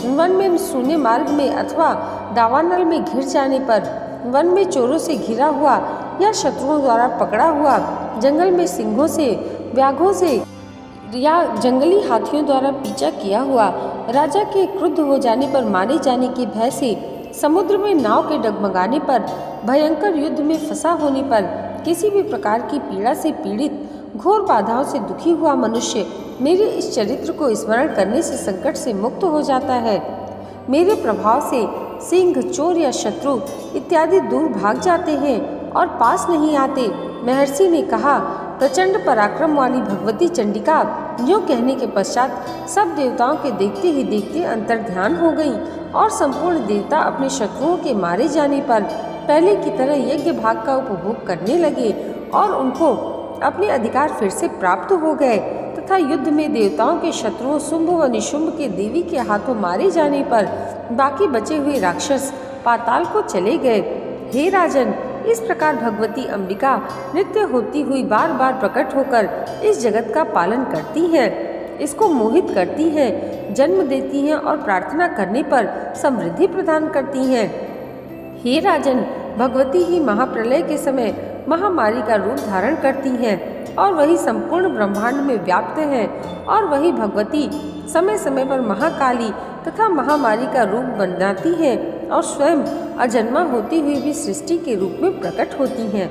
वन में सूने मार्ग में अथवा दावानल में घिर जाने पर, वन में चोरों से घिरा हुआ या शत्रुओं द्वारा पकड़ा हुआ, जंगल में सिंहों से, व्याघ्रों से या जंगली हाथियों द्वारा पीछा किया हुआ, राजा के क्रुद्ध हो जाने पर मारे जाने के भय से, समुद्र में नाव के डगमगाने पर, भयंकर युद्ध में फंसा होने पर, किसी भी प्रकार की पीड़ा से पीड़ित, घोर बाधाओं से दुखी हुआ मनुष्य मेरे इस चरित्र को स्मरण करने से संकट से मुक्त हो जाता है। मेरे प्रभाव से सिंह, चोर या शत्रु इत्यादि दूर भाग जाते हैं और पास नहीं आते। महर्षि ने कहा, प्रचंड पराक्रम वाली भगवती चंडिका यूँ कहने के पश्चात सब देवताओं के देखते ही देखते अंतर्ध्यान हो गई और संपूर्ण देवता अपने शत्रुओं के मारे जाने पर पहले की तरह यज्ञ भाग का उपभोग करने लगे और उनको अपने अधिकार फिर से प्राप्त हो गए तथा युद्ध में देवताओं के शत्रुओं शुंभ व निशुंभ के देवी के हाथों मारे जाने पर बाकी बचे हुए राक्षस पाताल को चले गए। हे राजन, इस प्रकार भगवती अंबिका नित्य होती हुई बार बार प्रकट होकर इस जगत का पालन करती है, इसको मोहित करती है, जन्म देती हैं और प्रार्थना करने पर समृद्धि प्रदान करती हैं। हे राजन, भगवती ही महाप्रलय के समय महामारी का रूप धारण करती हैं और वही संपूर्ण ब्रह्मांड में व्याप्त है और वही भगवती समय समय पर महाकाली तथा महामारी का रूप बनाती है और स्वयं अजन्मा होती हुई भी सृष्टि के रूप में प्रकट होती हैं।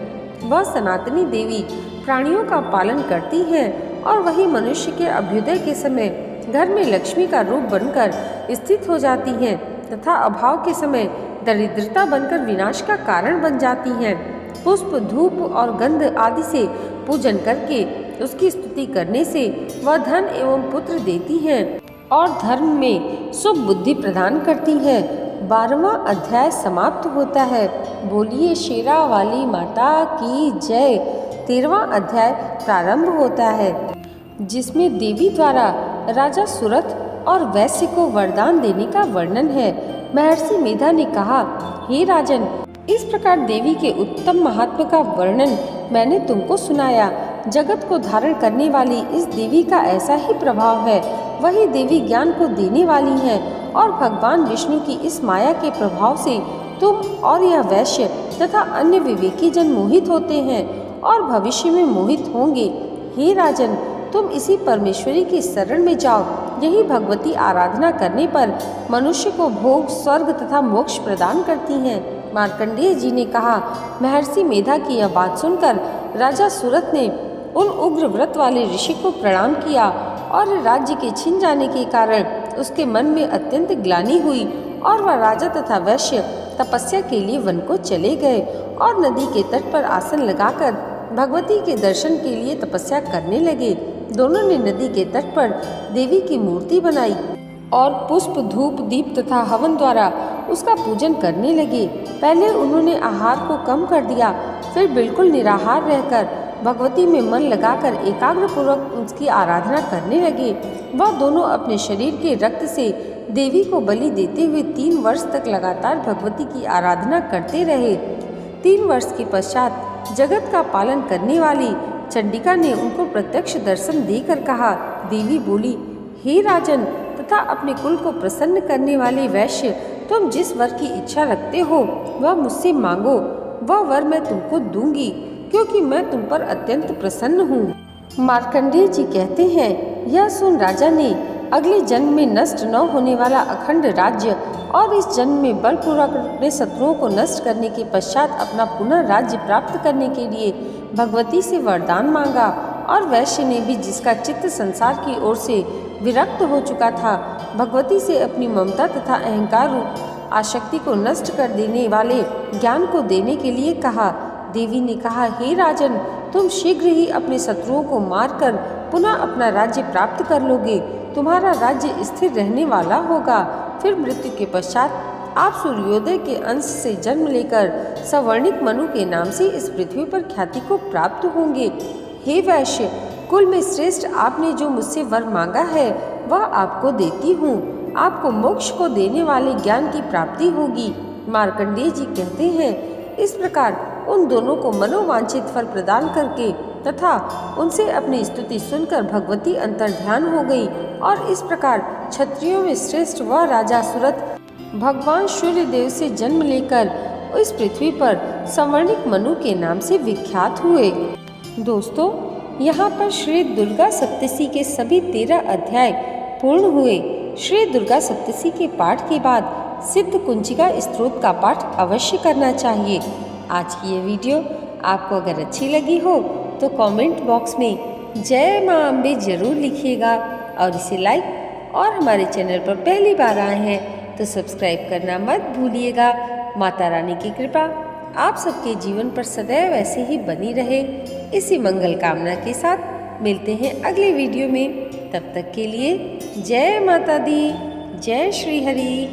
वह सनातनी देवी प्राणियों का पालन करती है और वही मनुष्य के अभ्युदय के समय घर में लक्ष्मी का रूप बनकर स्थित हो जाती हैं तथा अभाव के समय दरिद्रता बनकर विनाश का कारण बन जाती हैं। पुष्प, धूप और गंध आदि से पूजन करके उसकी स्तुति करने से वह धन एवं पुत्र देती है और धर्म में शुभ बुद्धि प्रदान करती है। 12वां अध्याय समाप्त होता है। बोलिए शेरा वाली माता की जय। 13वां अध्याय प्रारंभ होता है, जिसमें देवी द्वारा राजा सुरथ और वैश्य को वरदान देने का वर्णन है। महर्षि मेधा ने कहा, हे राजन, इस प्रकार देवी के उत्तम महात्म्य का वर्णन मैंने तुमको सुनाया। जगत को धारण करने वाली इस देवी का ऐसा ही प्रभाव है। वही देवी ज्ञान को देने वाली है और भगवान विष्णु की इस माया के प्रभाव से तुम और यह वैश्य तथा अन्य विवेकी जन मोहित होते हैं और भविष्य में मोहित होंगे। हे राजन, तुम इसी परमेश्वरी की शरण में जाओ। यही भगवती आराधना करने पर मनुष्य को भोग, स्वर्ग तथा मोक्ष प्रदान करती हैं। मार्कंडेय जी ने कहा, महर्षि मेधा की यह बात सुनकर राजा सुरथ ने उन उग्र व्रत वाले ऋषि को प्रणाम किया और राज्य के छिन जाने के कारण उसके मन में अत्यंत ग्लानि हुई और वह राजा तथा वैश्य तपस्या के लिए वन को चले गए और नदी के तट पर आसन लगाकर भगवती के दर्शन के लिए तपस्या करने लगे। दोनों ने नदी के तट पर देवी की मूर्ति बनाई और पुष्प, धूप, दीप तथा हवन द्वारा उसका पूजन करने लगे। पहले उन्होंने आहार को कम कर दिया, फिर बिल्कुल निराहार रहकर भगवती में मन लगाकर एकाग्र पूर्वक उसकी आराधना करने लगे। वह दोनों अपने शरीर के रक्त से देवी को बलि देते हुए 3 वर्ष तक लगातार भगवती की आराधना करते रहे। 3 वर्ष के पश्चात जगत का पालन करने वाली चंडिका ने उनको प्रत्यक्ष दर्शन देकर कहा। देवी बोली, हे राजन तथा अपने कुल को प्रसन्न करने वाले वैश्य, तुम जिस वर की इच्छा रखते हो वह मुझसे मांगो, वह वर मैं तुमको दूंगी, क्योंकि मैं तुम पर अत्यंत प्रसन्न हूँ। मार्कंडेय जी कहते हैं, यह सुन राजा ने अगले जन्म में नष्ट न होने वाला अखंड राज्य और इस जन्म में बलपूर्वक अपने शत्रुओं को नष्ट करने के पश्चात अपना पुनः राज्य प्राप्त करने के लिए भगवती से वरदान मांगा और वैश्य ने भी, जिसका चित्त संसार की ओर से विरक्त हो चुका था, भगवती से अपनी ममता तथा अहंकार रूप आसक्ति को नष्ट कर देने वाले ज्ञान को देने के लिए कहा। देवी ने कहा, हे राजन, तुम शीघ्र ही अपने शत्रुओं को मारकर पुनः अपना राज्य प्राप्त कर लोगे। तुम्हारा राज्य स्थिर रहने वाला होगा। फिर मृत्यु के पश्चात आप सूर्योदय के अंश से जन्म लेकर सवर्णिक मनु के नाम से इस पृथ्वी पर ख्याति को प्राप्त होंगे। हे वैश्य, कुल में श्रेष्ठ, आपने जो मुझसे वर मांगा है वह आपको देती हूँ। आपको मोक्ष को देने वाले ज्ञान की प्राप्ति होगी। मार्कंडेय जी कहते हैं, इस प्रकार उन दोनों को मनोवांछित फल प्रदान करके तथा उनसे अपनी स्तुति सुनकर भगवती अंतर्ध्यान हो गई। और इस प्रकार क्षत्रियों में श्रेष्ठ वह राजा सुरथ भगवान सूर्य देव से जन्म लेकर इस पृथ्वी पर सवर्णिक मनु के नाम से विख्यात हुए। दोस्तों, यहाँ पर श्री दुर्गा सप्तशी के सभी 13 अध्याय पूर्ण हुए। श्री दुर्गा सप्तशी के पाठ के बाद सिद्ध कुंजिका स्तोत्र का पाठ अवश्य करना चाहिए। आज की ये वीडियो आपको अगर अच्छी लगी हो तो कमेंट बॉक्स में जय माँ अम्बे जरूर लिखिएगा और इसे लाइक, और हमारे चैनल पर पहली बार आए हैं तो सब्सक्राइब करना मत भूलिएगा। माता रानी की कृपा आप सबके जीवन पर सदैव ऐसे ही बनी रहे, इसी मंगल कामना के साथ मिलते हैं अगले वीडियो में। तब तक के लिए जय माता दी, जय श्री हरि।